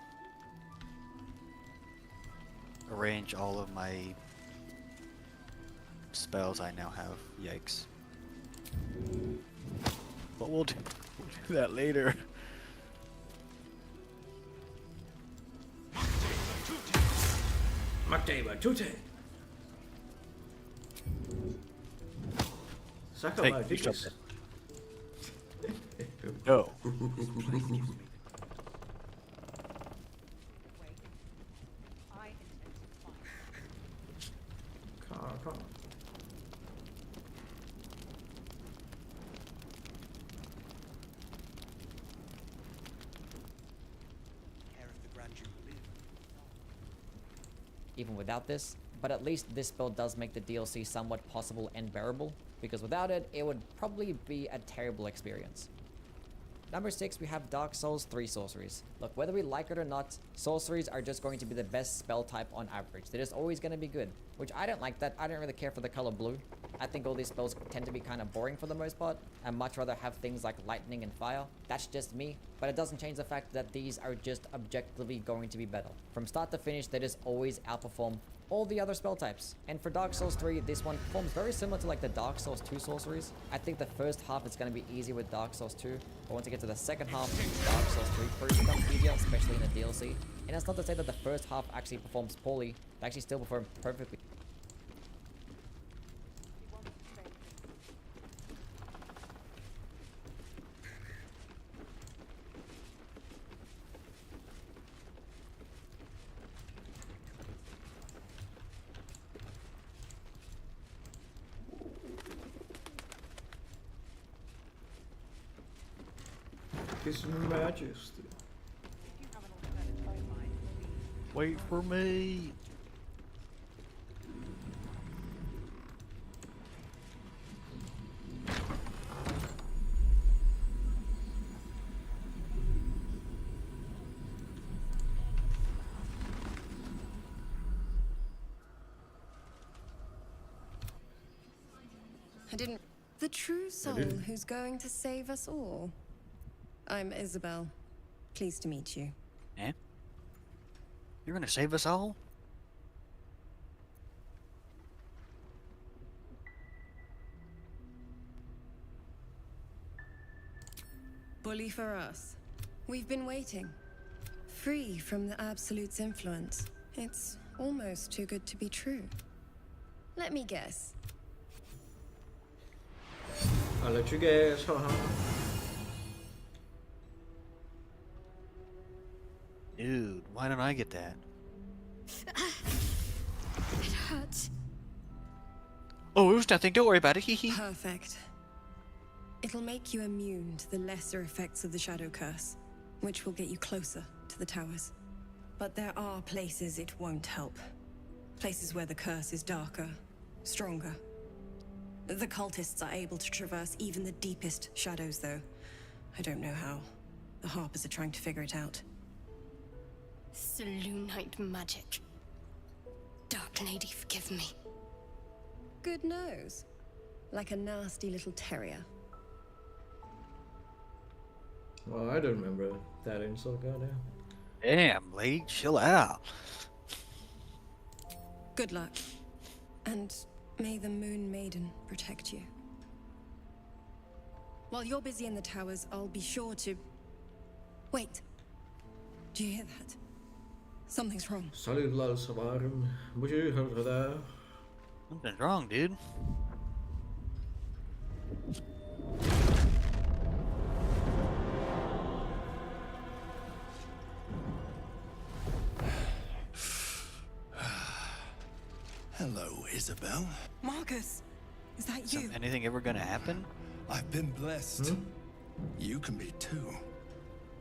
arrange all of my spells I now have. Yikes. But we'll do that later. Mateva Tute. Suck Hey, my you dicks. stop No. Come. Even without this, but at least this spell does make the DLC somewhat possible and bearable, because without it, it would probably be a terrible experience. Number 6, we have Dark Souls 3 sorceries. Look, whether we like it or not, sorceries are just going to be the best spell type on average. They're just always going to be good, which I don't like that. I don't really care for the color blue. I think all these spells tend to be kind of boring for the most part. I'd much rather have things like lightning and fire. That's just me, but it doesn't change the fact that these are just objectively going to be better. From start to finish, they just always outperform all the other spell types. And for Dark Souls 3, this one performs very similar to like the Dark Souls 2 sorceries. I think the first half is going to be easy with Dark Souls 2, but once you get to the second half, Dark Souls 3 probably becomes easier, especially in the DLC. And that's not to say that the first half actually performs poorly, they actually still perform perfectly. His Majesty. Wait for me. I didn't. The true soul who's going to save us all. I'm Isabel. Pleased to meet you. Eh? You're gonna save us all? Bully for us. We've been waiting. Free from the Absolute's influence. It's almost too good to be true. Let me guess. I'll let you guess, haha. Dude, why don't I get that? It hurts. Oh, it was nothing. Don't worry about it. Hee hee. Perfect. It'll make you immune to the lesser effects of the Shadow Curse, which will get you closer to the towers. But there are places it won't help. Places where the curse is darker, stronger. The cultists are able to traverse even the deepest shadows, though. I don't know how. The Harpers are trying to figure it out. Selûnite magic. Dark Lady, forgive me. Good nose. Like a nasty little terrier. Well, I don't remember that insult, goddamn. Damn, lady, chill out. Good luck. And may the Moon Maiden protect you. While you're busy in the towers, I'll be sure to... Wait. Do you hear that? Something's wrong. Salut luisteraars. Moet je horen daar? Something's wrong, dude. Hello, Isabel. Marcus, is that you? Anything ever gonna happen? I've been blessed. You can be too.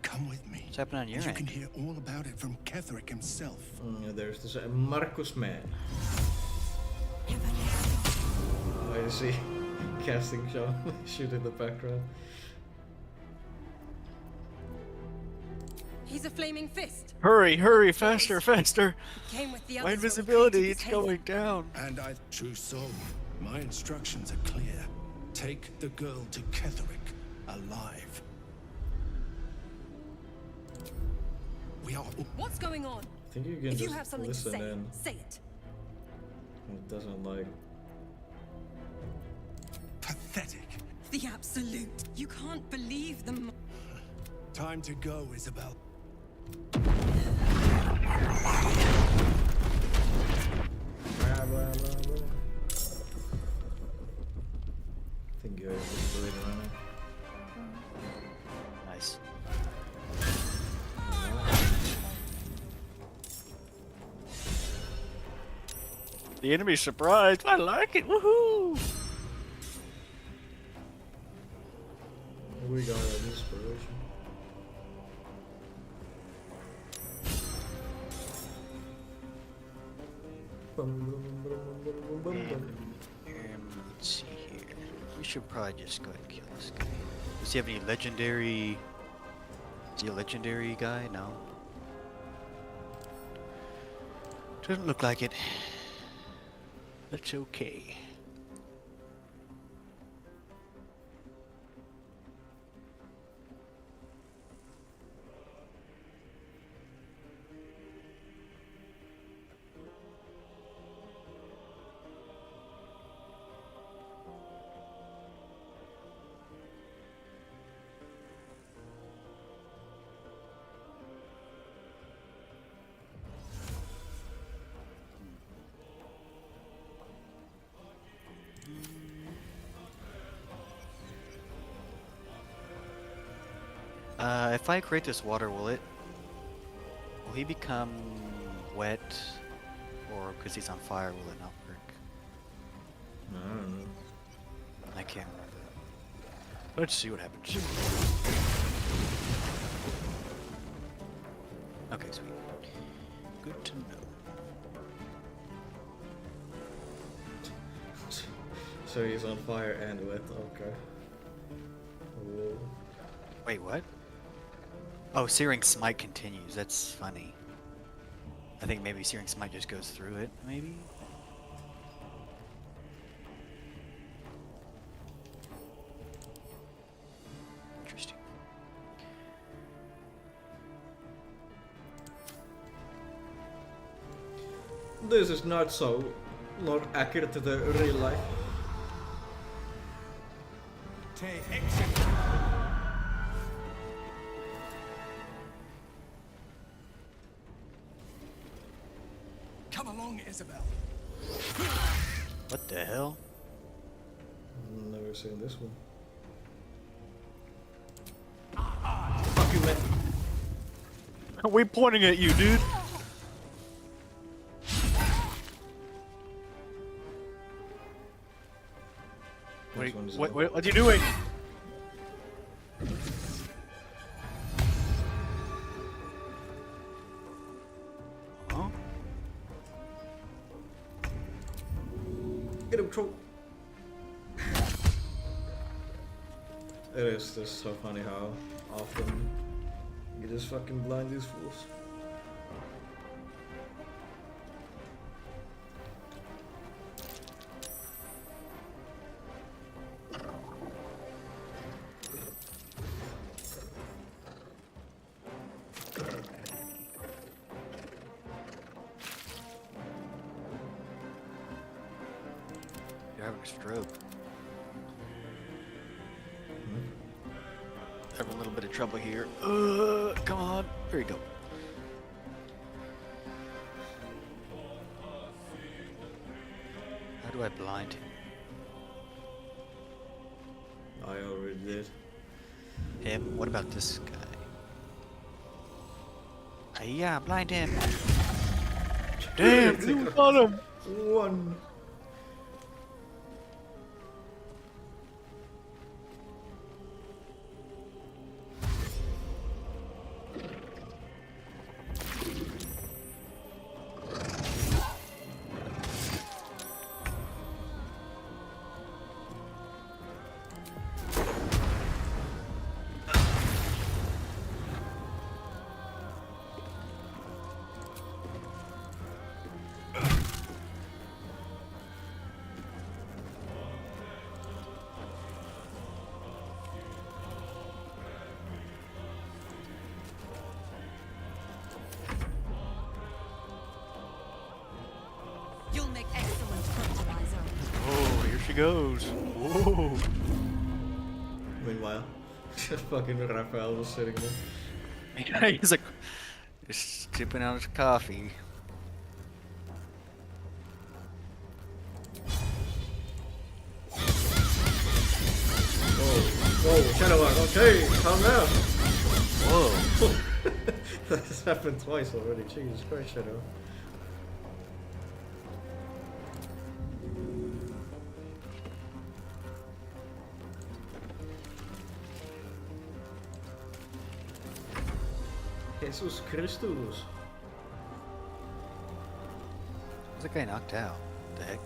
Come with me. What's happening on your and you end? can hear all about it from Ketherick himself. There's this Marcus man. Oh, you see, casting shot, shoot in the background. He's a flaming fist. Hurry, hurry, faster, faster. Came with the My others when we invisibility, created it's this going haven. down. And I, true soul, my instructions are clear. Take the girl to Ketherick, alive. We are. What's going on? I think you can If just you have something to listen say, in. say it. It doesn't like. Pathetic. The Absolute. You can't believe them. Time to go, Isabel. Blah, blah, blah, blah. I think you're really running. Nice. The enemy's surprised. I like it. Woohoo! We got an inspiration. Let's see here. We should probably just go ahead and kill this guy. Does he have any legendary... Is he a legendary guy? No. Doesn't look like it. That's okay. If I create this water, will he become wet, or because he's on fire, will it not work? I don't know. I can't remember. Let's see what happens. Okay, sweet. Good to know. So he's on fire and wet, okay. Whoa. Wait, what? Oh, Searing Smite continues. That's funny. I think maybe Searing Smite just goes through it, maybe? Interesting. This is not accurate to the real life. Take exit. Come along, Isabel. What the hell? Never seen this one. Fuck you, man. We pointing at you, dude. What are you doing? Huh? Get him, troll. It is just so funny how often you just fucking blind these fools. You're having a stroke. Having a little bit of trouble here. Come on. There you go. How do I blind him? I already did. Him? What about this guy? Yeah, blind him. Damn, you got him. One. You'll make excellent fertilizer. Oh, here she goes. Whoa. Meanwhile, fucking Raphael was sitting there. He's like, just sipping on his coffee. Whoa, Shadow Arm, okay, calm down. Whoa. That's happened twice already, Jesus Christ, Shadow. Jesus Christus. Who's that guy knocked out? What the heck?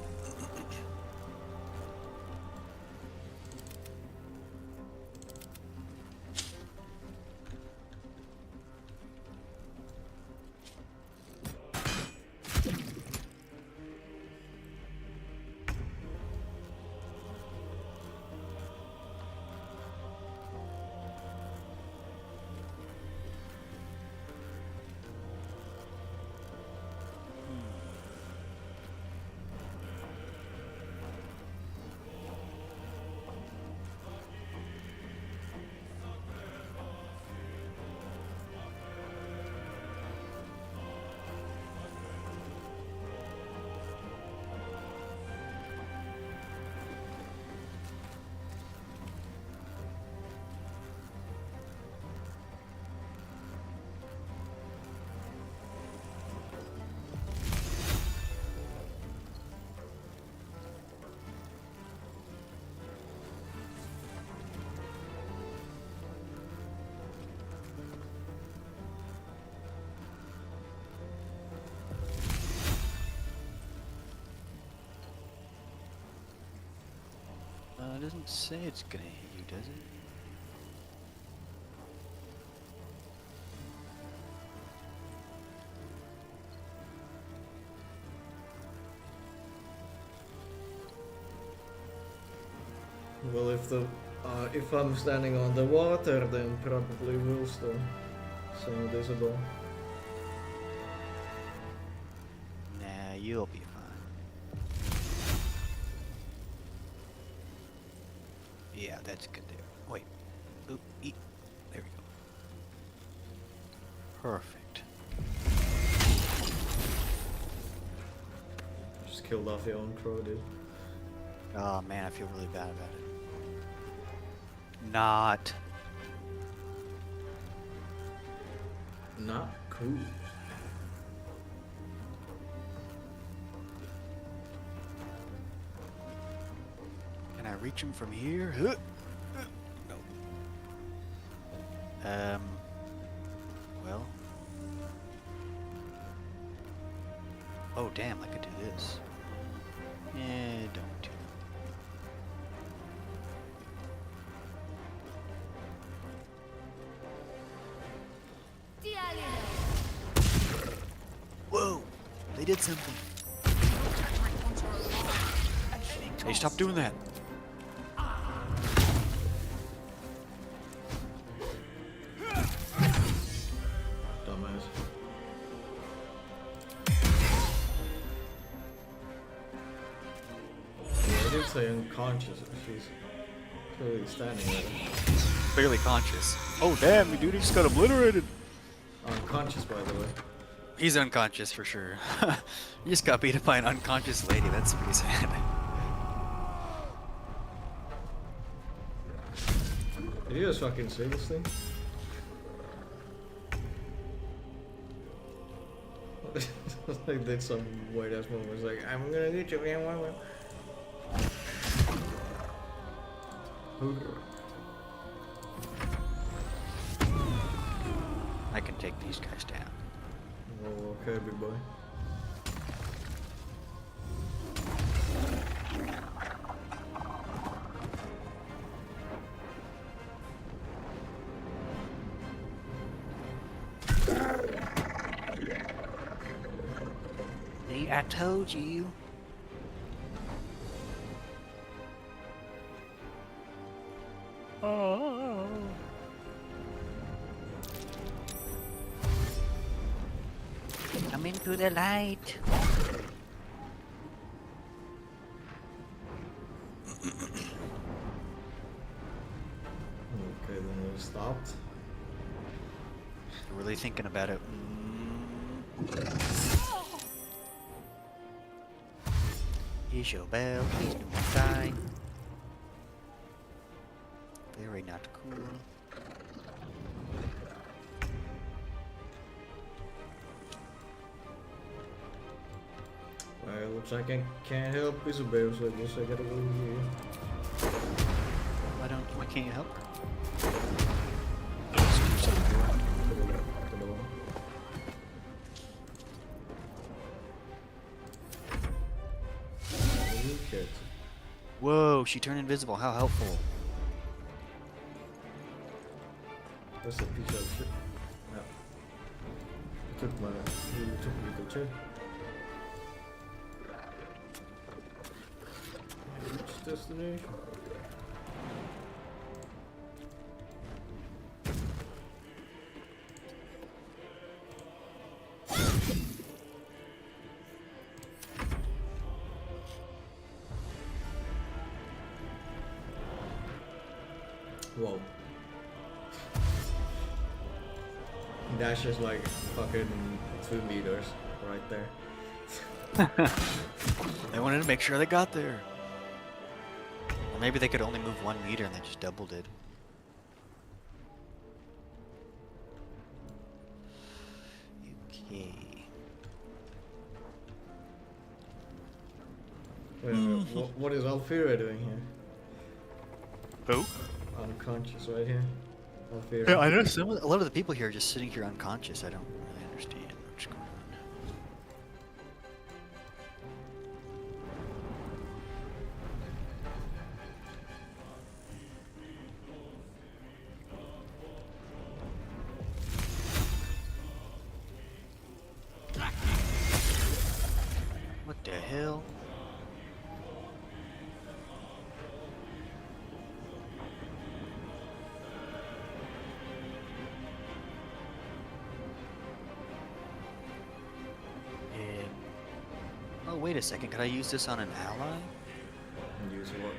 doesn't say it's gonna hit you, does it? Well, if I'm standing on the water, then probably will still. So invisible. Nah, you'll be fine. Yeah, that's good there. Wait. Oop, eat. There we go. Perfect. Just killed off your own crow, dude. Oh man, I feel really bad about it. Not cool. Can I reach him from here? No. Well. Oh damn, I could do this. Yeah, don't do Whoa! They did something. Hey, stop doing that. Dumbass. Yeah, I did say unconscious. She's clearly standing there. Clearly conscious. Oh damn, the dude just got obliterated. Unconscious, by the way. He's unconscious for sure. He just got beat up by an unconscious lady. That's pretty sad. Did you just fucking see this thing? Like did some weird ass moment. It's like, I'm gonna get you, man. I can take these guys down. Oh, okay, big boy. See, I told you. Oh. Come into the light. Okay, then it stopped. Really thinking about it. Here's your bell, please do not die. Very not cool. Well, looks like I can't help Isabel, so I guess I gotta go here. Why can't you help her? Whoa, she turned invisible. How helpful. That's a piece of shit. Yeah. Took me to check. Which destination? Whoa. That's just like fucking 2 meters right there. They wanted to make sure they got there. Or maybe they could only move 1 meter and they just doubled it. Okay. Wait a minute, what is Alfira doing here? Who? Unconscious right here. Alfira. Yeah, I know a lot of the people here are just sitting here unconscious. I don't really understand what's going on. wait a second. Could I use this on an ally? Use what?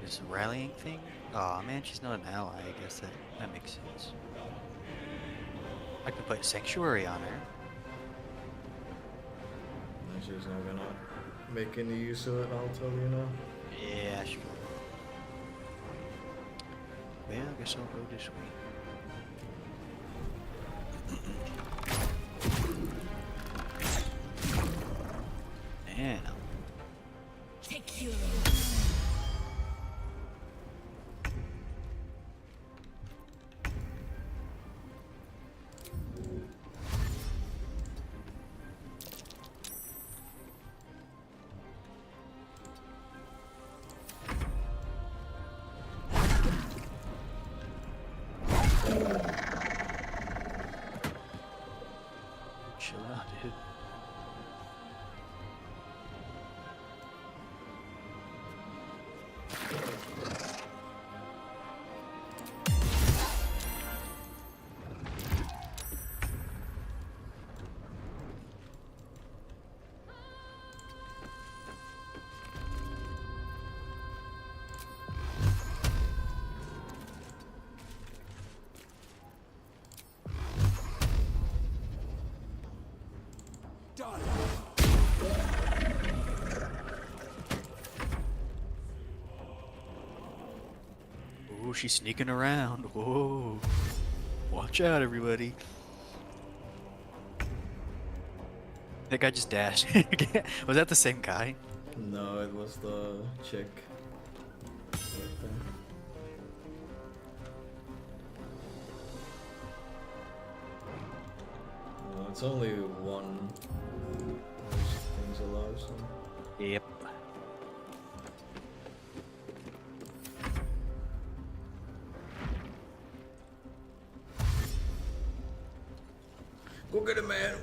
This rallying thing? Oh man, she's not an ally. I guess that makes sense. I could put sanctuary on her. No, she's not gonna make any use of it, I'll tell you now. Yeah, sure. Well, I guess I'll go this way. And Take you. chill out, dude. Ooh, she's sneaking around. Whoa. Watch out, everybody. That guy just dashed. Was that the same guy? No, it was the chick. Right there. No, it's only one. Things alive, so. Yep. Go get him, man.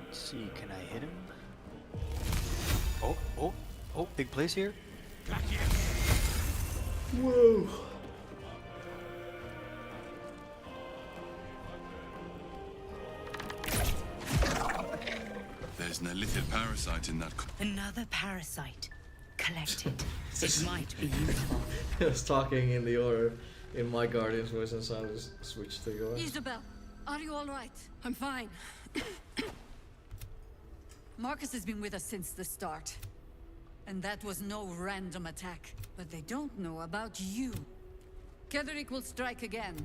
Let's see, can I hit him? Oh, big place here? Whoa. There's an illithid parasite in that. Another parasite. Collected. It might be useful. I was talking in the order in my Guardian's voice and so I just switched to yours. Isabel, are you all right? I'm fine. Marcus has been with us since the start. And that was no random attack. But they don't know about you. Ketherick will strike again.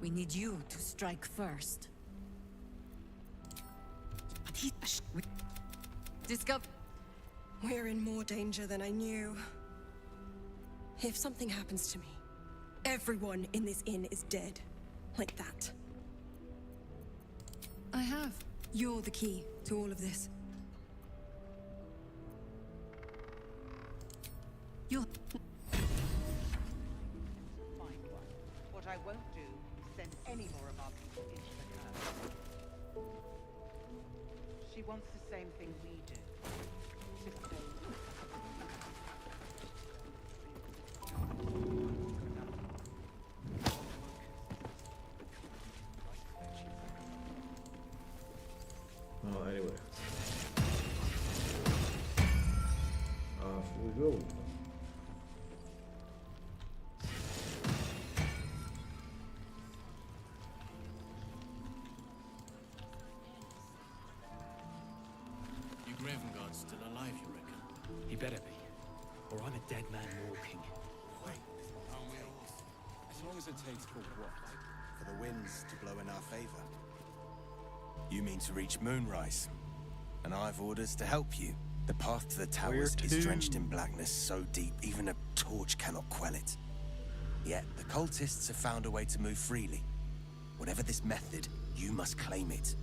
We need you to strike first. Discover. We're in more danger than I knew. If something happens to me, everyone in this inn is dead. Like that. I have. You're the key to all of this. You'll... Find one. What I won't do is send any more of our people into the curse. She wants the same thing we do. To stay. Oh, anyway. Off we go. You Gravenguard's still alive, you reckon? He better be, or I'm a dead man walking. Wait, aren't we all? As long as it takes for what? For the winds to blow in our favor. You mean to reach Moonrise? And I've orders to help you. The path to the towers Where is to? drenched in blackness so deep, even a torch cannot quell it. Yet, the cultists have found a way to move freely. Whatever this method, you must claim it.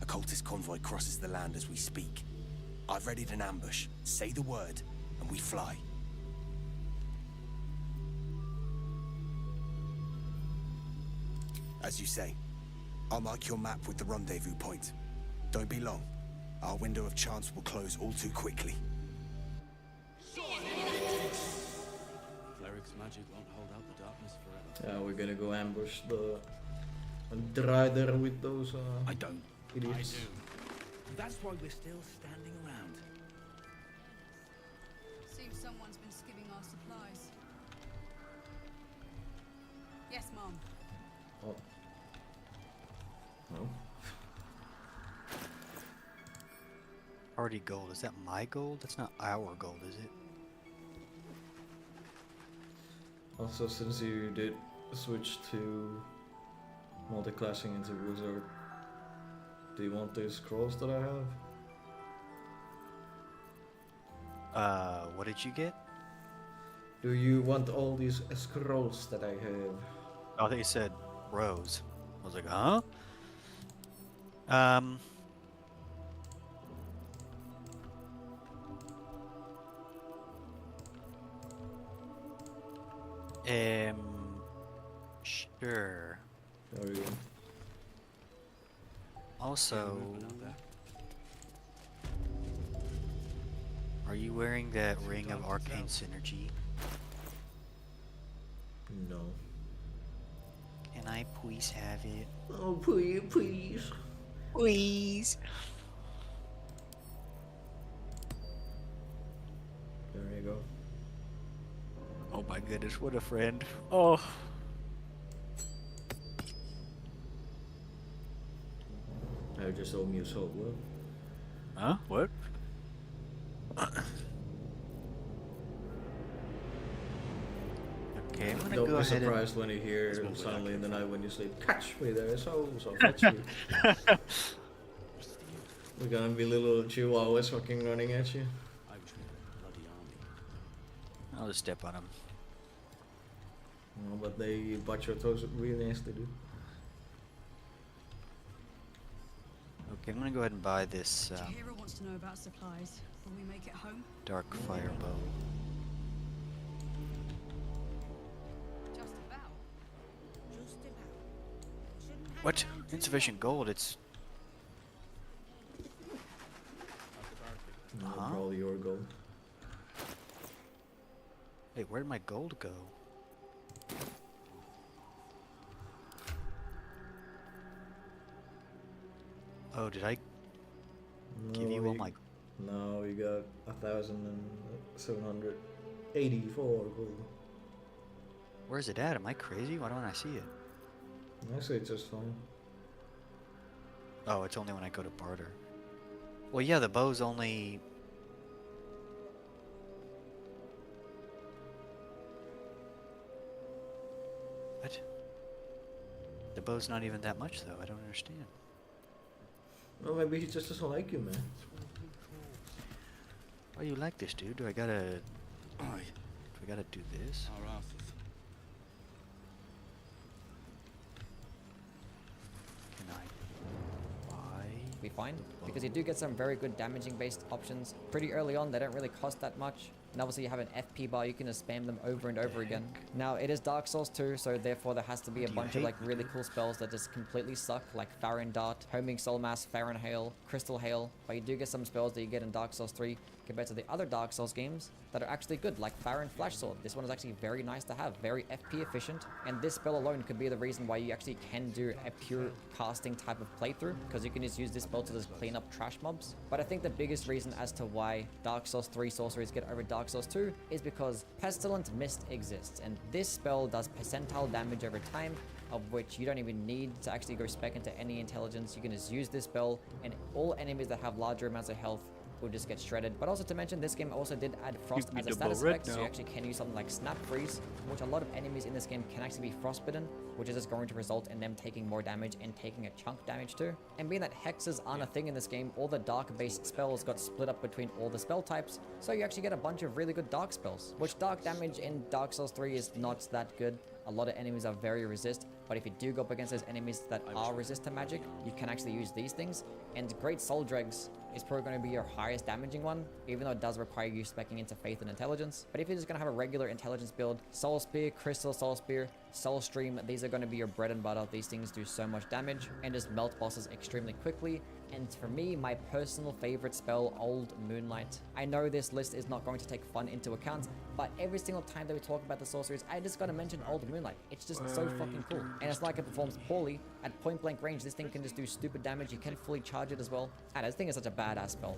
A cultist convoy crosses the land as we speak. I've readied an ambush. Say the word, and we fly. As you say, I'll mark your map with the rendezvous point. Don't be long. Our window of chance will close all too quickly. Cleric's magic won't hold out the darkness forever. Yeah, we're gonna go ambush the Drider with those I don't. idiots. I do. That's why we're still standing around. Seems someone's been skimming our supplies. Yes, Mom. Oh. No. Party gold. Is that my gold? That's not our gold, is it? Also, since you did switch to multi-classing into wizard, do you want these scrolls that I have? What did you get? Do you want all these scrolls that I have? Oh, I think you said rose. I was like, huh? Sure. There you go. Also, are you wearing that ring of arcane synergy? No. Can I please have it? Oh, please, please. Please. There you go. Oh my goodness, what a friend. Oh. I just owe me a soul. What? Huh? What? Okay, I'm gonna Don't go be ahead surprised when you hear suddenly in the night when you sleep, catch me there, so fetch me. We're gonna be little chihuahuas fucking running at you. I wish we had a bloody army. I'll just step on him. Oh, but they bite your toes really nasty, dude. Okay, I'm gonna go ahead and buy this Hero wants to know about supplies. Will we make it home? dark fire bow. Just about. What? Insufficient gold? It's No, Huh? probably your gold. Wait, where'd my gold go? Oh, did I give you all my... No, you got 1,784 gold. Where's it at? Am I crazy? Why don't I see it? Actually, it's just fine. Oh, it's only when I go to barter. Well, yeah, the bow's only... What? The bow's not even that much, though. I don't understand. Well, maybe he just doesn't like you, man. Why you like this, dude? Do I gotta do this? Our asses. Can I buy? Be fine, because you do get some very good damaging based options. Pretty early on, they don't really cost that much. And obviously you have an FP bar, you can just spam them over and over again. Now, it is Dark Souls 2, so therefore there has to be a bunch of like really cool spells that just completely suck, like Farron Dart, Homing Soul Mass, Farron Hail, Crystal Hail. But you do get some spells that you get in Dark Souls 3 compared to the other Dark Souls games that are actually good, like Farron Flash Sword. This one is actually very nice to have, very FP efficient, and this spell alone could be the reason why you actually can do a pure casting type of playthrough, because you can just use this spell to just clean up trash mobs. But I think the biggest reason as to why Dark Souls 3 sorceries get over Dark Souls 2 is because Pestilent Mist exists, and this spell does percentile damage over time, of which you don't even need to actually go spec into any intelligence. You can just use this spell, and all enemies that have larger amounts of health will just get shredded. But also to mention, this game also did add Frost as a status effect, so you actually can use something like Snap Freeze, which a lot of enemies in this game can actually be frostbitten, which is just going to result in them taking more damage and taking a chunk damage too. And being that hexes aren't a thing in this game, all the dark-based spells got split up between all the spell types, so you actually get a bunch of really good dark spells, which dark damage in Dark Souls 3 is not that good. A lot of enemies are very resist, but if you do go up against those enemies that are resist to magic, you can actually use these things. And Great Soul Dregs is probably going to be your highest damaging one, even though it does require you speccing into Faith and Intelligence. But if you're just going to have a regular Intelligence build, Soul Spear, Crystal Soul Spear, Soul Stream, these are going to be your bread and butter. These things do so much damage and just melt bosses extremely quickly And for me, my personal favorite spell, Old Moonlight. I know this list is not going to take fun into account, but every single time that we talk about the sorceries, I just gotta mention Old Moonlight. It's just so fucking cool. And it's not like it performs poorly. At point blank range, this thing can just do stupid damage. You can fully charge it as well. And this thing is such a badass spell.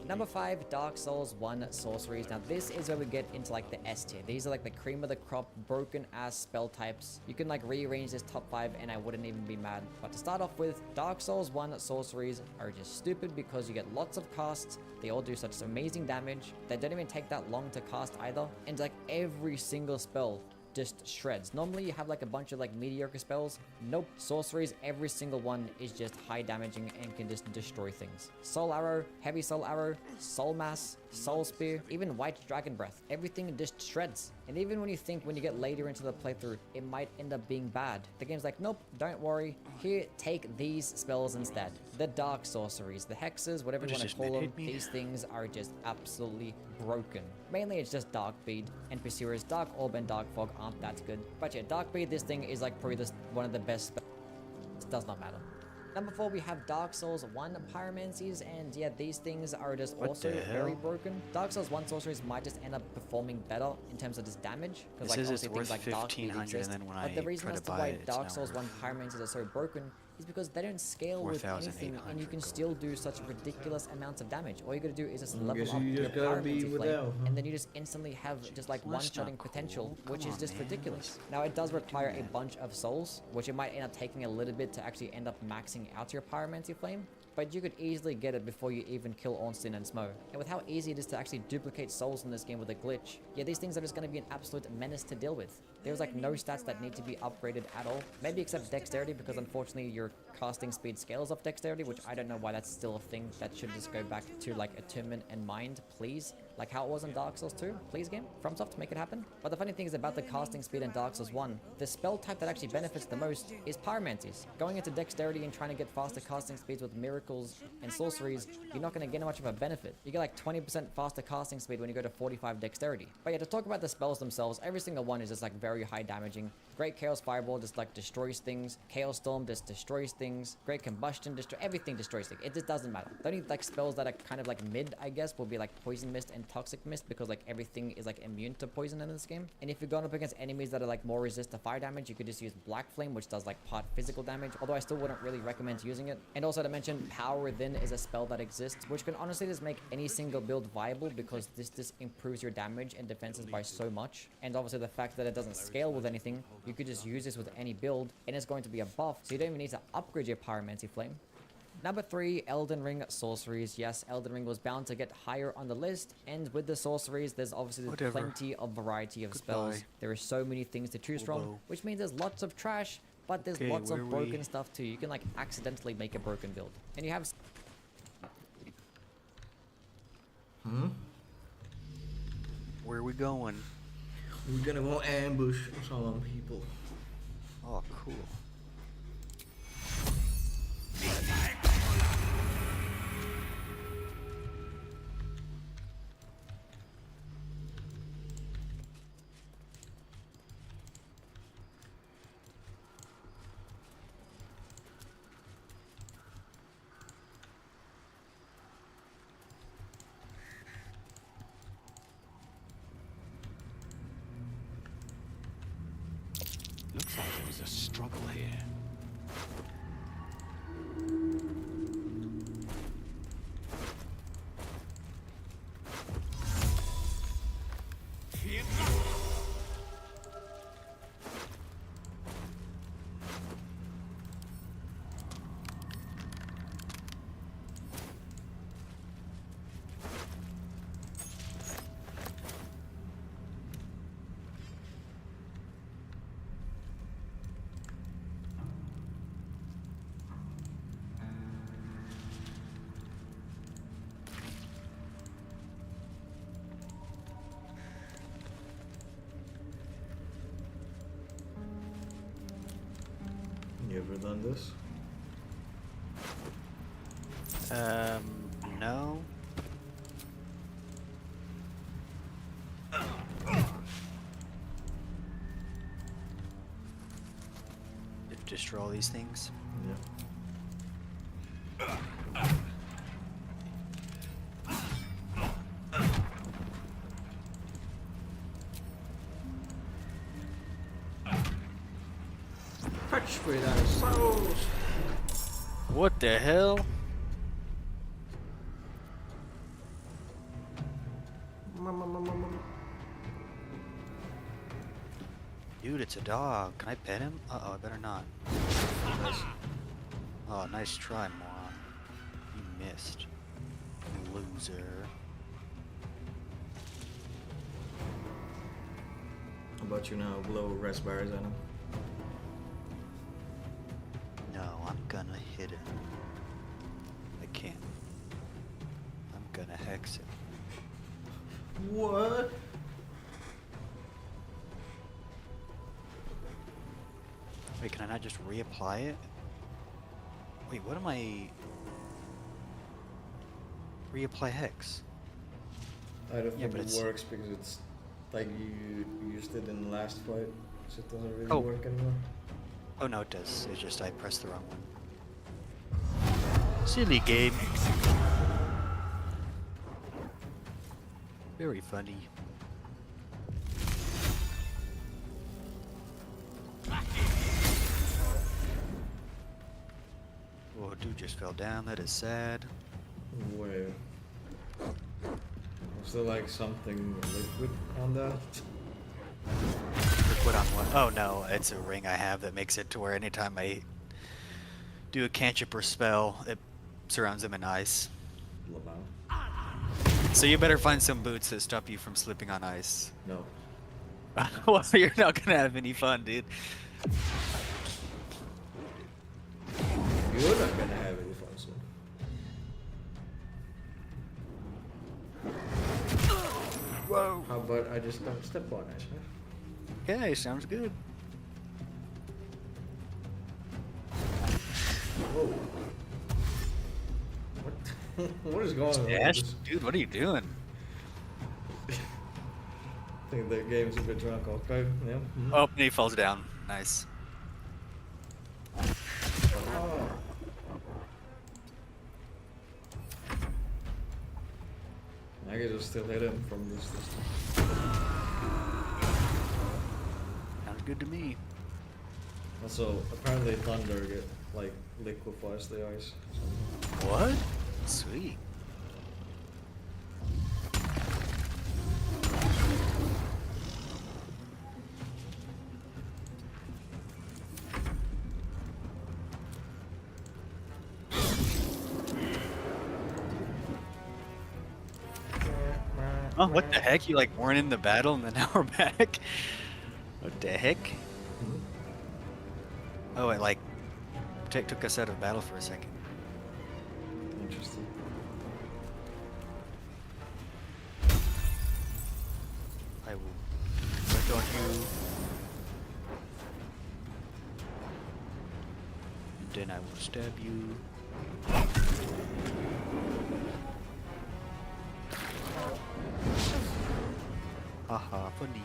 Number 5, Dark Souls 1 sorceries. Now this is where we get into like the S tier. These are like the cream of the crop, broken ass spell types. You can like rearrange this top 5 and I wouldn't even be mad. But to start off with, Dark Souls 1 sorceries are just stupid because you get lots of casts. They all do such amazing damage. They don't even take that long to cast either. And like every single spell just shreds. Normally you have like a bunch of like mediocre spells. Nope. Sorceries, every single one is just high damaging and can just destroy things. Soul Arrow, Heavy Soul Arrow, Soul Mass, Soul Spear, even White Dragon Breath. Everything just shreds. And even when you think when you get later into the playthrough, it might end up being bad. The game's like, nope, don't worry. Here, take these spells instead. The Dark Sorceries, the Hexes, whatever you want to call them. These things are just absolutely broken. Mainly it's just Dark Bead and Pursuers. Dark Orb and Dark Fog aren't that good. But yeah, Dark Bead, this thing is like probably one of the best spells. It does not matter. Number 4, we have Dark Souls 1 Pyromancies, and yeah, these things are just also very broken. Dark Souls 1 sorceries might just end up performing better in terms of just damage, because like obviously things like Dark Bead exist. But the reason as to why Dark Souls 1 Pyromancies are so broken is because they don't scale with anything, and you can still do such ridiculous amounts of damage. All you gotta do is just level up your Pyromancy Flame, and then you just instantly have just like one-shotting potential, which is just ridiculous. Now it does require a bunch of souls, which it might end up taking a little bit to actually end up maxing out your Pyromancy Flame, but you could easily get it before you even kill Ornstein and Smo. And with how easy it is to actually duplicate souls in this game with a glitch, yeah, these things are just going to be an absolute menace to deal with. There's like no stats that need to be upgraded at all, maybe except dexterity, because unfortunately your casting speed scales off dexterity, which I don't know why that's still a thing. That should just go back to like attunement and mind, please. Like how it was in Dark Souls 2, please game, FromSoft, make it happen. But the funny thing is about the casting speed in Dark Souls 1, the spell type that actually benefits the most is Pyromancies. Going into dexterity and trying to get faster casting speeds with miracles and sorceries, you're not going to get much of a benefit. You get like 20% faster casting speed when you go to 45 dexterity. But yeah, to talk about the spells themselves, every single one is just like very high damaging. Great Chaos Fireball just like destroys things. Chaos Storm just destroys things. Great Combustion everything destroys things. It just doesn't matter. The only like spells that are kind of like mid, I guess, will be like Poison Mist and Toxic Mist, because like everything is like immune to poison in this game. And if you're going up against enemies that are like more resist to fire damage, you could just use Black Flame, which does like part physical damage, although I still wouldn't really recommend using it. And also to mention, Power Within is a spell that exists, which can honestly just make any single build viable, because this just improves your damage and defenses by so much. And obviously the fact that it doesn't scale with anything, you could just use this with any build and it's going to be a buff, so you don't even need to upgrade your Pyromancy Flame. Number 3, Elden Ring sorceries. Yes, Elden Ring was bound to get higher on the list, and with the sorceries, there's obviously plenty of variety of spells. There are so many things to choose from, which means there's lots of trash, but there's lots of broken stuff too. You can like accidentally make a broken build, and you have. Where are we going? We're gonna go ambush some people. Oh, cool. Looks like there was a struggle here. You ever done this? No. Destroy all these things. Yeah. Fetch me that souls. What the hell? Dude, it's a dog. Can I pet him? Uh-oh, I better not. Oh, nice try, moron. You missed. You loser. How about you now? Blow raspberries at him. No, I'm gonna hit him. I can't. I'm gonna hex him. What? Wait, can I not just reapply it? Wait, what am I... Reapply hex? I don't think but it works because it's like you used it in the last fight, so it doesn't really Oh. work anymore. Oh no, it does. It's just I pressed the wrong one. Silly game. Very funny. Oh, dude just fell down. That is sad. Where? Was there like something liquid on that? Liquid on what? Oh no, it's a ring I have that makes it to where anytime I do a cantrip or spell, it surrounds them in ice. So you better find some boots that stop you from slipping on ice. No. Well, you're not gonna have any fun, dude. You're not gonna have any fun soon. Whoa. How about I just don't step on it, huh? Okay, sounds good. Whoa. What? What is going on? Ash, dude, what are you doing? I think the game's a bit drunk, okay? Yeah. Mhm. Oh, and he falls down. Nice. Oh. I guess I'll still hit him from this distance. Sounds good to me. Also, apparently thunder like liquefies the ice. What? Sweet. Oh, what the heck? You like weren't in the battle and then now we're back? What the heck? Oh, it like took us out of battle for a second. Interesting. I will click on you. And then I will stab you. Haha, funny.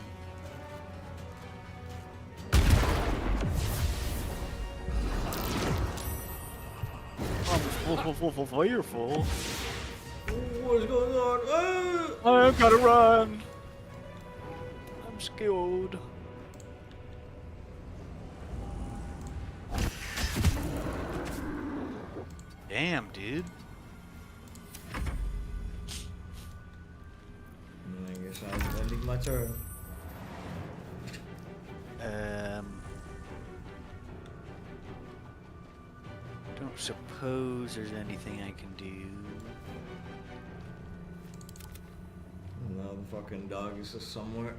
I'm fireful. What's going on? I've gotta run. I'm skilled. Damn, dude. I guess I'm ending my turn. Don't suppose there's anything I can do. No, the fucking dog is just somewhere.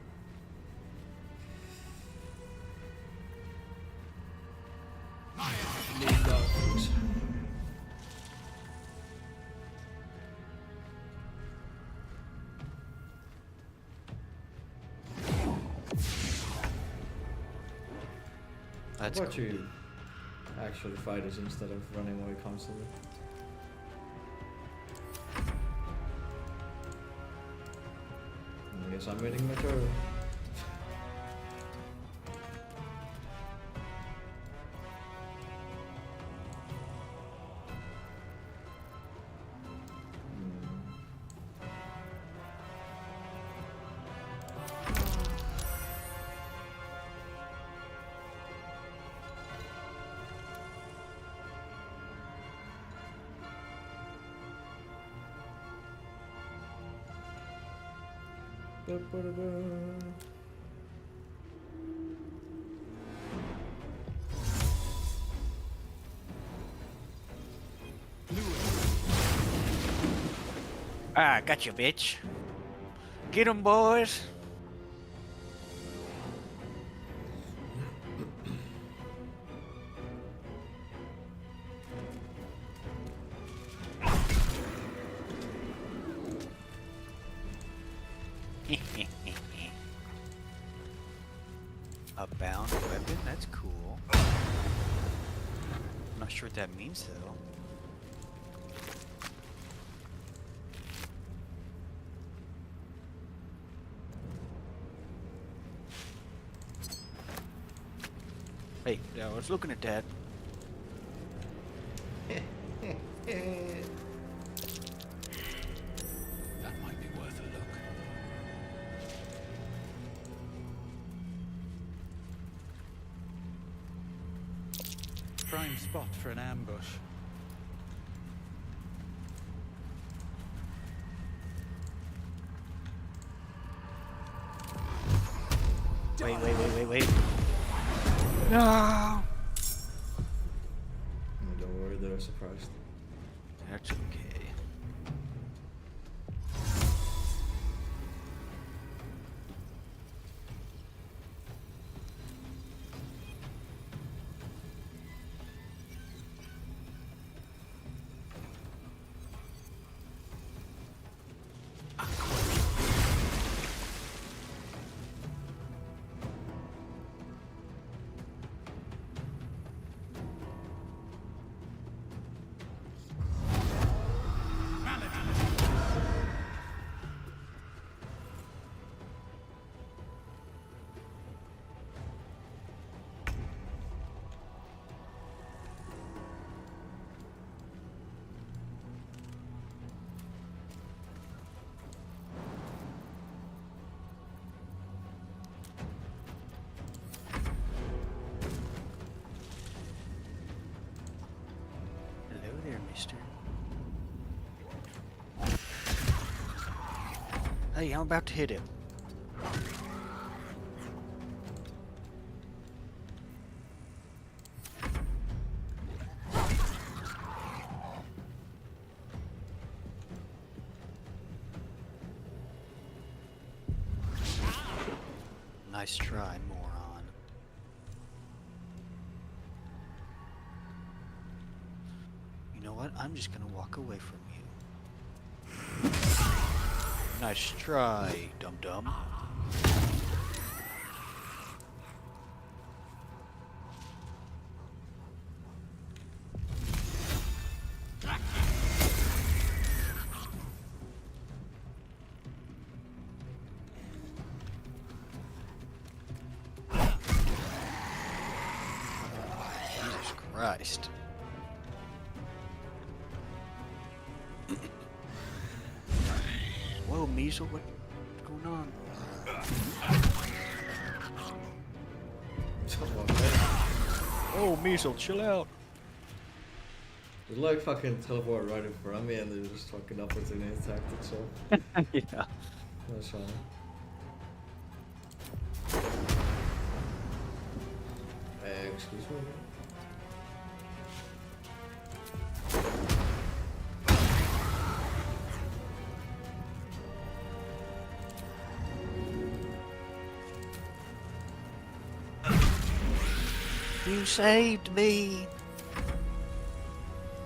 Need dogs. That's How about cool. you actually fight us instead of running away constantly? I guess I'm winning my turn. Ah, got you, bitch. Get 'em, boys. A bound weapon? That's cool. I'm not sure what that means, though. Hey, I was looking at that. That might be worth a look. Prime spot for an ambush. Wait. No! Don't worry, they're surprised. That's okay. Hello there, mister. Hey, I'm about to hit him. Nice try, moron. You know what? I'm just gonna walk away from you. Nice try, dum-dum. Jesus Christ. Whoa, Measle, what's going on? Oh, Measle, chill out. They like fucking teleport right in front of me and they're just fucking opportunity tactics, so. Yeah. That's funny. Excuse me. You saved me.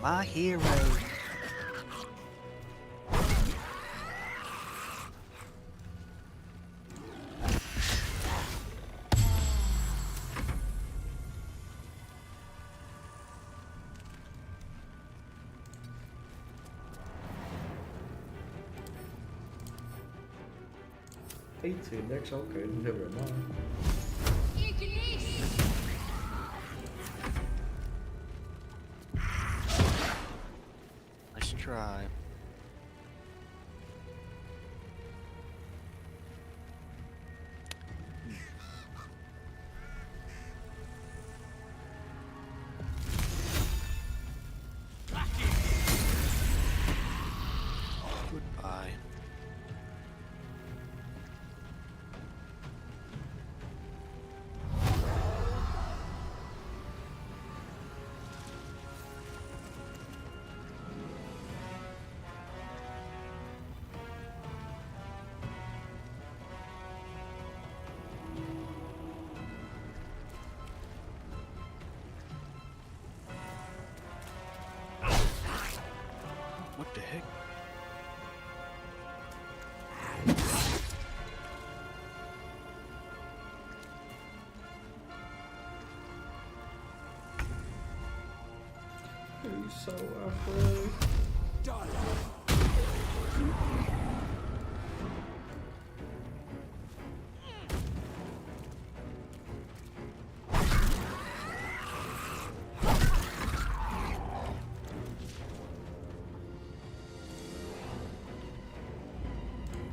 My hero. Next, okay, never mind. Nice try. Goodbye. He's so afraid. Done.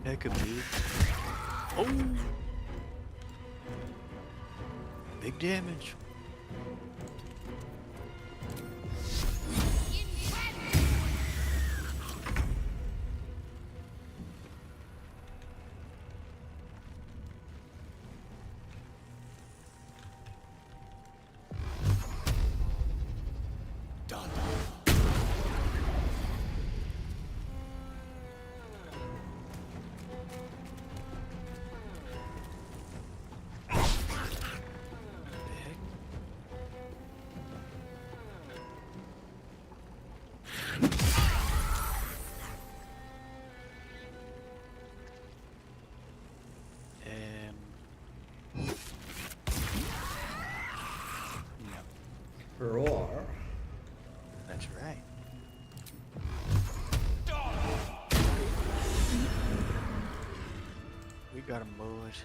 That could be. Oh! Big damage. Done. Roar. That's right. We got him, boys.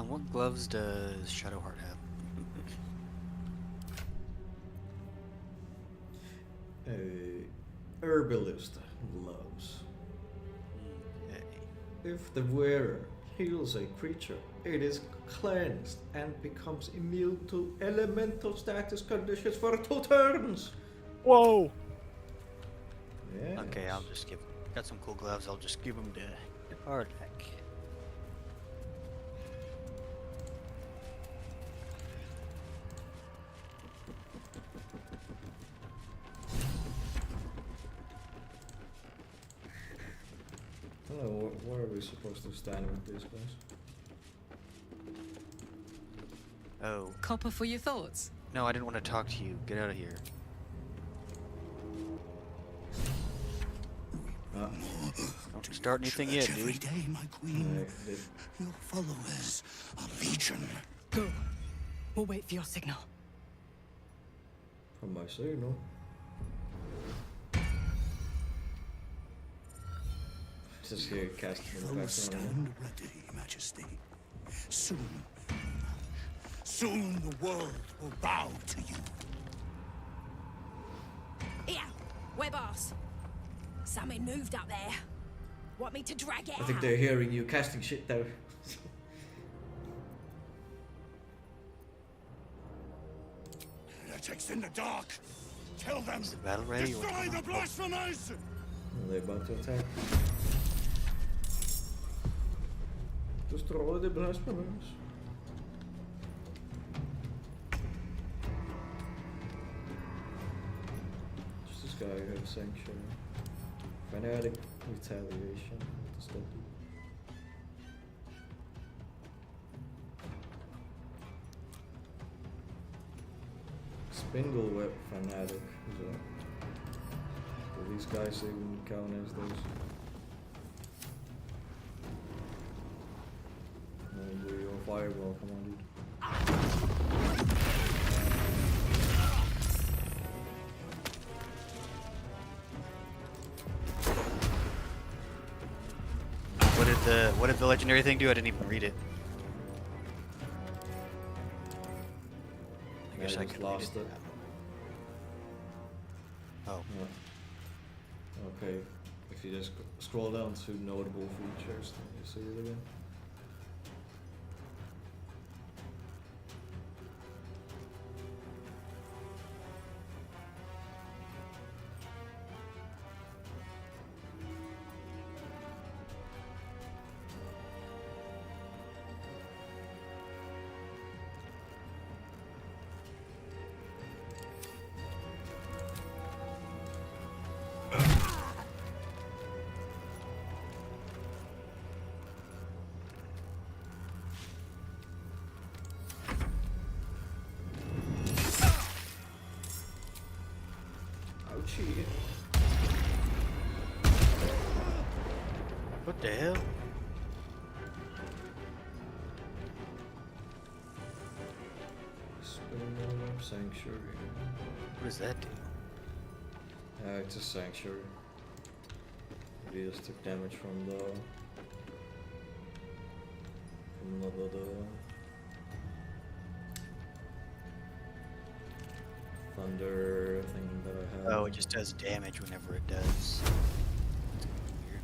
What gloves does Shadowheart have? A herbalist gloves. If the wearer heals a creature, it is cleansed and becomes immune to elemental status conditions for 2 turns. Whoa! Yeah. Okay, I'll just give. Got some cool gloves. I'll just give them to Ardak. Hello, where are we supposed to stand with these guys? Oh. Copper for your thoughts? No, I didn't want to talk to you. Get out of here. Don't start anything yet, dude. Every day, my queen. Your followers are legion. Go. We'll wait for your signal. From my signal. Just here casting in the background. Stand ready, Majesty. Soon the world will bow to you. Here, we're boss. Something moved up there. Want me to drag it I think out? they're hearing you casting shit though. Heretics in the dark. Tell them. Is the battle ready? Destroy the blasphemers! Are they about to attack? Destroy the blasphemers. Just this guy who had sanctuary. Fanatic retaliation. What does that do? Spindle web fanatic. Who's that? Do these guys even count as those? No, do your fireball, come on, dude. What did the legendary thing do? I didn't even read it. I guess I just could read lost it. Oh. Yeah. Okay. If you just scroll down to notable features, then you see it again. Ouchie. What the hell? Sanctuary. What does that do? It's a sanctuary. We just took damage from the thunder thing that I had. Oh, it just does damage whenever it does. Weird.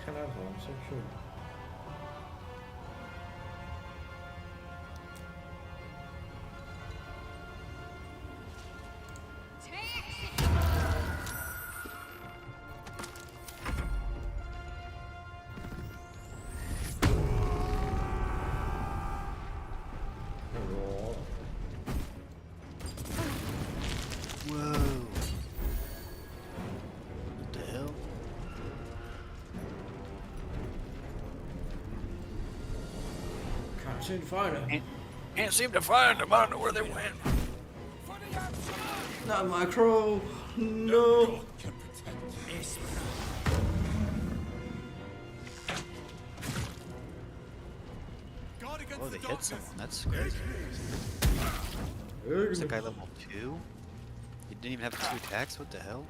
Can I have home sanctuary? Whoa. What the hell? Can't seem to find it. Can't seem to find them. I don't know where they went. Not my crow. No. Oh, they hit someone. That's crazy. Is that guy level 2? He didn't even have 2 attacks? What the hell?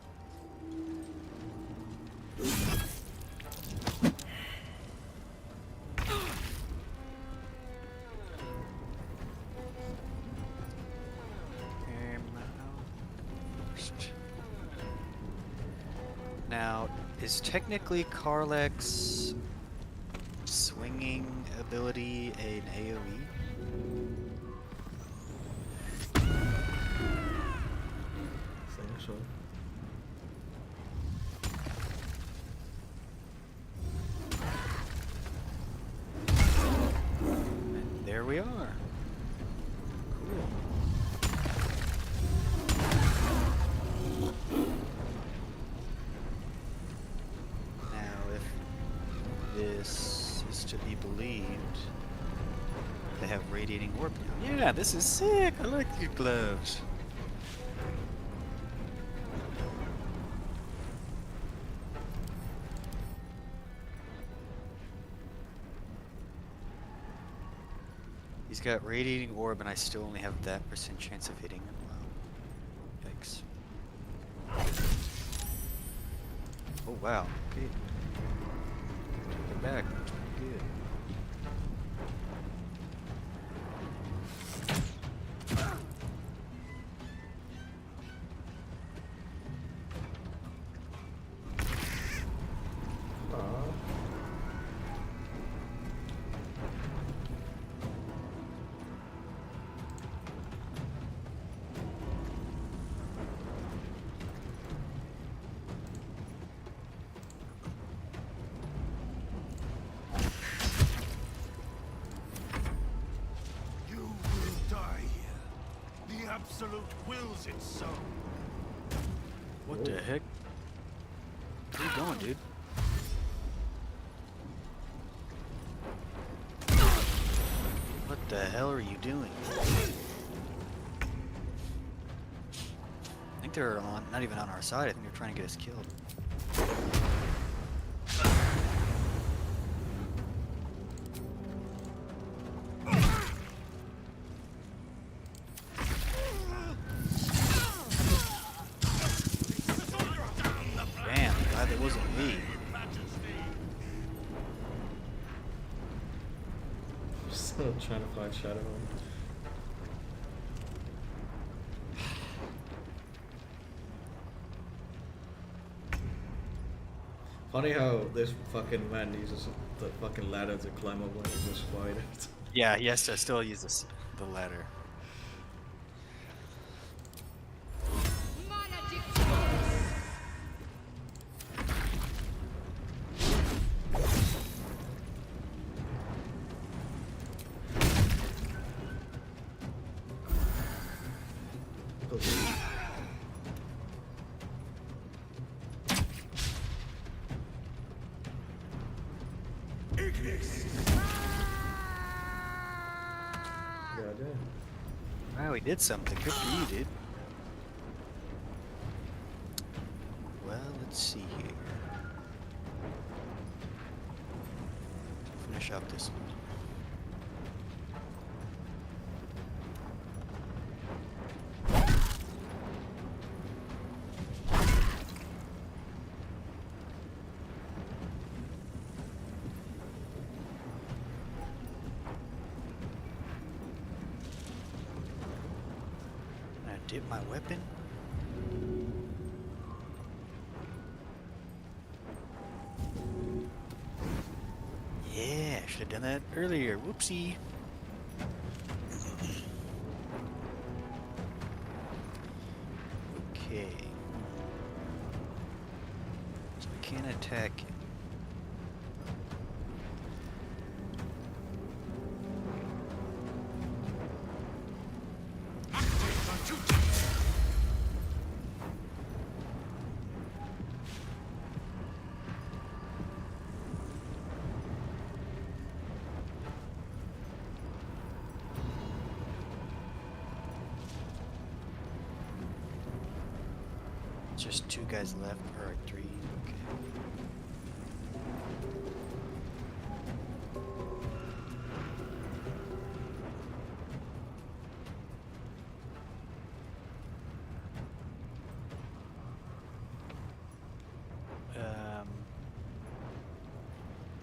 Now, is technically Karlach's swinging ability an AoE? I think so. And there we are. Cool. Now, if this is to be believed, they have radiating orb now. Yeah, this is sick. I like these gloves. He's got radiating orb, and I still only have that % chance of hitting him. Wow. Yikes. Oh wow. Okay. Take it back. That's pretty good. Absolute wills it so. What the heck? Where you going, dude? What the hell are you doing? I think they're on, not even on our side. I think they're trying to get us killed. Damn, glad that wasn't me. Still trying to find Shadow. Funny how this fucking man uses the fucking ladder to climb up when he's a spider. Yeah, he has to still use this, the ladder. Wow, we did something. Good for you, dude. Well, let's see here. Finish up this one. Dip my weapon. Yeah, I should have done that earlier. Whoopsie. Okay. So we can't attack it. Just 2 guys left, or 3. Okay.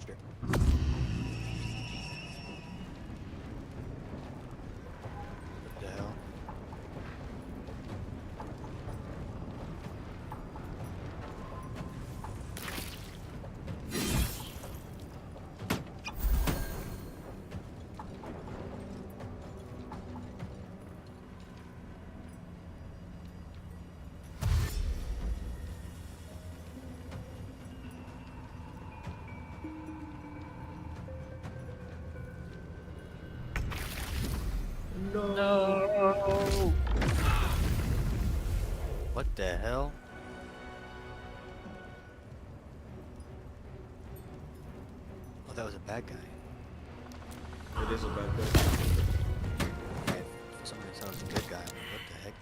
Sure. What the hell? No! What the hell? Oh, that was a bad guy. It is a bad guy. Okay, for some reason that was a good guy. I'm like, what the heck?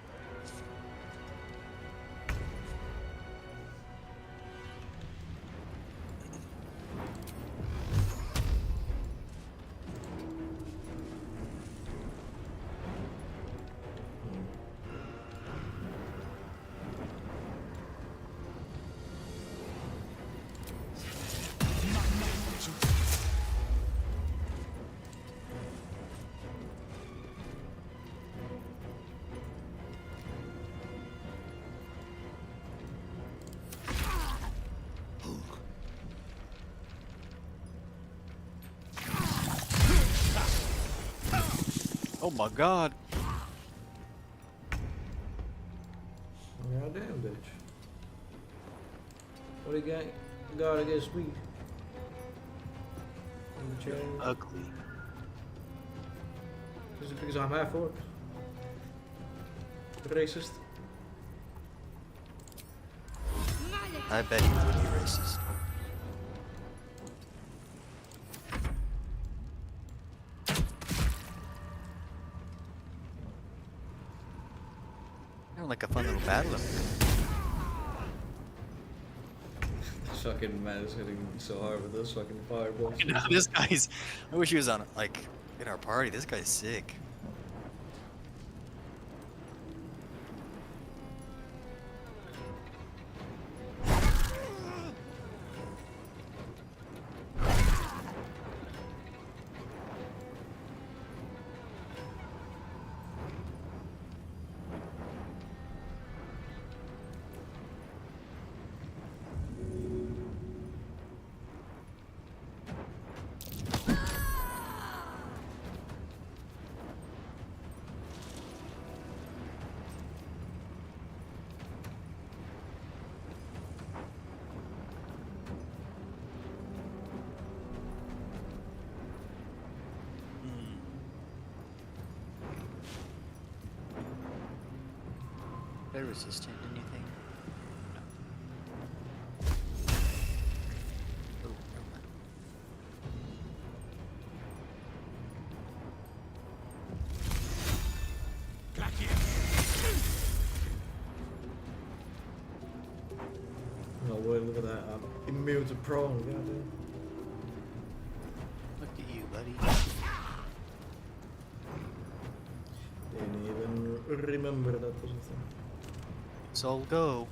Oh my god! God damn, bitch. What do you got against me? Ugly. Is it because I'm half orc? Racist? I bet he would be racist. Sounded like a fun little battle up there. This fucking man is hitting me so hard with this fucking fireball. You know, this guy's. I wish he was on like in our party. This guy's sick. They're resistant to anything? No. Oh, never mind. Oh wait, look at that. I'm immune to prone, goddamn. Look at you, buddy. Didn't even remember that was a thing. Let's all go.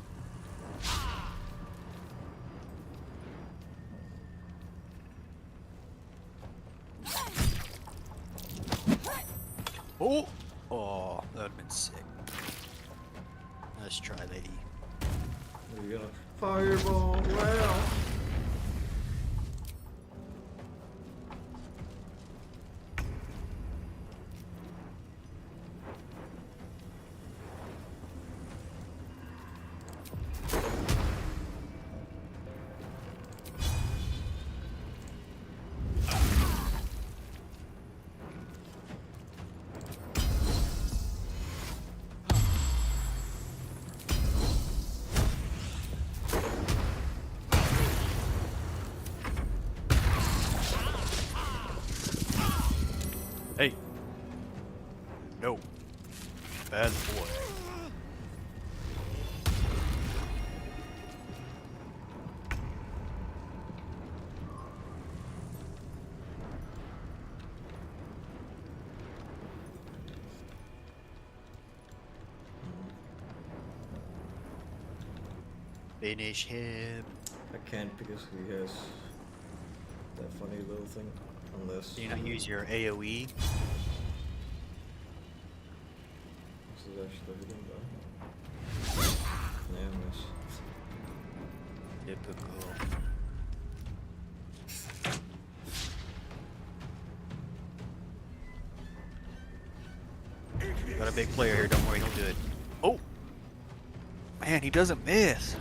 Oh! Oh, that would have been sick. Let's try, lady. There you go. Fireball, wow! Hey. No. Bad boy. Finish him. I can't because he has that funny little thing. Unless. Do you not use your AoE? This is actually hitting though. Yeah, miss. Typical. Got a big player here, don't worry, he'll do it. Oh! Man, he doesn't miss.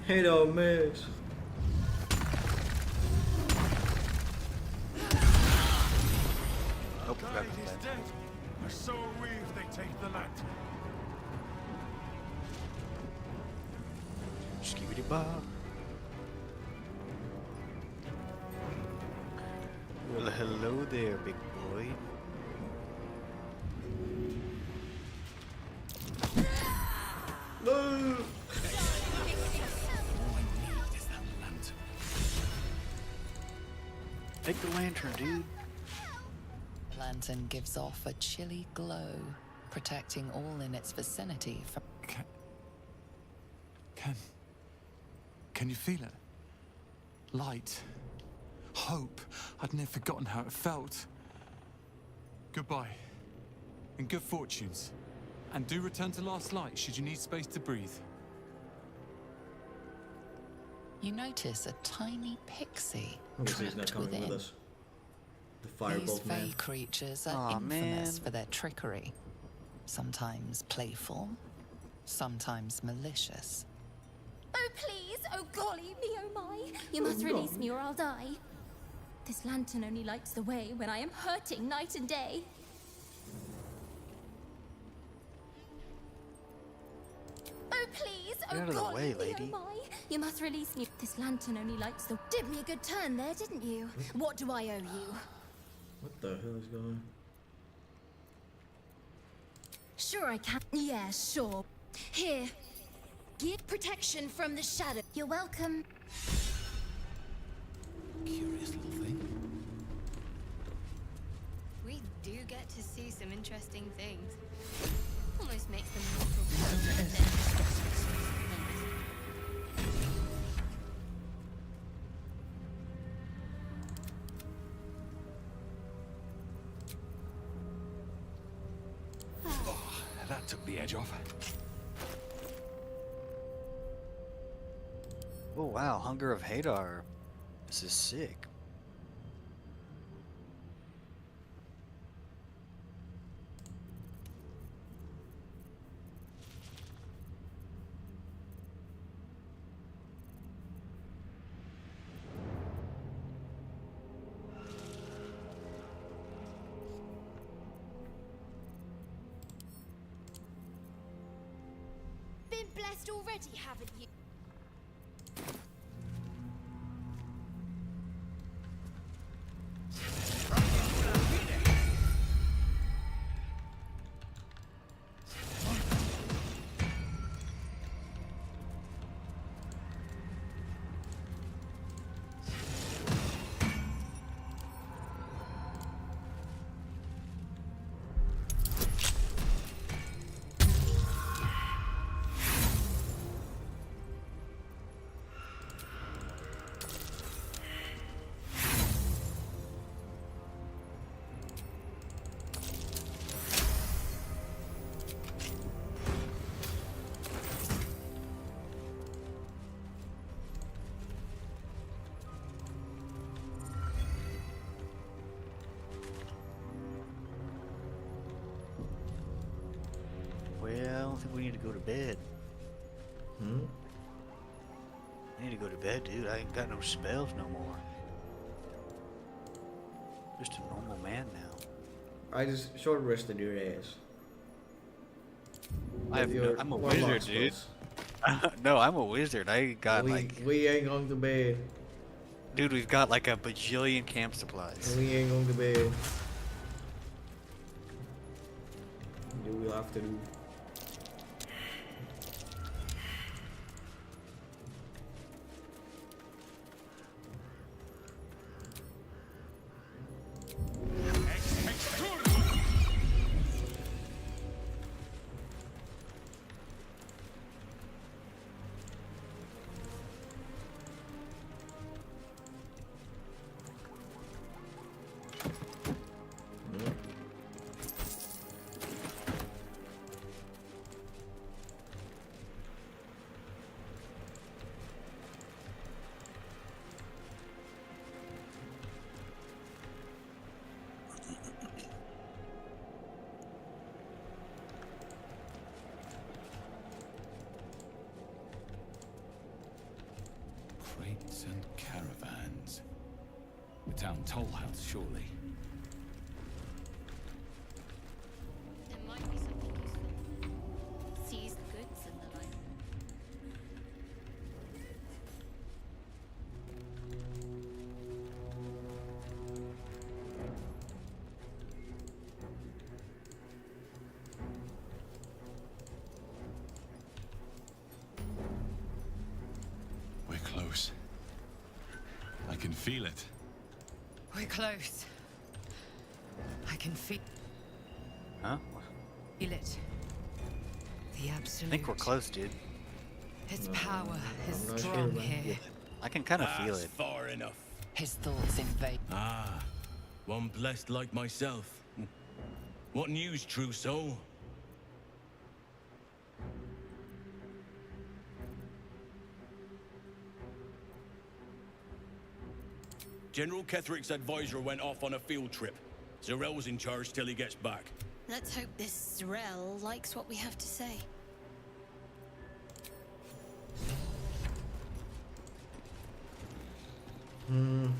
He don't miss. Nope, Tide grabbed is him. dead, and so are we if they take the lantern. Skibidi bob. Well, hello there, big boy. No! Take the lantern, dude. The lantern gives off a chilly glow, protecting all in its vicinity from... Can you feel it? Light. Hope. I'd never forgotten how it felt. Goodbye. And good fortunes. And do return to Last Light should you need space to breathe. You notice a tiny pixie Obviously he's not trapped coming within. with us. The These firebolt man. fey creatures are Aw, infamous man. for their trickery. Sometimes playful, sometimes malicious. Oh, please! Oh, golly me, oh my! You must release me or I'll die. This lantern only lights the way when I am hurting night and day. Oh, please! Get Oh, out of the golly way, me, lady. oh my! You must release me. This lantern only lights the... Did me a good turn there, didn't you? What do I owe you? What the hell is going on? Sure I can. Yeah, sure. Here. Give protection from the shadow. You're welcome. Curious little thing. We do get to see some interesting things. Almost makes them more That took the edge off. Oh wow, Hunger of Hadar. This is sick. been blessed already, haven't you? Well, I don't think we need to go to bed. I need to go to bed, dude. I ain't got no spells no more. Just a normal man now. I just short rested your ass. I'm a wizard, dude. No, I'm a wizard. I got we ain't going to bed. Dude, we've got like a bajillion camp supplies. We ain't going to bed. Do we'll have to do. Crates and caravans. The town toll house, surely. There might be something useful. Seize the goods and the like. We're close. I can feel it. We're close. I can feel Huh? it. The I absolute. think we're close, dude. Its power is not strong sure, man. here. I can kind of feel it. Far enough. His thoughts invade. Ah, one blessed like myself. What news, true soul? General Ketherick's advisor went off on a field trip. Zarel's in charge till he gets back. Let's hope this Zrel likes what we have to say. Do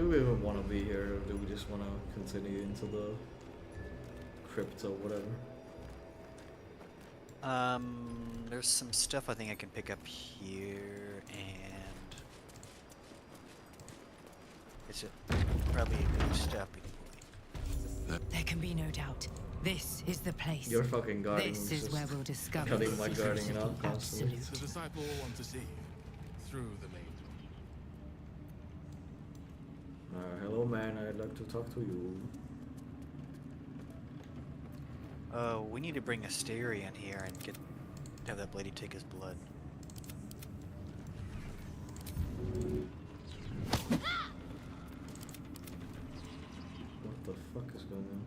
we even want to be here, or do we just want to continue into the crypt or whatever? There's some stuff I think I can pick up here, and it's probably a good stopping point. There can be no doubt. This is the place. Your fucking guarding This is is where just we'll discover cutting the my secret guarding of out the constantly. absolute. The disciple will want to see you through the main door. Hello man, I'd like to talk to you. We need to bring Asteria in here and have that lady take his blood. What the fuck is going on?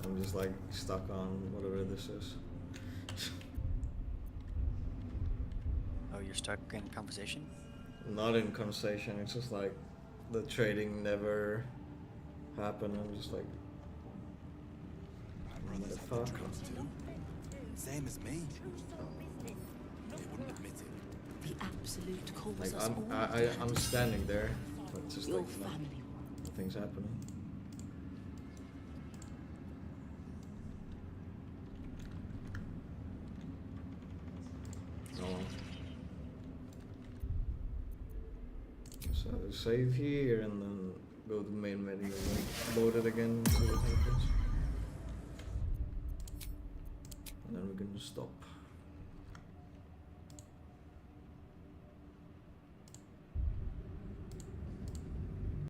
I'm just like stuck on whatever this is. Oh, you're stuck in conversation? Not in conversation, it's just like the trading never happened. I'm just like, what the fuck? Same as me. They wouldn't admit it. The absolute calls Like us all. I'm standing there, but it's just Your like family. nothing's happening. Oh. So save here and then go to the main menu and load it again and see what happens. And then we're gonna stop.